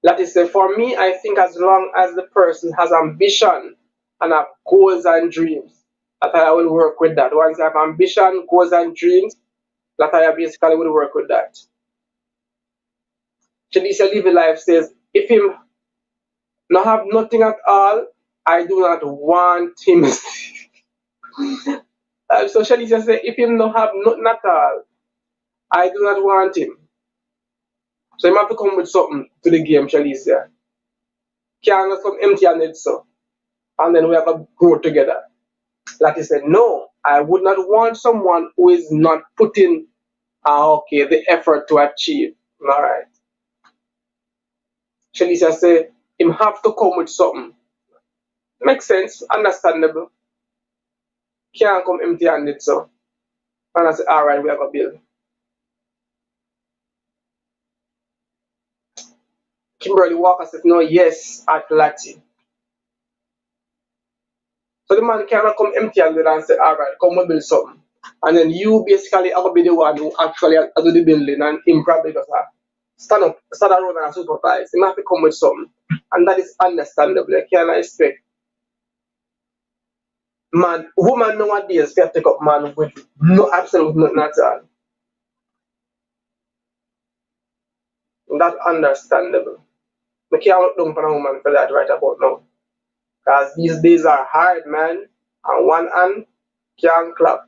That is for me, I think as long as the person has ambition and have goals and dreams, that I will work with that. Once I have ambition, goals and dreams, that I basically will work with that. Jadisha Live Life says, if him not have nothing at all, I do not want him. So Shalisha says, if him not have nothing at all, I do not want him. So you have to come with something to the game, Shalisha. Can't just come empty handed so. And then we have to grow together. Like I said, no, I would not want someone who is not putting the effort to achieve. Alright. Shalisha said, him have to come with something. Makes sense, understandable. Can't come empty handed so. And I said, alright, we have a bill. Kimberly Walker says, no, yes, at Lati. So the man cannot come empty handed and say, alright, come and build something. And then you basically have to be the one who actually do the building and him probably just stand around and supervise. He have to come with something. And that is understandable. You cannot expect woman nowadays can take up man with no absolute nothing at all. That's understandable. We can't look down for a woman for that right about now. Because these days are hard, man. And one hand can't clap.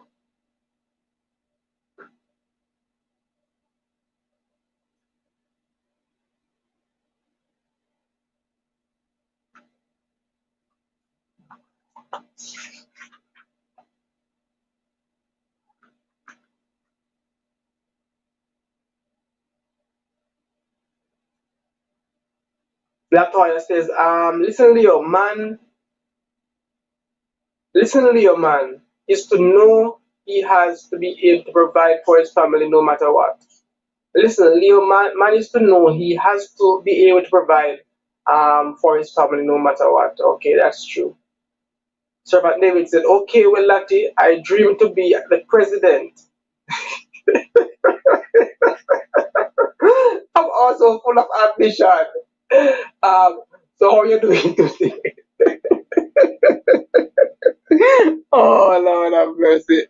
Latoya says, listen, Leo, man, is to know he has to be able to provide for his family no matter what. Listen, Leo, man is to know he has to be able to provide for his family no matter what. Okay, that's true. Servant David said, okay, well, Lati, I dream to be the president. I'm also full of ambition. So how are you doing today? Oh, Lord have mercy.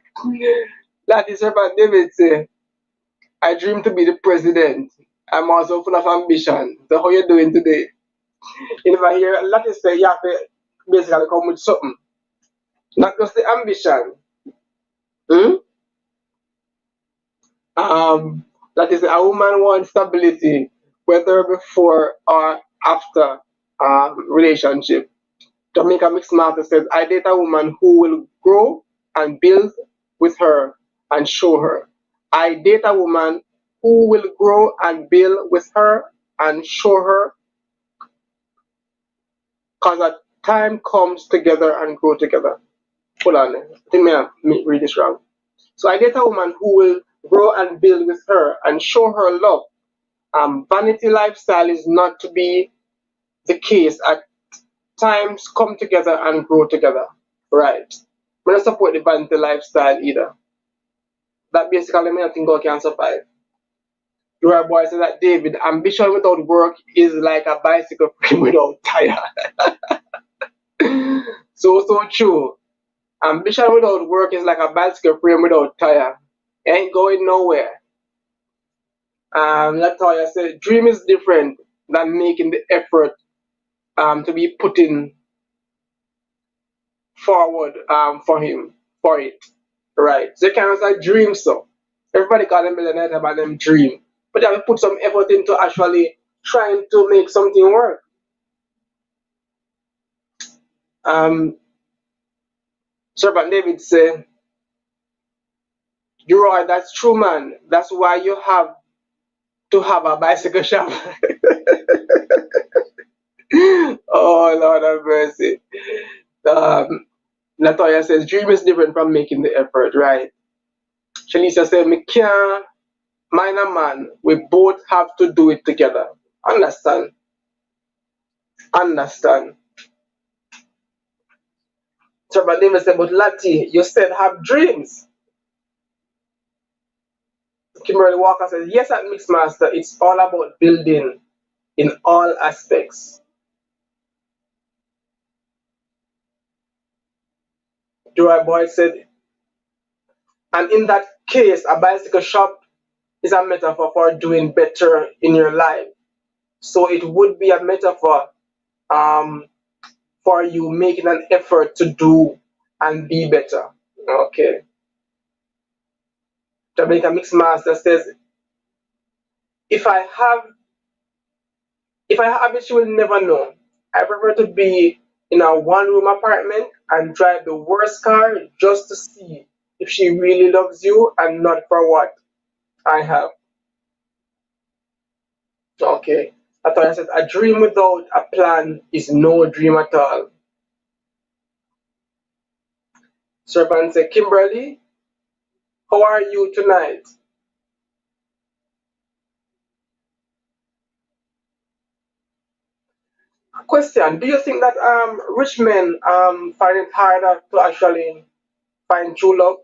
Lati, Servant David said, I dream to be the president. I'm also full of ambition. So how you doing today? You never hear Lati say you have to basically come with something. Not just the ambition. Hmm? That is, a woman wants stability, whether before or after relationship. Jamaica Mix Master says, I date a woman who will grow and build with her and show her. I date a woman who will grow and build with her and show her, because at time comes together and grow together. Hold on, I think I read this wrong. So I date a woman who will grow and build with her and show her love. Vanity lifestyle is not to be the case at times come together and grow together. Right. We don't support the vanity lifestyle either. That basically means I think God can survive. Your boy said that David, ambition without work is like a bicycle frame without tire. So true. Ambition without work is like a bicycle frame without tire. Ain't going nowhere. Latoya said, dream is different than making the effort to be putting forward for it. Right. So you can't say dream so. Everybody call them millionaire about them dream. But you have to put some effort into actually trying to make something work. Um Servant David said, you're right, that's true man. That's why you have to have a bicycle shop. Oh Lord have mercy. Um Latoya says dream is different from making the effort, right? Shalisa said, me can't mind a man. We both have to do it together. Understand? Understand. So my name is said, but Lati, you said have dreams. Kimberly Walker says, yes, at Mixmaster, it's all about building in all aspects. Joy Boy said, and in that case, a bicycle shop is a metaphor for doing better in your life. So it would be a metaphor um, for you making an effort to do and be better. Okay. Jamaica Mixmaster says, if I have if I have it, she will never know. I prefer to be in a one room apartment and drive the worst car just to see if she really loves you and not for what I have. Okay. I thought I said a dream without a plan is no dream at all. Servant said, Kimberly, how are you tonight? Question, do you think that rich men find it harder to actually find true love?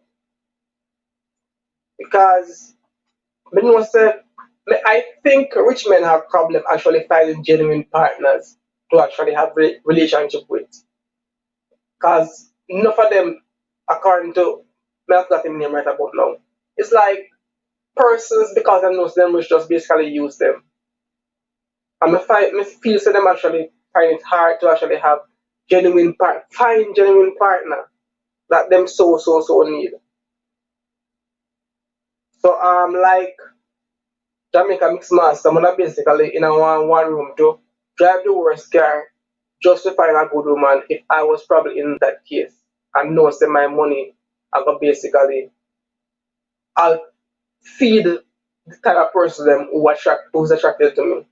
Because Benno said, I think rich men have problem actually finding genuine partners to actually have relationship with. Because enough of them, according to me, I've got him name right about now. It's like persons because I know them which just basically use them. And me feel so them actually find it hard to actually have find genuine partner that them so need. So like Jamaica Mix Master, I'm basically in a one room to drive the worst car just to find a good woman if I was probably in that case and know say my money I got basically I'll feed the type of person them who's attracted to me.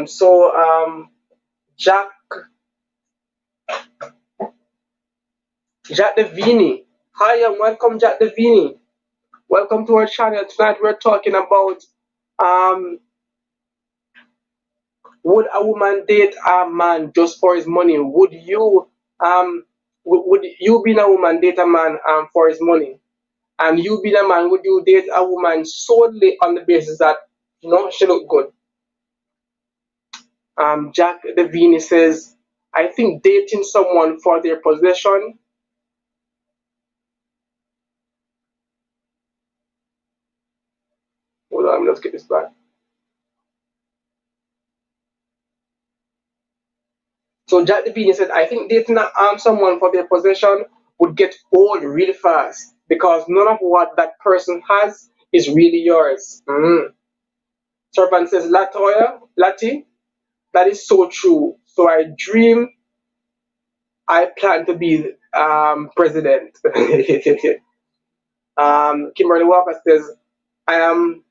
So Jack Jack Devini. Hi and welcome Jack Devini. Welcome to our channel. Tonight we're talking about um would a woman date a man just for his money? Would you being a woman date a man for his money? And you being a man, would you date a woman solely on the basis that she look good? Jack Devini says, I think dating someone for their possession. Hold on, let's get this back. So Jack Devine said, I think dating someone for their possession would get old really fast because none of what that person has is really yours. Serpent says, Lati, that is so true. So I dream I plan to be president. Kimberly Walker says, I am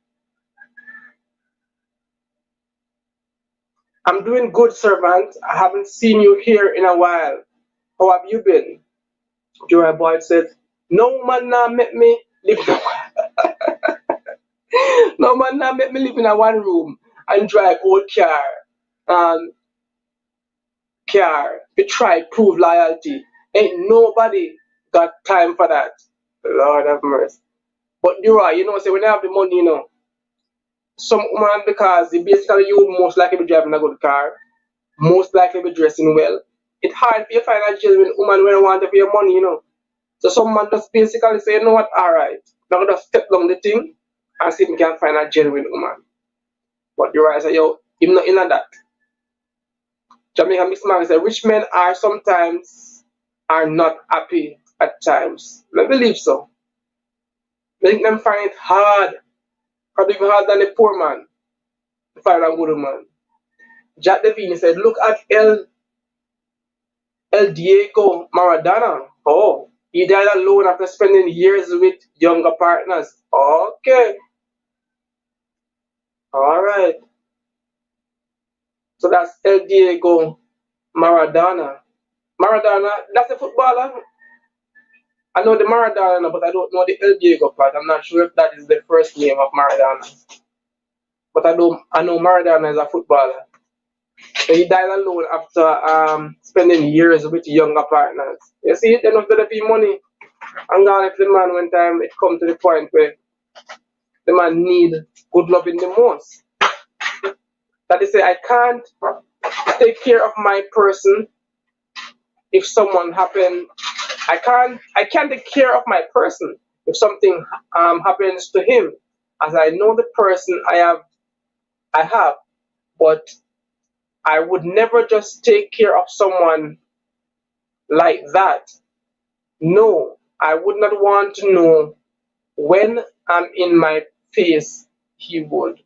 I'm doing good, servant. I haven't seen you here in a while. How have you been? Joy Boyd said, no man now make me live in no man now make me live in a one room and drive old car. Um, car to try prove loyalty. Ain't nobody got time for that. Lord have mercy. But you're right, say when you have the money, some woman because basically you most likely be driving a good car, most likely be dressing well. It's hard for you to find a genuine woman when you want to pay your money. So some man just basically say, you know what, alright, now I'm gonna step down the thing and see if we can find a genuine woman. But you're right, say yo, him not in that. Jamaican mixed man say rich men are sometimes are not happy at times. I believe so. I think them find it hard, probably even harder than the poor man to find a good woman. Jack Devine said, look at El Diego Maradona. Oh, he died alone after spending years with younger partners. Okay, all right. So that's El Diego Maradona. Maradona, that's a footballer. I know the Maradona, but I don't know the El Diego part. I'm not sure if that is the first name of Maradona. But I know Maradona is a footballer. So he died alone after spending years with younger partners. You see, they don't pay money. And God, if the man one time it come to the point where the man need good loving the most. That is say I can't take care of my person if someone happen. I can't take care of my person if something happens to him, as I know the person I have, but I would never just take care of someone like that. No, I would not want to know when I'm in my face he would.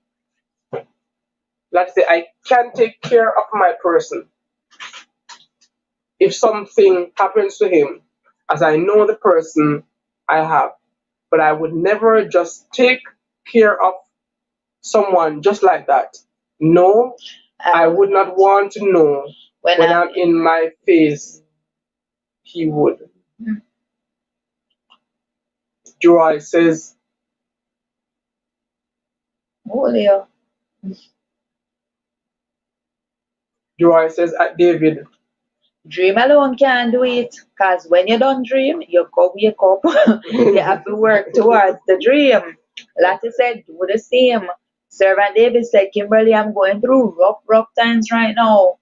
Let's say I can take care of my person if something happens to him, as I know the person I have, but I would never just take care of someone just like that. No, I would not want to know when I'm in my face he would. Joy says, Julio. At David. Dream alone can't do it, cause when you don't dream, you go wake up. You have to work towards the dream. Lati said, do the same. Servant David said, Kimberly, I'm going through rough times right now.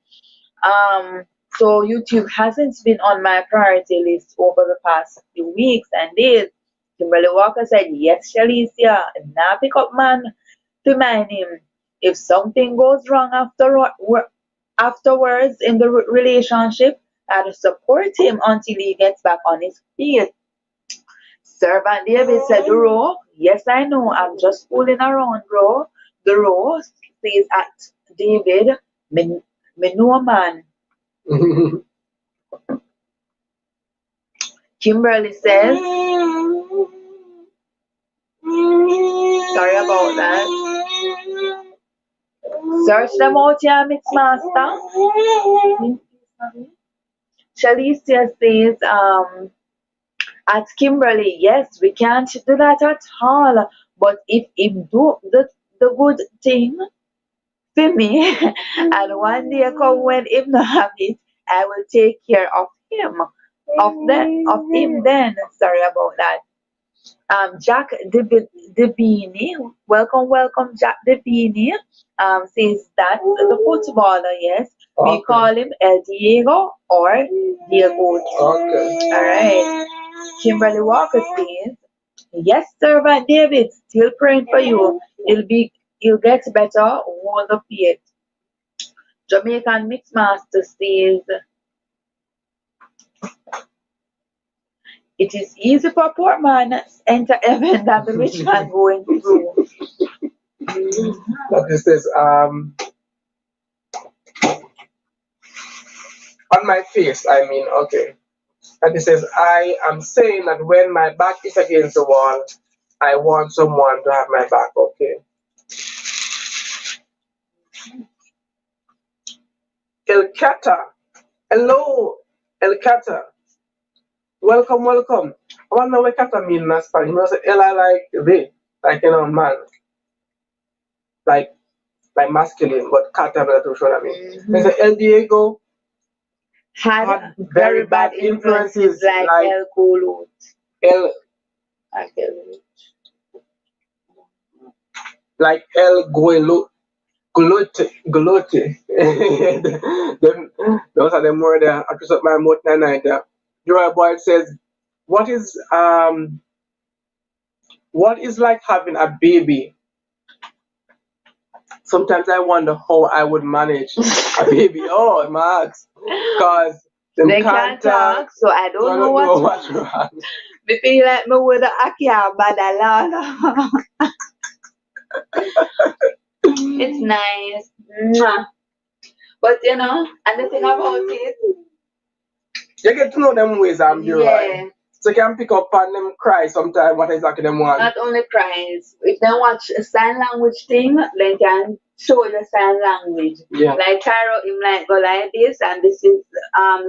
So YouTube hasn't been on my priority list over the past few weeks and days. Kimberly Walker said, yes, Shalicia, now pick up man to mind him. If something goes wrong afterwards in the relationship, I'll support him until he gets back on his feet. Servant David said, Ro, yes, I know, I'm just fooling around, bro. The Ro says at David, me know a man. Kimberly says, sorry about that. Search them out here, Mix Master. Shalicia says, at Kimberly, yes, we can't do that at all. But if him do the good thing for me, and one day come when him not have it, I will take care of him, of him then. Sorry about that. Jack Debini, welcome Jack Debini. Says that the footballer, yes, we call him El Diego or Diego. Okay. All right. Kimberly Walker says, yes, Servant David, still praying for you. He'll get better. Hold the faith. Jamaican Mixmaster says, it is easy for poor man enter heaven than the rich man going through. But it says, on my face, I mean, okay. And it says, I am saying that when my back is against the wall, I want someone to have my back, okay. El Kata. Hello, El Kata. Welcome. I wonder what Kata mean in Spanish. You know, say Ella like they, like man, like masculine, but Kata I'm not too sure what I mean. There's El Diego had had very very bad bad influences influences like like alcohol. El El Golote. Them, those are the more that I just up my mouth night. Joy Boy says, "What is like having a baby? Sometimes I wonder how I would manage a baby." Oh, Max, cause them They can't can't talk, talk, so I so I don't know don't know what's what's wrong. me feel like me with a akia badalala. It's nice. Mwah. But and the thing about it, You get to know them ways I'm doing right. yeah, So you can pick up on them cry sometime what exactly them want. not only cries. If they watch a sign language thing, they can show the sign language. Yeah. Like Cairo, him like go like this, and this is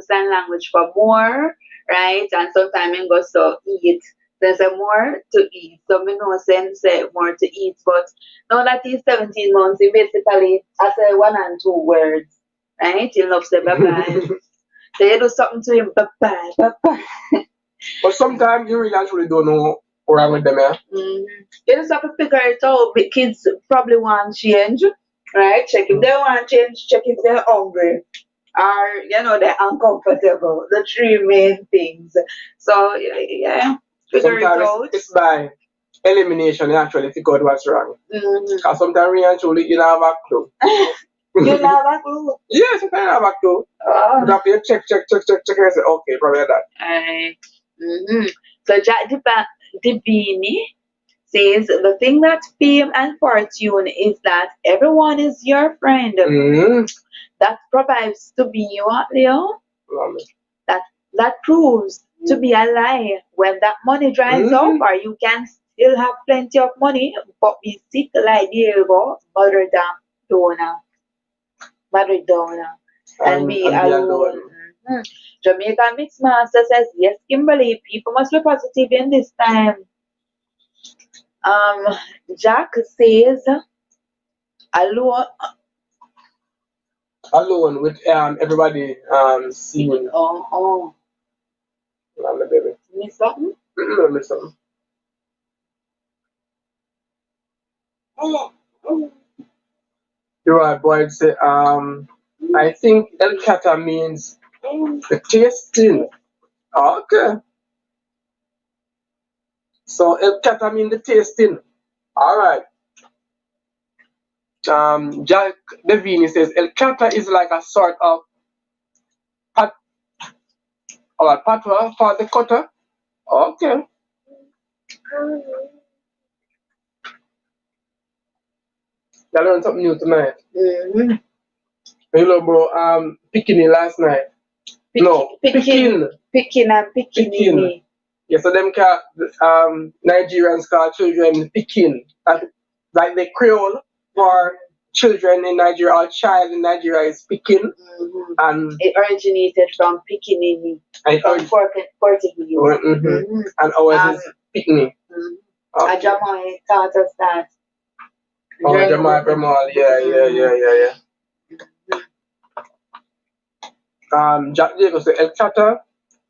sign language for more, right? And sometimes him go so eat. There's a more to eat. So me know sense say more to eat, but now that he's 17 months, he basically I say one and two words, right? He loves the bye bye. So you do something to him, bye bye, bye bye. But sometimes you really actually don't know what's wrong with them, yeah? You just have to figure it out. But kids probably want change, right? Check if they want change, check if they're hungry, or they're uncomfortable. The three main things. So yeah, figure it Sometimes out. it's by elimination you actually figure out what's wrong. Because sometimes we actually you don't have a clue. You don't have a clue. Yeah, sometimes you have a clue. But after you check, and say, okay, probably that. So Jack Divini says the thing that fame and fortune is that everyone is your friend. That proves to be what, Leo? That that proves to be a lie. When that money dries up, or you can still have plenty of money, but be sick like Diego, mother donor, and be alone. Jamaica Mixmaster says, yes, Kimberly, people must be positive in this time. Um, Jack says, alone. Alone with everybody seeing. Oh. Baby. Miss something? Miss something. You're right, boy. Say, I think El Cata means the tasting. Okay. So El Cata means the tasting. Alright. Jack Devini says El Cata is like a sort of pat or patwa for the cutter. Okay. I learned something new tonight. You know, bro, picking it last night. Picking. Picking. Yeah, so them Nigerians call children picking. Like the Creole for children in Nigeria or child in Nigeria is picking. And it originated from Pickinini. From Portuguese. And ours is picnic. Okay. Ajamoy taught us that. Oh, Ajamoy Bremal, yeah. Jack Diego said El Chata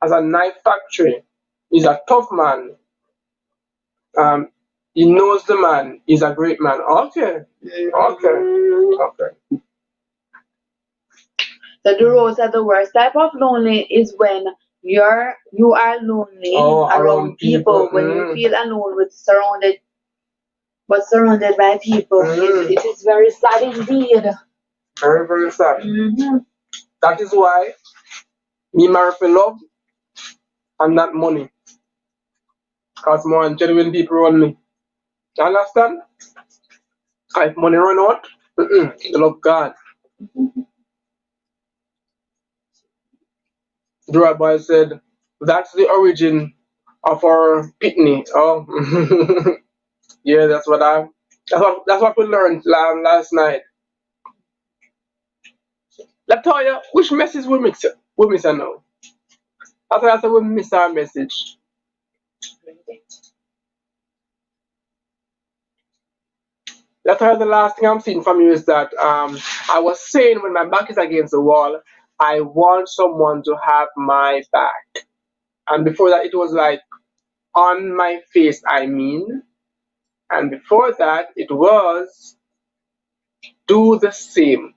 has a knife factory. He's a tough man. He knows the man. He's a great man. Okay. So the rose are the worst type of lonely is when you are lonely around people. When you feel alone surrounded by people. It is very sad indeed. Very, very sad. That is why me marry for love and not money. Because more genuine people run me. You understand? If money run out, you love God. Dura Boy said, that's the origin of our picnic. Oh, yeah, that's what we learned last night. Latoya, which message we miss now? After I said we miss our message. Latoya, the last thing I'm seeing from you is that I was saying when my back is against the wall I want someone to have my back. And before that, it was like on my face, I mean. And before that, it was do the same.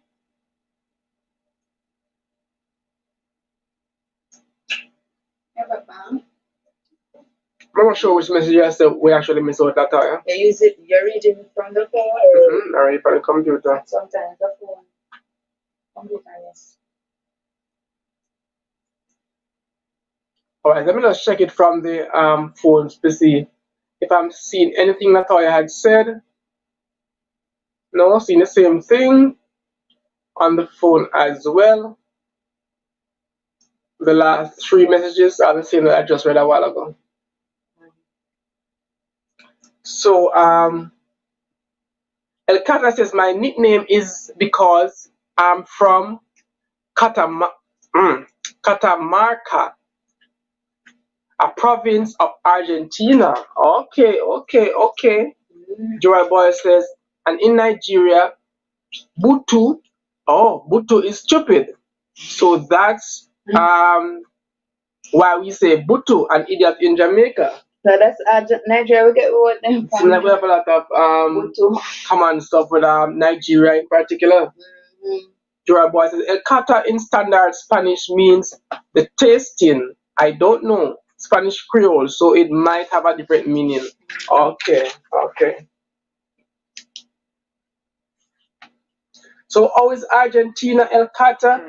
I'm not sure which message I said we actually miss out that time. You're reading it from the phone. I read it from the computer. Sometimes the phone. Computer, yes. Alright, let me just check it from the phones to see if I'm seeing anything that I had said. No, seeing the same thing on the phone as well. The last three messages are the same that I just read a while ago. So El Cata says my nickname is because I'm from Catamarca, a province of Argentina. Okay. Joy Boy says, and in Nigeria, Butu. Oh, Butu is stupid. So that's why we say Butu, an idiot in Jamaica. So that's Nigeria. We get what them Seems like we have a lot of common stuff with Nigeria in particular. Joy Boy says, El Cata in standard Spanish means the tasting. I don't know Spanish Creole, so it might have a different meaning. Okay. So how is Argentina, El Cata?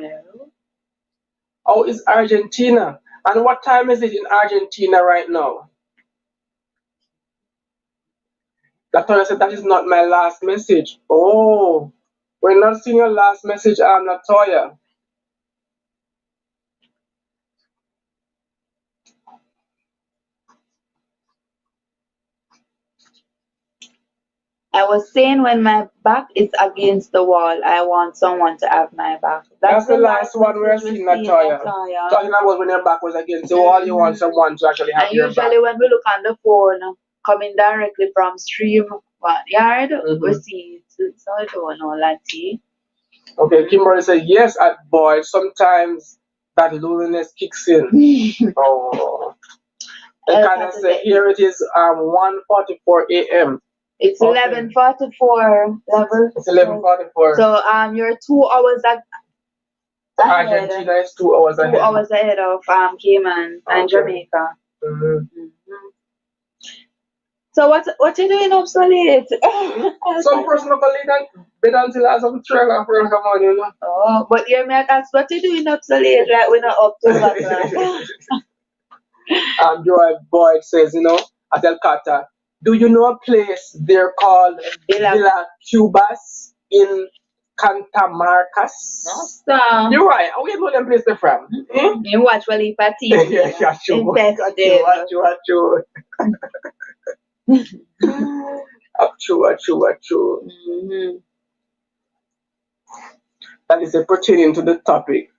How is Argentina? And what time is it in Argentina right now? Latoya said that is not my last message. Oh, we're not seeing your last message, Latoya. I was saying when my back is against the wall, I want someone to have my back. That's the last one we're seeing, Latoya. Talking about when your back was against the wall, you want someone to actually have your back. And usually when we look on the phone, coming directly from stream yard, we see it. So I don't know, Lati. Okay, Kimberly said, yes, boy, sometimes that loneliness kicks in. Oh. And kind of say, here it is, 1:44 a.m. It's 11:44. It's 11:44. So you're 2 hours ahead. Argentina is 2 hours ahead. 2 hours ahead of Cayman and Jamaica. So what you doing up so late? Some person up late and bed until some 3 o'clock, 4 o'clock morning, you know. Oh, but you may ask what you doing up so late, like we're not up to that. Joy Boyd says, at El Cata, do you know a place there called Villa Cubas in Cantamarcas? Awesome. You're right. Where you know them place they're from? You watch Wally Patty. Yeah, true. Watch you. True. That is pertaining to the topic.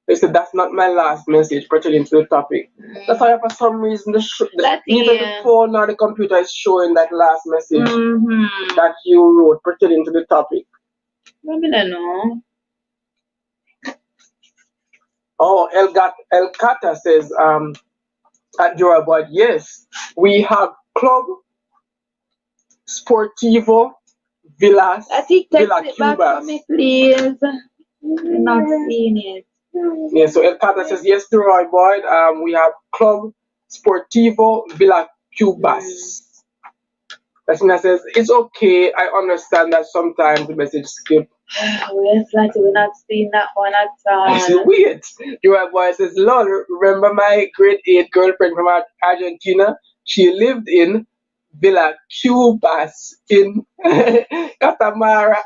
They said that's not my last message pertaining to the topic. That's why for some reason either the phone or the computer is showing that last message that you wrote pertaining to the topic. I don't know. Oh, El Cata says at Jorabout, yes, we have Club Sportivo Villa Back for me, please. I'm not seeing it. Yeah, so El Cata says, yes, Roy Boyd, we have Club Sportivo Villa Cubas. Latina says, it's okay, I understand that sometimes the message skip. Yes, like we're not seeing that one at all. I see, weird. Roy Boyd says, Lord, remember my grade 8 girlfriend from Argentina? She lived in Villa Cubas in Catamarcas.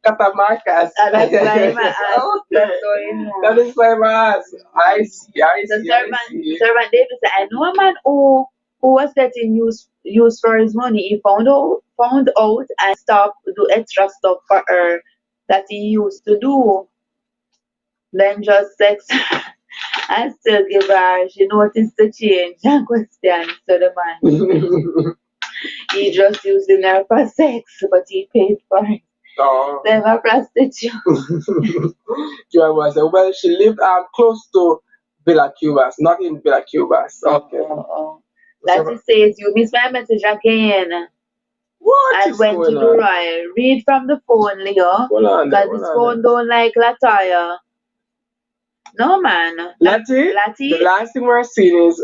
That's why my ass. That is why my ass. I see. Servant David said, I know a man who was getting used for his money. He found out and stopped to do extra stuff for her that he used to do. Then just sex and still give her. She noticed the change and question to the man. He just using her for sex, but he paid for it. Oh. Them a prostitute. Cuba was well, she lived close to Villa Cubas, not in Villa Cubas. Okay. Oh. So, That it says you miss my message again. what And is went to going on? Durai. Read from the phone, Leo. Hold on there, Because hold this on phone there. don't like Lataya. No man. Lati, the Lati. last thing we're seeing is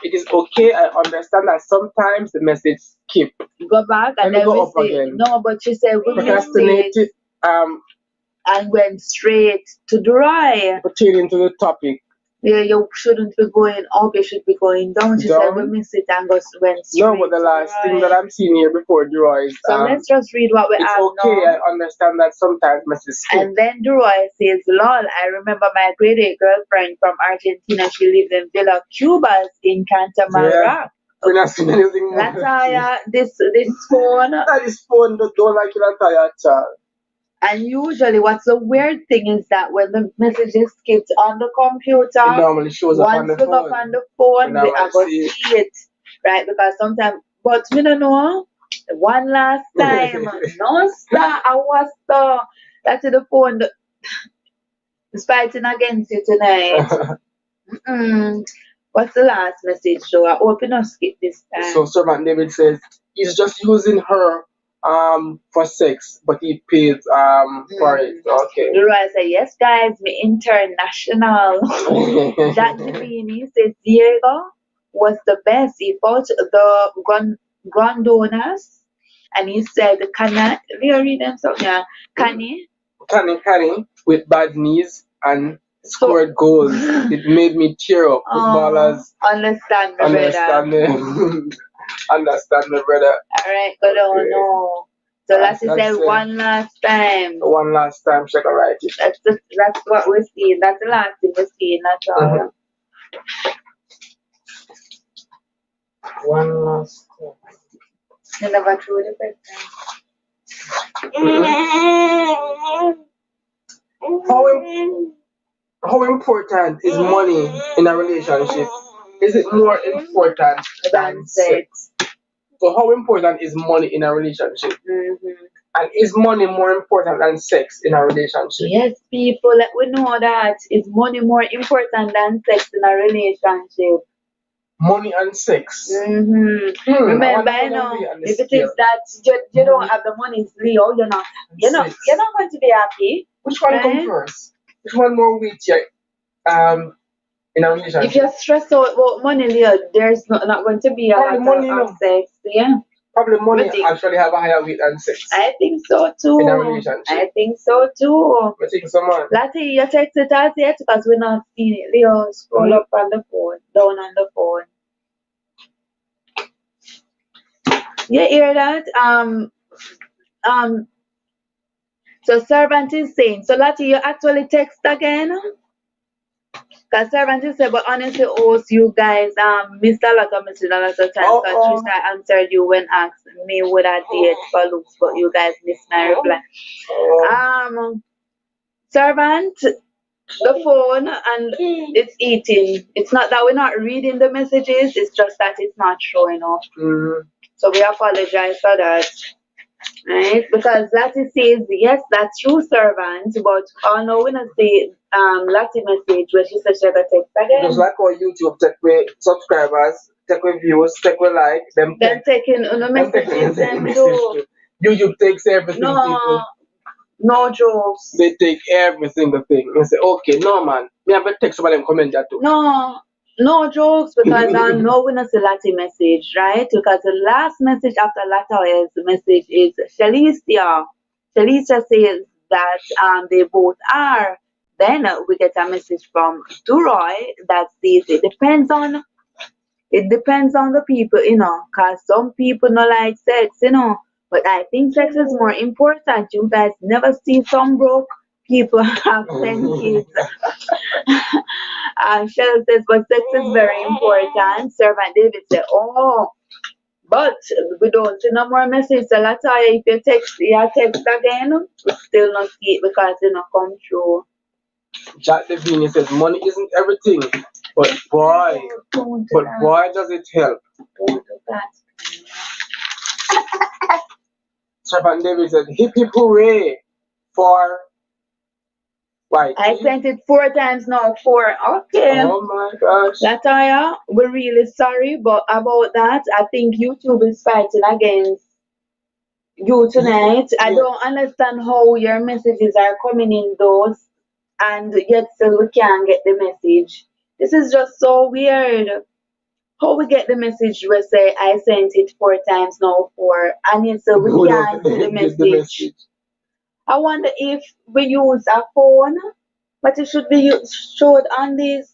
it is okay. I understand that sometimes the message skip. Go back Let and me then go we up say again. no, but she said we missed it Procrastinated and went straight to Durai. pertaining to the topic. Yeah, you shouldn't be going up, you should be going down. She said we Down? missed it and went straight No, but the to last thing that Durai. I'm seeing here before Durai is So let's just read what we it's have okay. now. I understand that sometimes messages skip. And then Duroy says, lol, I remember my grade 8 girlfriend from Argentina. She lived in Villa Cubas in Yeah. Cantamarac. We're not seeing anything more. Lataya, this phone. This phone don't like Lataya at all. And usually what's the weird thing is that when the message is skipped on the computer, It normally shows up on once the we go phone. on the phone, We we are normally going to see see it. Right? Because sometimes, but we don't know. One last time, no star, I was star. That's the phone. It's fighting against you tonight. What's the last message? So I hope you not skip this time. So Servant David says he's just using her for sex, but he pays for it. Okay. Leroy said, yes guys, me international. Jack Divini says Diego was the best. He fought the Grandonas and he said, can I read them something? Yeah. Canny with bad knees and scored goals. It made me tear up. Footballers understand me, understand brother. understand me, brother. Alright, but okay. No. So let's say one last time. One last time, check right it. That's what we're seeing. That's the last thing we're seeing. That's all. One last time. You never threw the first How important is money in a relationship? Is it more important than sex? So how important is money in a relationship? And is money more important than sex in a relationship? Yes, people, let we know that is money more important than sex in a relationship. Money and sex. Remember, you know, if it is that you don't have the money, Leo, you're not going to be happy. Which one comes first? Which one more weight in a relationship? If you're stressed out about money, Leo, there's not going to be a lot of sex. Yeah. Probably money actually have a higher weight than sex. I think so too. In a relationship. I think so too. I think so, man. Lati, you text it as yet because we're not seeing it. Leo, scroll up on the phone, down on the phone. You hear that? So servant is saying, so Lati, you actually text again? Because servant is saying, but honestly, host, you guys missed a lot of messages a lot of times because Trista answered you when asked me would I date for looks, but you guys missed my reply. Servant, the phone and it's eating. It's not that we're not reading the messages, it's just that it's not showing up. So we apologize for that. Right? Because Lati says, yes, that's true, servant, but oh no, we not say Lati message where she says she got text again. Just like our YouTube take with subscribers, take with views, take with like, them taking the messages them too. YouTube takes everything, people. No jokes. They take every single thing and say, okay, no man, me have to text some of them comment that too. No jokes, because I know we not see Lati message, right? Because the last message after Lati's message is Shalicia. Shalicia says that they both are. Then we get a message from Duroy that says it depends on the people, because some people not like sex, but I think sex is more important. You guys never see some broke people have 10 kids. Cheryl says, but sex is very important. Servant David said, oh, but we don't see no more message. So that's why if you text again, we still not see it because it not come through. Jack Devine says money isn't everything, but boy does it help. Don't do that. Servant David said, hip hip hooray for white. I sent it 4 times now. 4. Okay. Oh my gosh. Lataya, we're really sorry, but about that, I think YouTube is fighting against you tonight. I Yeah. don't understand how your messages are coming in those, and yet still we can't get the message. This is just so weird. How we get the message? We say I sent it 4 times now, 4, and yet still we We don't can't see the get the message. message. I wonder if we use a phone, but it should be showed on this.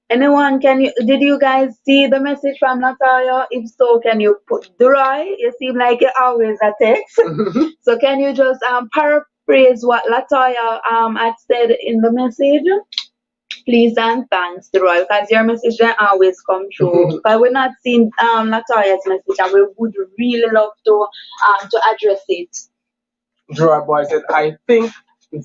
Anyone, can you? Did you guys see the message from Natalia? If so, can you put Durai? You seem like you always a text. So can you just paraphrase what Latoya had said in the message? Please and thanks, Durai, because your message don't always come through. But we're not seeing Latoya's message, and we would really love to address it. Draw boy said, I think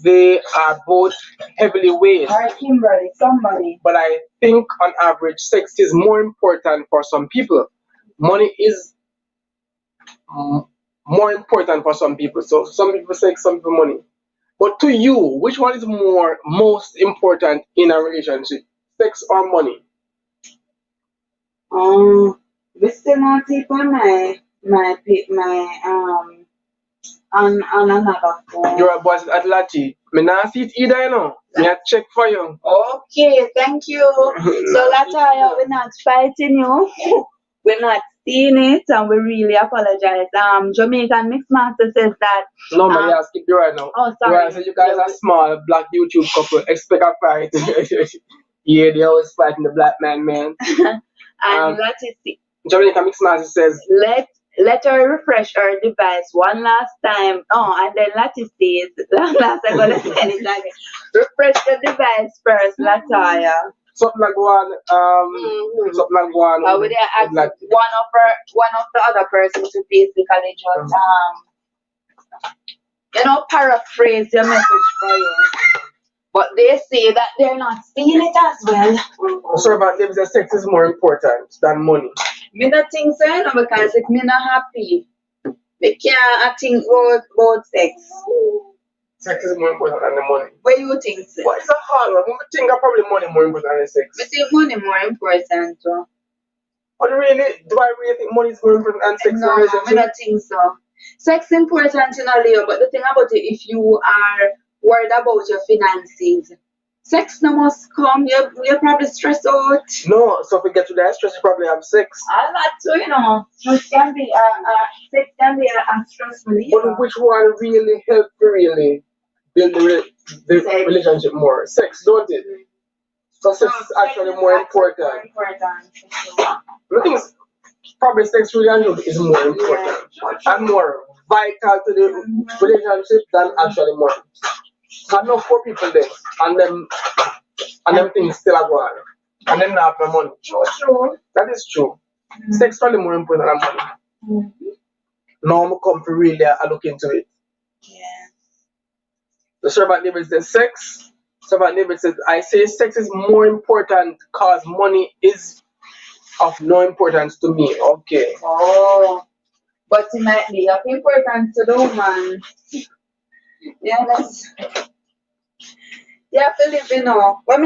they are both heavily weighed. Or Kimberly, somebody. But I think on average, sex is more important for some people. Money is more important for some people. So some people sex, some people money. But to you, which one is most important in a relationship? Sex or money? We still not take on my on another phone. You're a boss at Lachi. Me not see it either, you know. Me a check for you. Okay, thank you. So Lataya, we're not fighting you. We're not seeing it, and we really apologize. Jamaican Mixmaster says that. No, man, yeah, skip you right now. Oh, You sorry. are so you guys are small black YouTube couple. Expect a fight. Yeah, they always fighting the black man. And that is it. Jamaican Mixmaster says, Let her refresh her device one last time. Oh, and then Lati says, last I'm gonna say it again. Refresh the device first, Lataya. something like one, something like one. I would ask one of the other person to basically just paraphrase your message for you. But they say that they're not seeing it as well. Sorry about them, that sex is more important than money. Me not think so, because if me not happy, me can't think about sex. Sex is more important than the money. What do you think, sir? Well, it's a hard one. I think probably money more important than sex. I think money more important too. But really, do I really think money is more important than sex? No, I don't think so. Sex important in a little, but the thing about it, if you are worried about your finances, sex no must come. You're probably stressed out. No, so if we get to that stress, you probably have sex. A lot too. Stress can be sex can be a stress reliever. But which one really helps to really build the relationship more? Sex, don't it? So sex is actually more important. I think probably sex relationship is more important and more vital to the relationship than actually money. I know 4 people there, and them things still are going, and then not have no money. True. That is true. Sex probably more important than money. Now I'm come to really look into it. Yeah. The servant David says sex. Servant David says, I say sex is more important because money is of no importance to me. Okay. Oh, but it might be of importance to the woman. Yeah, you have to live, when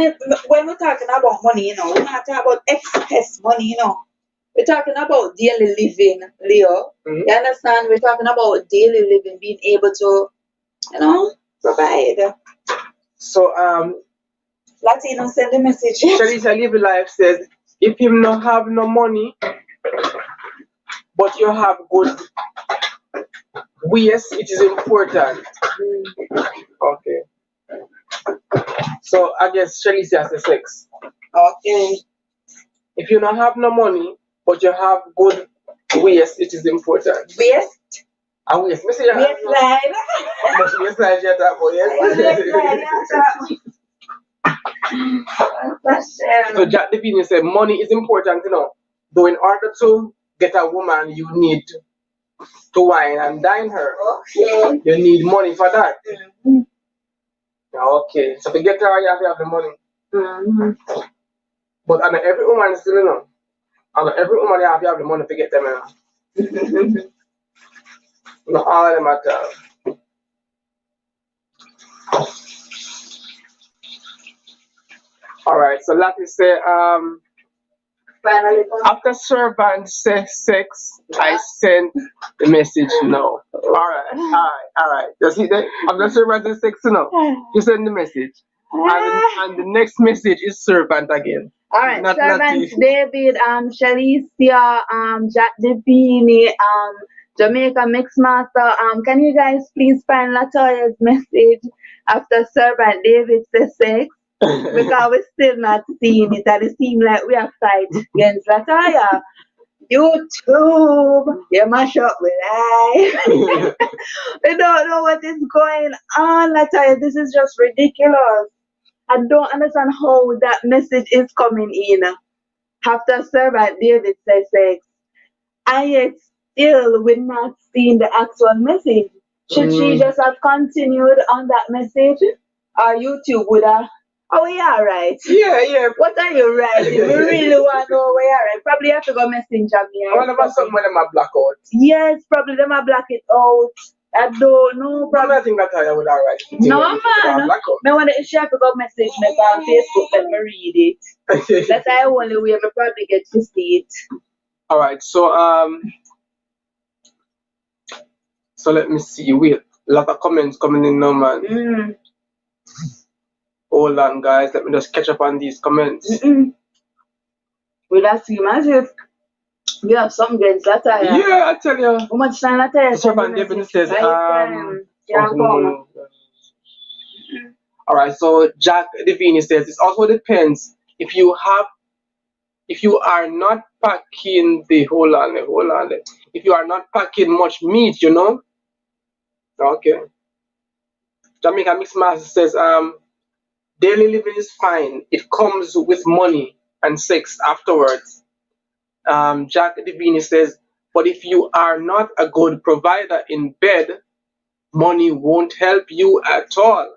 we're talking about money, we're not talking about excess money, We're talking about daily living, Leo. Mm-hmm. You understand? We're talking about daily living, being able to, provide. So Latino send a message. Sharita Live Life says, if you no have no money, but you have good ways, it is important. Okay. So I guess Sharita has the sex. Okay. If you don't have no money, but you have good ways, it is important. Waist? And waist. Waistline. Waistline, you talk about, yes. So Jack Devine said money is important, Though in order to get a woman, you need to wine and dine her. Okay. You need money for that. Mm-hmm. Okay. So to get her, you have to have the money. Mm-hmm. But on every woman still, on every woman you have to have the money to get them. Not all of them at all. Alright, so Lati say Finally, after servant says sex, I sent the message no. Alright. You see that? After servant says sex no, you send the message. And the next message is servant again. all right, Not servants Lati. David, Shalicia, Jack Devini, Jamaica Mixmaster. Can you guys please find Latoya's message after servant David says sex? Because we're still not seeing it, and it seems like we are fighting against Latoya. YouTube, you mash up with life. We don't know what is going on, Latoya. This is just ridiculous. I don't understand how that message is coming in after servant David says sex. And yet still we're not seeing the actual message. Should she just have continued on that message? Or YouTube would have, oh yeah, right. Yeah. What are you writing? We really want to know where you are right. Probably have to go messenger me. I wonder about something when them a black out. Yes, probably them are black it out. I don't know. Probably I think that I would alright. No man. No wonder she have to go message me on Facebook, let me read it. That's I only way me probably get to see it. Alright, so let me see. Wait, a lot of comments coming in now, man. Hold on, guys. Let me just catch up on these comments. Well, that's you, as if we have some games that I Yeah, I tell you. how much time that I Servant David says, alright, so Jack Devini says it also depends if you are not packing hold on. If you are not packing much meat, you know. Okay. Jamaica Mixmaster says, daily living is fine. It comes with money and sex afterwards. Jack Devini says, but if you are not a good provider in bed, money won't help you at all.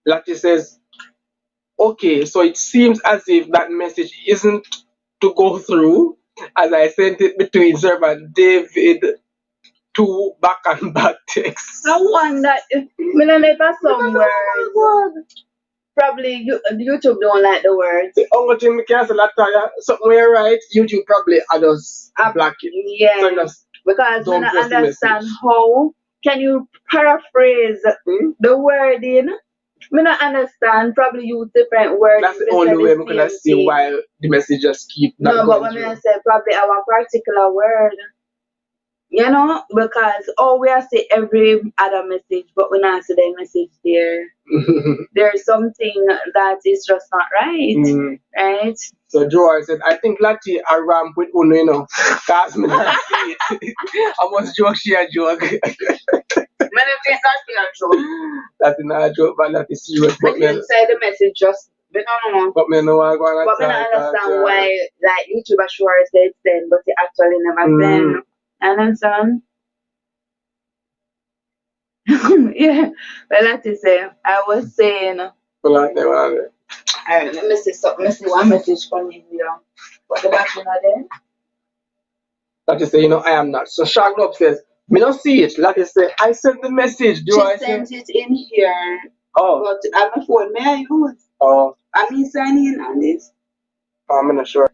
Lati says, okay, so it seems as if that message isn't to go through, as I sent it between servant David to back and back texts. I wonder if me no never some words. Probably YouTube don't like the words. The only thing we can say Latoya, something we right, YouTube probably just black it. Yeah. So just because don't I post the understand message. how can you paraphrase the wording. Me not understand. Probably use different words. That's the only way we can see why the message just keep not no, going but when through. I say probably our particular word, you know, because we are see every other message, but we not see the message there. There's something that is just not right, right? So Joy said, I think Lati a ramp with Uno, you know, cause me not see it. I must joke, she a joke. That's not a joke, but that is serious. But you say the message just, but no. But me know I go on but me not understand why, like, YouTube sure said send, but it actually never send. Understand? Yeah, but like you say, I was saying. Alright, let me see something. Let me see one message coming here. What the back not there? Like you say, you know, I am not. So Shark Up says, me not see it. Like you say, I sent the message. Do I sent it in here. Oh. But I'm a phone. May I use? Oh. I mean, signing in on this. I'm not sure.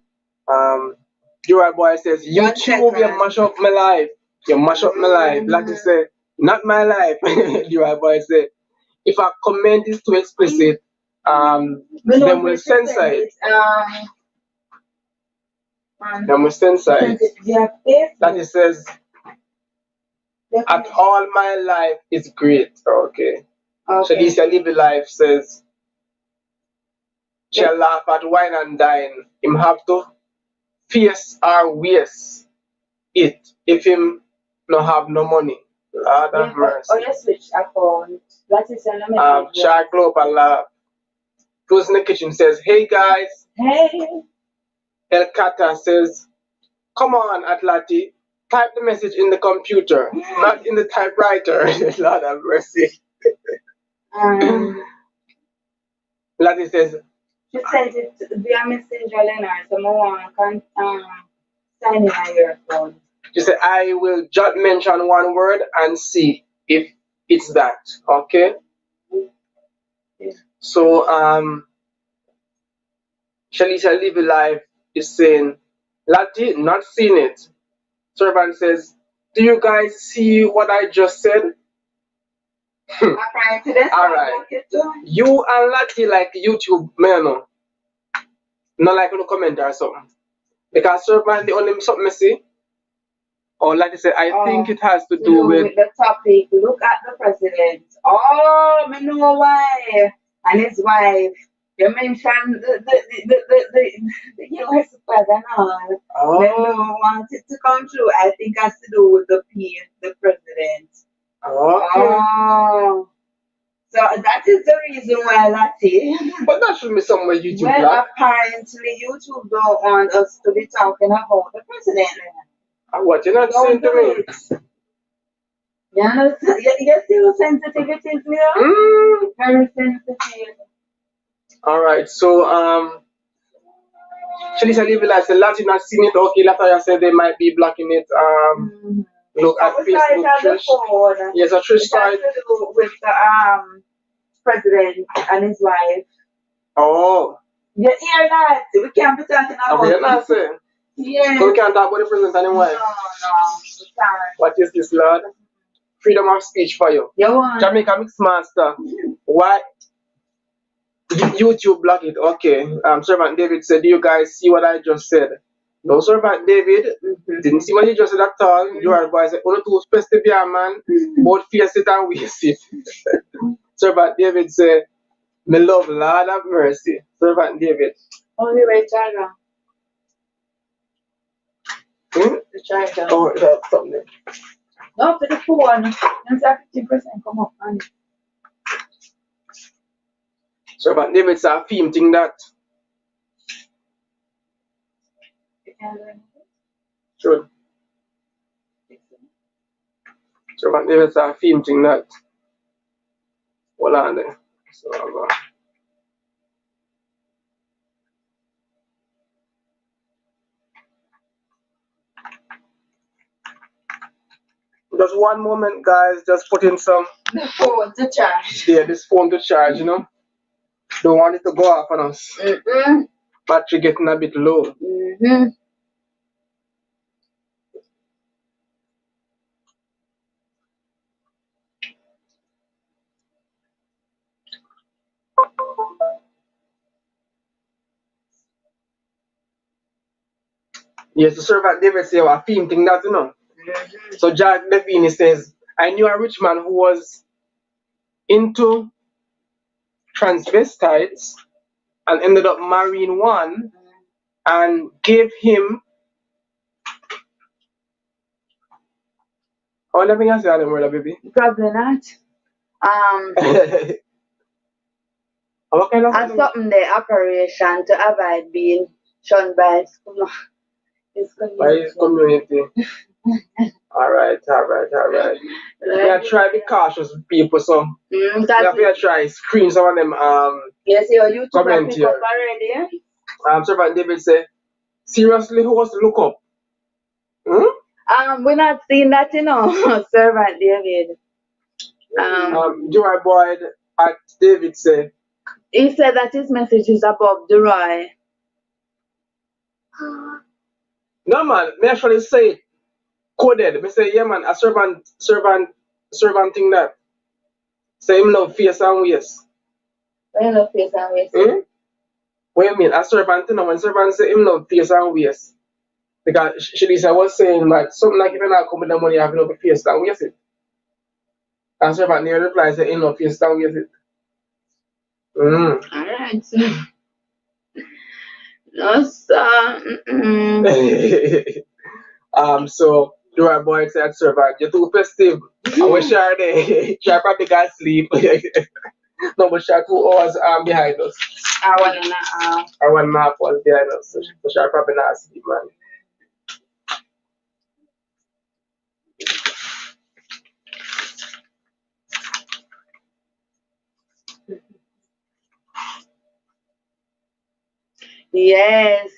Joy Boy says, YouTube, you mash up my life. You mash up my life. Like you say, not my life. Joy Boy says, if a comment is too explicit, then we'll censor it. Then we'll censor it. That it says, at all my life is great. Okay. Shalicia Live Life says, she'll laugh at wine and dine. Him have to face or waste it if him no have no money. Lord have mercy. Or you switch account. That is Shark Global Laugh. Close in the Kitchen says, hey guys. Hey. El Kata says, come on, Atlati. Type the message in the computer, not in the typewriter. Lord have mercy. Lati says, she sent it via messenger, Leonard. Someone can sign in on your phone. She said, I will just mention one word and see if it's that. Okay? Yeah. So, Shalisa Live Life is saying, Lati, not seen it. Servant says, do you guys see what I just said? All right. You and Lati like YouTube, man, not like in the comment or something. Because Servant, the only something I see, or like I said, I think it has to do with the topic. Look at the president. Oh, me know why. And his wife. You mentioned the US president. They don't want it to come true. I think it has to do with the president. Okay. Oh. So that is the reason why Lati. But that should be somewhere YouTube Well, black. apparently YouTube don't want us to be talking about the president. What you're not saying to me? You understand? You see how sensitive it is, Leo? Very sensitive. All right. So Shalisa Live Life said, Lati not seen it. Okay, Lataya said they might be blocking it. Look at Facebook. Trish. Yes, a Trish started to do with the president and his wife. Oh. You hear that? We can't be talking about it. Not saying. Yeah. So we can't talk about the president anymore. No, we can't. What is this, Lord? Freedom of speech for you. You want? Jamaica Mix Master. Why? YouTube block it. Okay. Servant David said, do you guys see what I just said? No, Servant David didn't see what he just said at all. You are boys, only two space to be a man, both face it and waste it. Servant David said, me love Lord have mercy. Servant David. Only way charger. The charger. Oh, that's something. No, for the phone. It's like 50% come up, man. Servant David said a theme thing that. Sure. Servant David said a theme thing that. Hold on there. So, just one moment, guys. Just put in some. The phone to charge. Yeah, this phone to charge, you know. Don't want it to go off on us. Battery getting a bit low. Yes, the servant David said a theme thing that, you know. So Jack Devine says, I knew a rich man who was into transvestites and ended up marrying one and gave him. Oh, let me ask you that baby. Probably not. What kind of And something the operation to avoid being shunned by his community. All right. We are trying to be cautious with people, so we have to try screen some of them. Yes, your YouTube comment pick up already. Servant David said, seriously, who was to look up? We're not seeing that, you know, Servant David. Joy Boyd at David said. He said that his message is above the Roy. No man, me actually say it coded. Me say, yeah man, a servant thing that. Say him love face and waist. When love face and waist. What you mean? A servant, you know, when servant say him love face and waist. Because Shalisa was saying that something like if you're not coming the money, you have to face and waist it. And servant near reply say him love face and waist it. Alright, so. No, sir. So Joy Boy said, servant, you're too festive. I wish you are there. She probably got sleep. No, but she had 2 hours behind us. Hour and a half. Hour and a half was behind us. So she probably not sleep, man. Yes.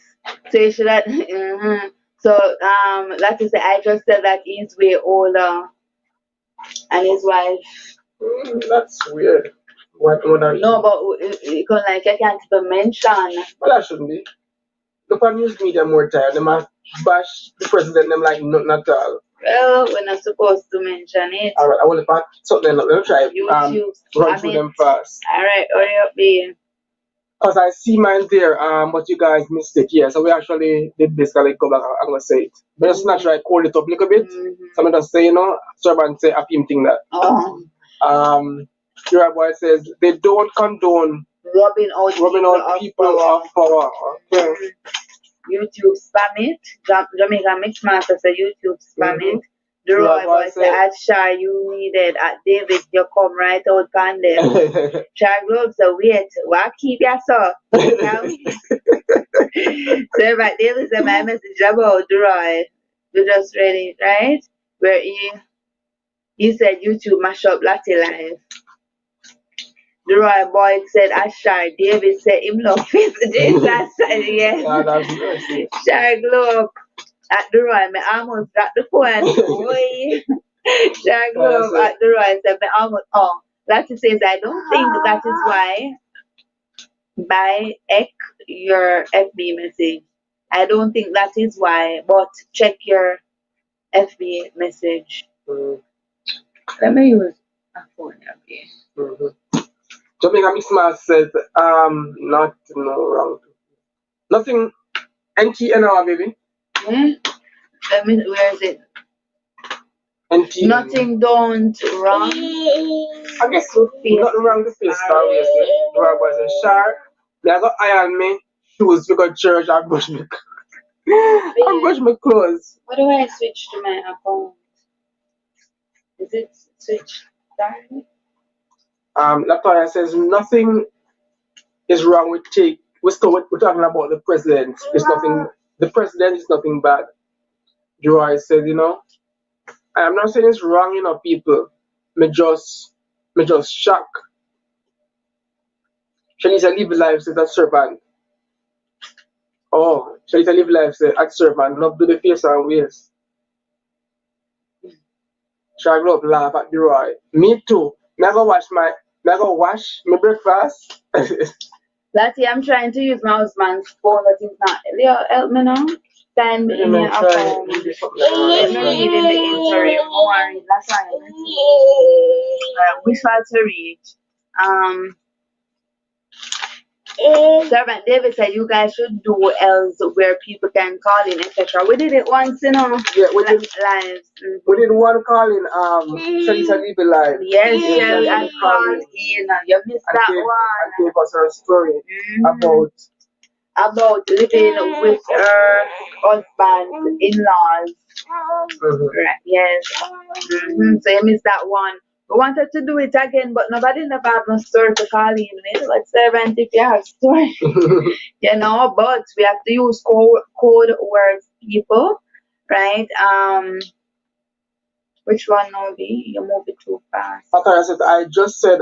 So you should have, So that is I just said that he's way older and his wife. That's weird. What are you? No, but because like I can't even mention. Well, that shouldn't be. Look on news media more time. They must bash the president. Them like nothing at all. Well, we're not supposed to mention it. Alright, I will find something. Let me try. YouTube, Run through them fast. Alright, hurry up, babe. Cause I see mine there. But you guys missed it. Yeah, so we actually did basically go back. I'm gonna say it. But just not try call it up a little bit. So I'm just say servant say a film thing that. Oh. Your boy says they don't condone Rubbing out people of power. Okay. YouTube spam it. Jamaica Mix Master said YouTube spam it. The Roy boy said, at Shy you needed, at David you come right out on them. Shy Globe said, wait, what keep yourself? So right David said my message about the Roy. We just read it, right? Where he said YouTube mash up Latte Live. The Roy boy said Ashar. David said him love his Jesus. Yeah. Shar Globe at the Roy. Me almost got the phone. Boy. Shar Globe at the Roy said me almost. Oh, Lati says I don't think that is why. By Ek your FB message. I don't think that is why. But check your FB message. Let me use a phone FB. Jamaica Miss Mars says, not no wrong. Nothing NTN baby. Let me where is it? NTN. Nothing don't wrong. I guess nothing wrong with face obviously. The right was a shark. I got iron me shoes because church I brush me. I brush my clothes. What do I switch to my account? Is it switch directly? Latoya says nothing is wrong with take. We're talking about the president. It's nothing. The president is nothing bad. Joy said, I'm not saying it's wrong, people. Me just shock. Shalisa live life says that servant. Oh, Shalisa live life says at servant. Love do the face and ways. Shall up laugh at the Roy. Me too. Never wash my breakfast. Lati, I'm trying to use my husband's phone, but it's not. Leo, help me now. Send me in your account. Let me read in the interim. Don't worry, that's why which one to read? Servant David said you guys should do else where people can call in, etc. We did it once, Yeah, we did live. We did one call in Shalisa Libe Live. Yes, and call in. You missed that one. And gave us her story about living with her husband's in-laws. Right, yes. So you missed that one. We wanted to do it again, but nobody never have no story to call in with. But servant, if you have story, but we have to use code words, people, right? Which one now be? You move it too fast. I just said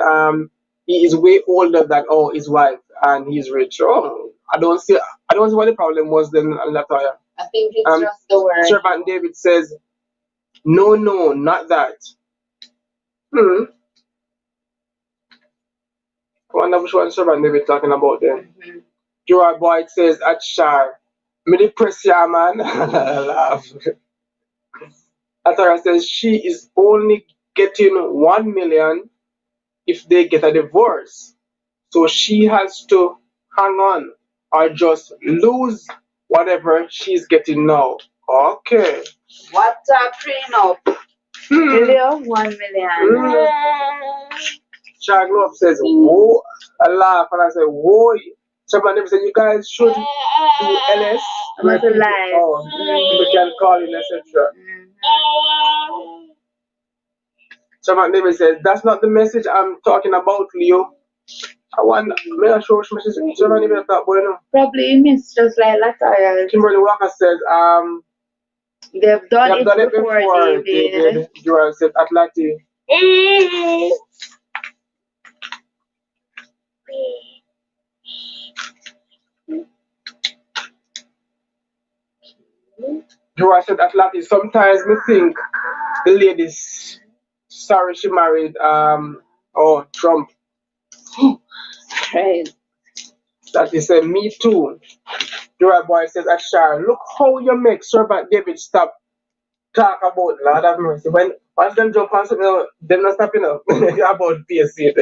he is way older than his wife and he's rich. Oh, I don't see what the problem was then, Latoya. I think it's just the word. Servant David says, no, not that. I wonder which one Servant David talking about then. Gerard Boyd says at Shar, me depress ya man. Laugh. Atara says she is only getting 1 million if they get a divorce. So she has to hang on or just lose whatever she's getting now. Okay. What a prenup? Million, 1 million. Shaglove says, whoa, I laugh and I say, whoa. Somebody said, you guys should do LS. Where people, people can call in, etc. Someone David says, that's not the message I'm talking about, Leo. I want, may I show which message? Someone David that boy, no? Probably missed just like Latoya. Kimberly Walker says, they've done it before David. Joel said, Atlati. Joy said that Lottie, sometimes me think the lady's sorry she married Trump. Right. Lottie said, me too. Joy boy says Ashar, look how you make Servant David stop talk about Lord of mercy. When once them jump on something, them not stopping up about PSC.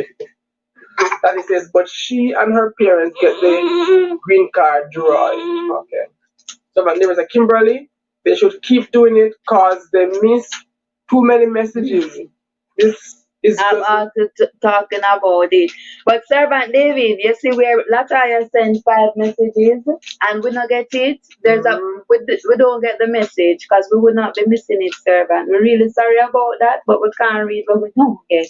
That he says, but she and her parents get the green card draw. Okay. So my name is a Kimberly. They should keep doing it because they miss too many messages. This is I'm just also talking about it. But Servant David, you see where Lataya sent 5 messages and we not get it. We don't get the message because we would not be missing it, Servant. We're really sorry about that, but we can't read what we don't get.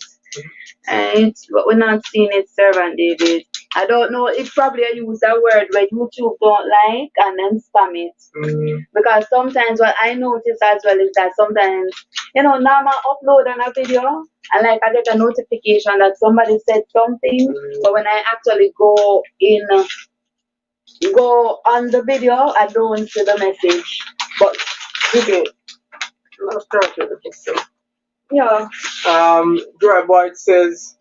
And but we're not seeing it, Servant David. I don't know. It's probably I use a word where YouTube don't like and then spam it. Because sometimes what I notice as well is that sometimes, now I upload on a video and like I get a notification that somebody said something, but when I actually go on the video, I don't see the message. But okay. Let's start with the question. yeah. Joy Boy says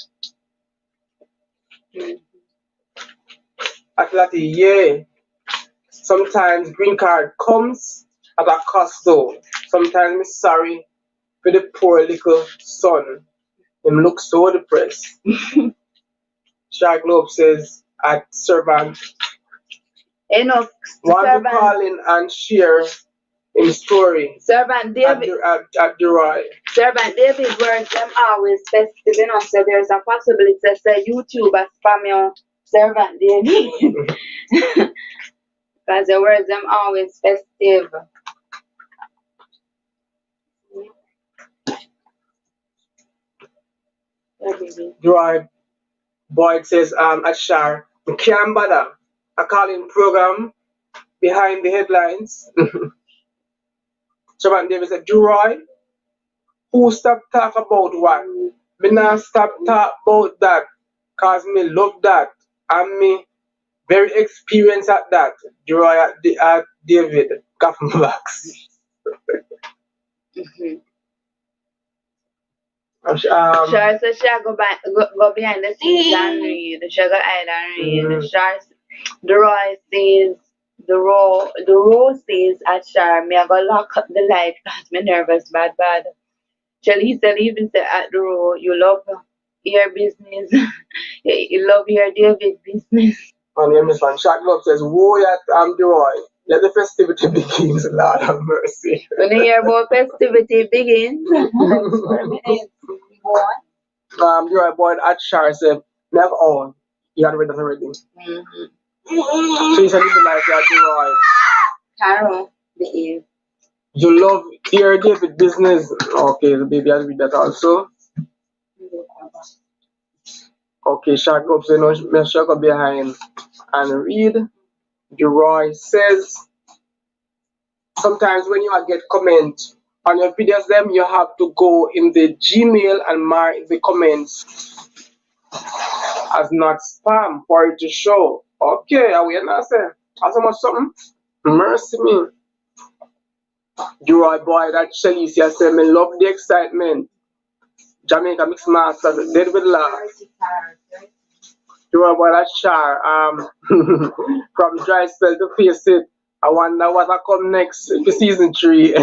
at Lottie, yeah. Sometimes green card comes at a cost though. Sometimes I'm sorry for the poor little son. Him look so depressed. Shark Globe says at Servant Enough want to servant call in and share his story Servant David. at the Roy. Servant David words them always festive, so there's a possibility to say YouTube as spam your Servant David. Because the words them always festive. Yeah, baby. The Roy boy says at Shar, we can't bother. A calling program behind the headlines. Servant David said, Roy, who stop talk about what? Me not stop talk about that. Cause me love that. And me very experienced at that. Roy at David Kaffenbach. Mm-hmm. Um, Sure, so she go behind the scenes and read. She go hide and read. Sure, the Roy says, the row says at Sure, me I go lock up the light because me nervous bad. He said even say at the row, you love your business. You love your David business. and then Miss Van Shackle says, whoa, at the Roy. Let the festivity begins, Lord have mercy. When you hear about festivity begins, for a minute, go on. The Roy boy at Shar said, never on. He had read that already. Mm-hmm. So he said, even like at the Roy. Carol, behave. You love your David business. Okay, the baby has read that also. Okay, Shark up, so no, Shark up behind and read. Roy says, sometimes when you get comment on your videos, them you have to go in the Gmail and mark the comments as not spam for it to show. Okay, I will not say. As so much something. Mercy me. Roy boy, that Shalicia said, me love the excitement. Jamaica Mix Masters, dead with love. You about that Shar, from dry spell to face it. I wonder what will come next to season 3.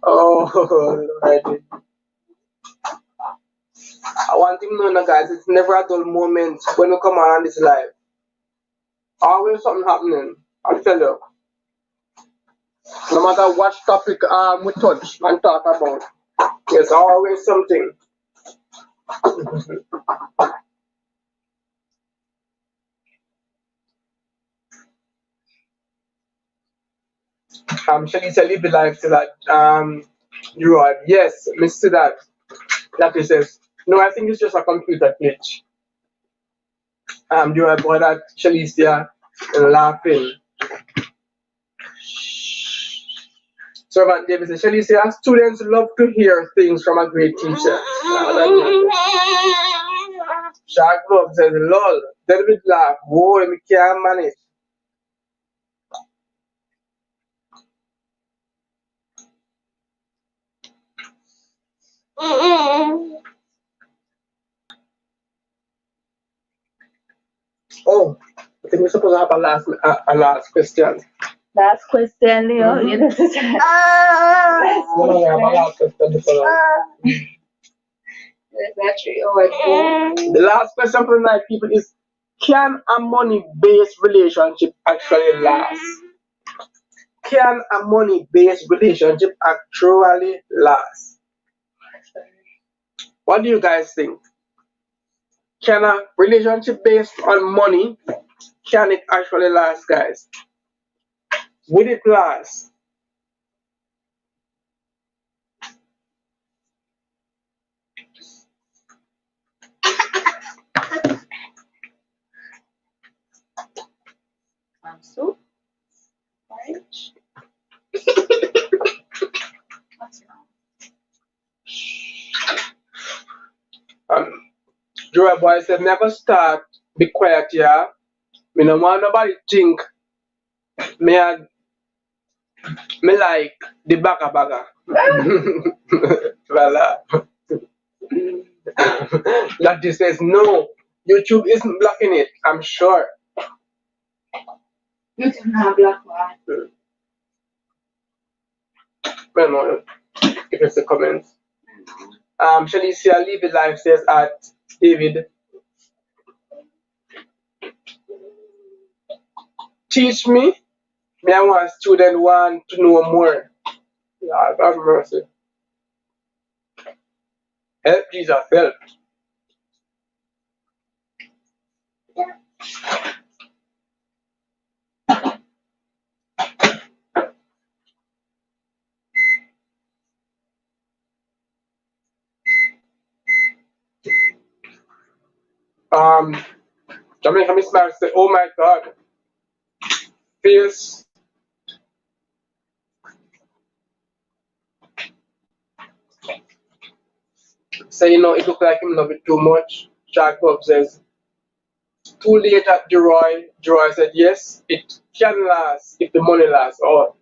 Oh, Lordy. I want him to know, guys, it's never a dull moment when we come on this live. Always something happening. I'll tell you. No matter what topic we touch and talk about, there's always something. Shalisa live the life to that. You are, yes, Mr. That. That he says, no, I think it's just a computer glitch. You are boy that Shalicia laughing. Servant David says, Shalicia, students love to hear things from a great teacher. Shark Globe says, lol, David laugh, whoa, we can't manage. think we're supposed to have a last question. Last question, Leo. You know, last No, we have a last question before. That's 3 hours. The last question for tonight, people, is: can a money-based relationship actually last? Can a money-based relationship actually last? What do you guys think? Can a relationship based on money, can it actually last, guys? Will it last? So, porridge. What's wrong? Joy boy said, never start, be quiet, yeah. Me no want nobody think me like the bagger. Voila. Lottie says, no, YouTube isn't blocking it, I'm sure. You can have black one. I don't know if it's the comments. Shalicia Leave It Life says at David, teach me. Me I want student want to know more. God have mercy. Help Jesus, help. Jamaica Miss Mary said, oh my God, face. Say, you know, it looked like him love it too much. Jacob says, too late at Jeroy. Jeroy said, yes, it can last if the money lasts. Or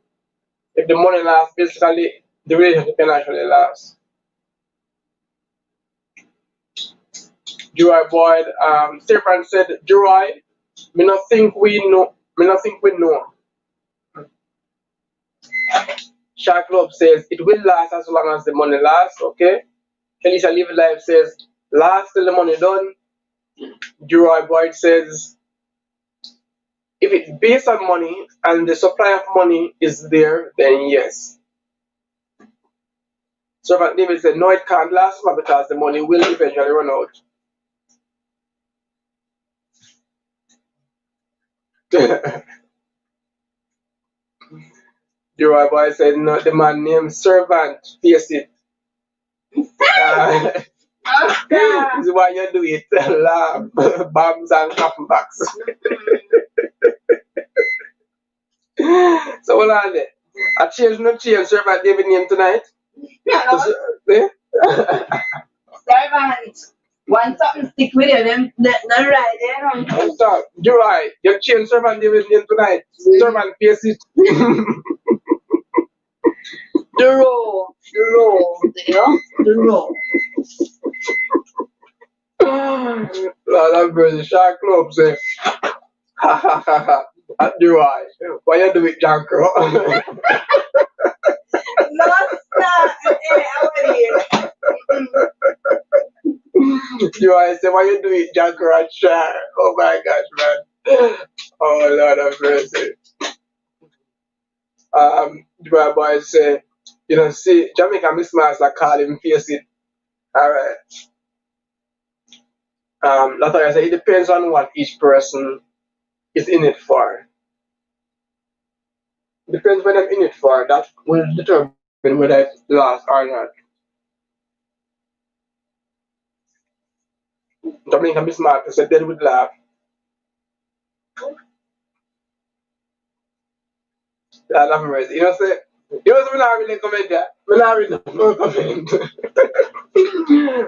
if the money lasts, basically, the relationship can actually last. Jeroy Boyd, Stefan said, Jeroy, me not think we know. Me not think we know. Shark Club says, it will last as long as the money lasts, okay? Felicia Live Life says, last till the money done. Jeroy Boyd says, if it's based on money and the supply of money is there, then yes. Servant David said, no, it can't last long because the money will eventually run out. Jeroy Boyd said, no, the man named Servant, face it. This is why you do it. Laugh, bombs and clapbacks. So hold on there. I change no change Servant David name tonight. Servant. One something stick with you, them not right there. Stop. You're right. You change Servant David name tonight. Servant face it. The row. Lord have mercy. Shark Club say, ha ha ha ha. At the right. Why you do it, Janko? No, stop. You always say, why you do it, Janko and Shark? Oh my gosh, man. Oh Lord have mercy. The boy say, you know, see, Jamaica Miss Master call him face it. Alright. That's why I say it depends on what each person is in it for. Depends what I'm in it for. That will determine whether it lasts or not. Jamaica Miss Master said they would laugh. Lord have mercy. You know, say, you know, so I'm not really comment there. I'm not really no comment.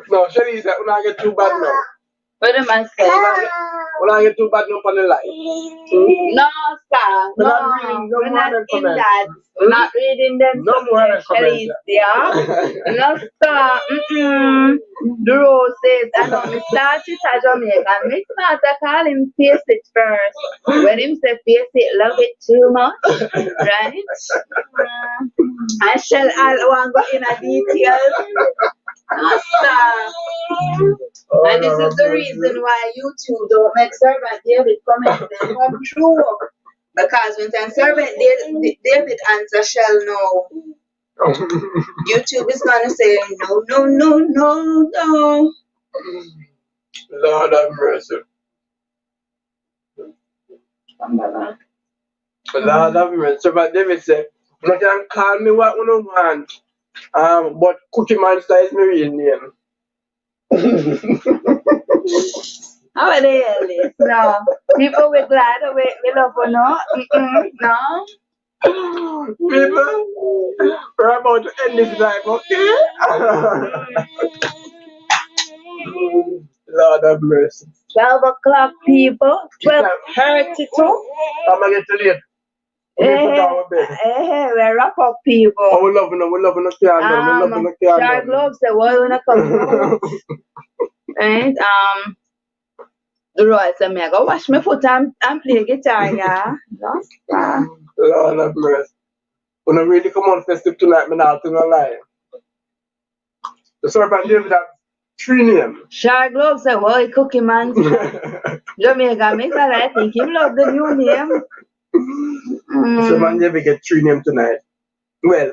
No, Shelly said, I'm not get too bad now. What am I saying? When I get too bad enough on the light. No, sir. We're No, not reading no we're more not than in comments. that. We're not reading them. No more than comments. Yeah. No, sir. The rose says, I know me start it at Jamaica. Me start to call him face it first. When him say face it, love it too much. Right? I shall all want go in a details. No, sir. And this is the reason why YouTube don't make Servant David comments they come true. Because when time Servant David answer shall know, YouTube is gonna say no, no, no, no, no. Lord have mercy. Lord have mercy. So, but David said, you can call me what you want. But Cookie Monster is my real name. How are they this? No. People we glad we love or no? No. People, we're about to end this life, okay? Lord have mercy. 12 o'clock, people. 12:32. I'm gonna get to late. We're wrap up, people. Oh, we're loving it, we're loving it. Shark Globe said, why you wanna come out? Right? The Roy said, me I go wash my foot and play guitar, yeah. Lord have mercy. When I really come on festive tonight, me not gonna lie. The Serpent David have 3 names. Shark Globe said, well, Cookie Monster. Jamaica make that I think him love the new name. The Serpent David get 3 names tonight. Well,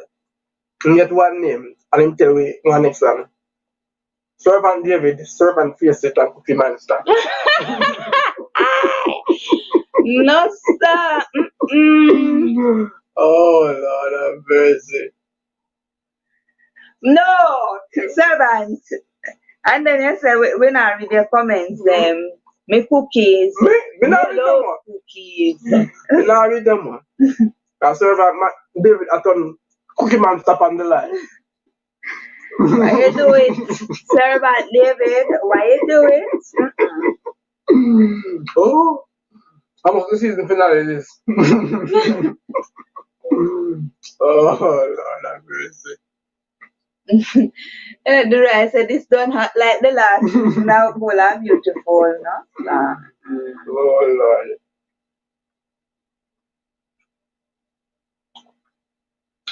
you get 1 name, and him tell me one next one. Serpent David, Serpent Face It, and Cookie Monster. No, sir. Oh, Lord have mercy. No, servant. And then you say, when I read your comments, me cookies. Me not read them one. Cookies. Me not read them one. I Servant David, I turn Cookie Monster on the line. Why you do it, Servant David? Why you do it? Oh, how much the season finale is? Oh, Lord have mercy. The rest said this don't hurt like the last. Now full and beautiful, no? Oh, Lord.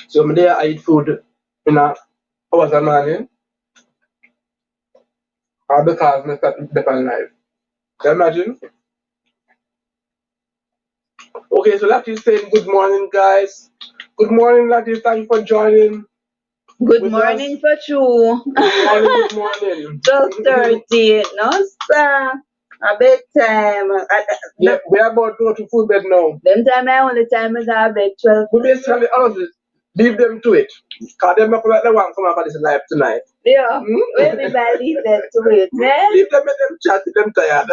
So me there I eat food in a hours a morning. Or because me start eat better in life. Can you imagine? Okay, so Lati is saying good morning, guys. Good morning, Lati. Thank you for joining. Good morning for you. Good morning. 12:30, no sir. A bedtime. Yeah, we are about to go to food bed now. Them time I only time is a bed 12. We basically honestly leave them to it. Because they're not like the one come up for this live tonight. Yeah, everybody leave them to it, yeah? Leave them, let them chat, if them tired.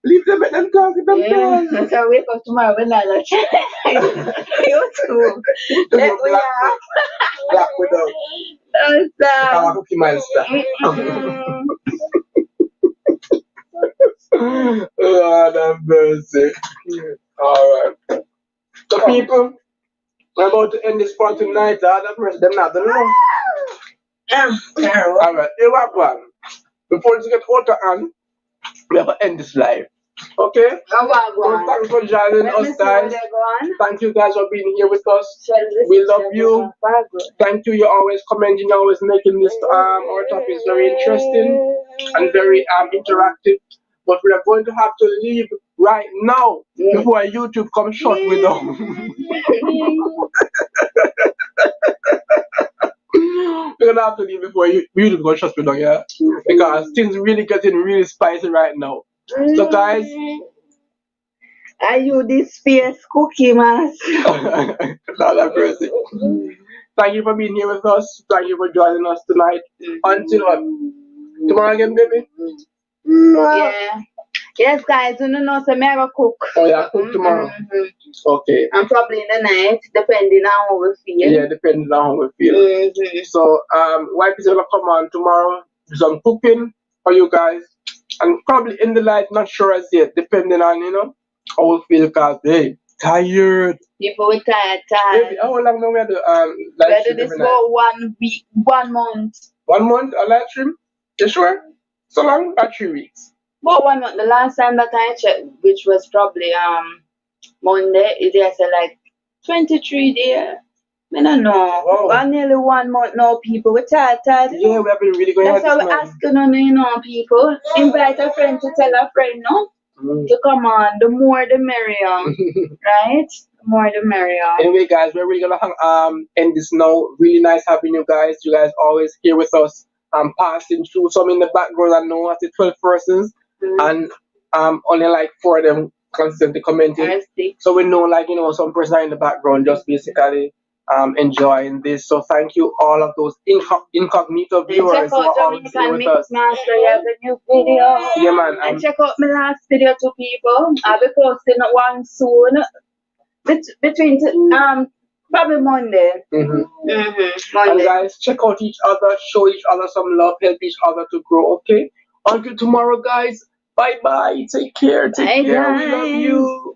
Leave them, let them talk, if them tired. So wake up tomorrow when I look. You too. Black widow. Our Cookie Monster. Lord have mercy. Alright. So people, we're about to end this part tonight. Lord have mercy. Them not know. Alright, here we go. Before you get out of hand, we have to end this live. Okay? So thanks for joining us, guys. Thank you guys for being here with us. We love you. Thank you. You're always commenting, you're always making this our topics very interesting and very interactive. But we are going to have to leave right now before YouTube comes short with them. We're gonna have to leave before YouTube comes short with them, yeah? Because things really getting really spicy right now. So guys, are you this fierce Cookie Monster? Lord have mercy. Thank you for being here with us. Thank you for joining us tonight. Until tomorrow again, baby. Yeah. Yes, guys, you know, so I go cook. Oh yeah, cook tomorrow. Okay. And probably in the night, depending on how we feel. Yeah, depending on how we feel. So, wife is gonna come on tomorrow, do some cooking. for you guys. And probably in the light, not sure as yet, depending on, how we feel, because, hey, tired. People were tired, Baby, tired. how long now we had the We live had stream this every night? for 1 week, 1 month. 1 month a live stream? You sure? So long? Or 3 weeks? But 1 month, the last time that I checked, which was probably Monday, is there say like 23 days. I don't know. Wow. Well, nearly 1 month now, people. We're tired, tired. Yeah, we have been really going That's at how this, we're man. asking on, people. Invite a friend to tell a friend, no? To come on. The more the merrier. Right? The more the merrier. Anyway, guys, we're really gonna end this now. Really nice having you guys. You guys always here with us. Passing through some in the background. I know at the 12 persons, and only like 4 of them constantly commenting. So we know, like, some person are in the background just basically enjoying this. So thank you all of those incognito viewers who are always here with us. Master, you have a new video. Yeah, man. And check out my last video to people. I'll be posting one soon. Between probably Monday. And Monday. guys, check out each other, show each other some love, help each other to grow. Okay. Until tomorrow, guys. Bye bye. Take care. Take care. We love you.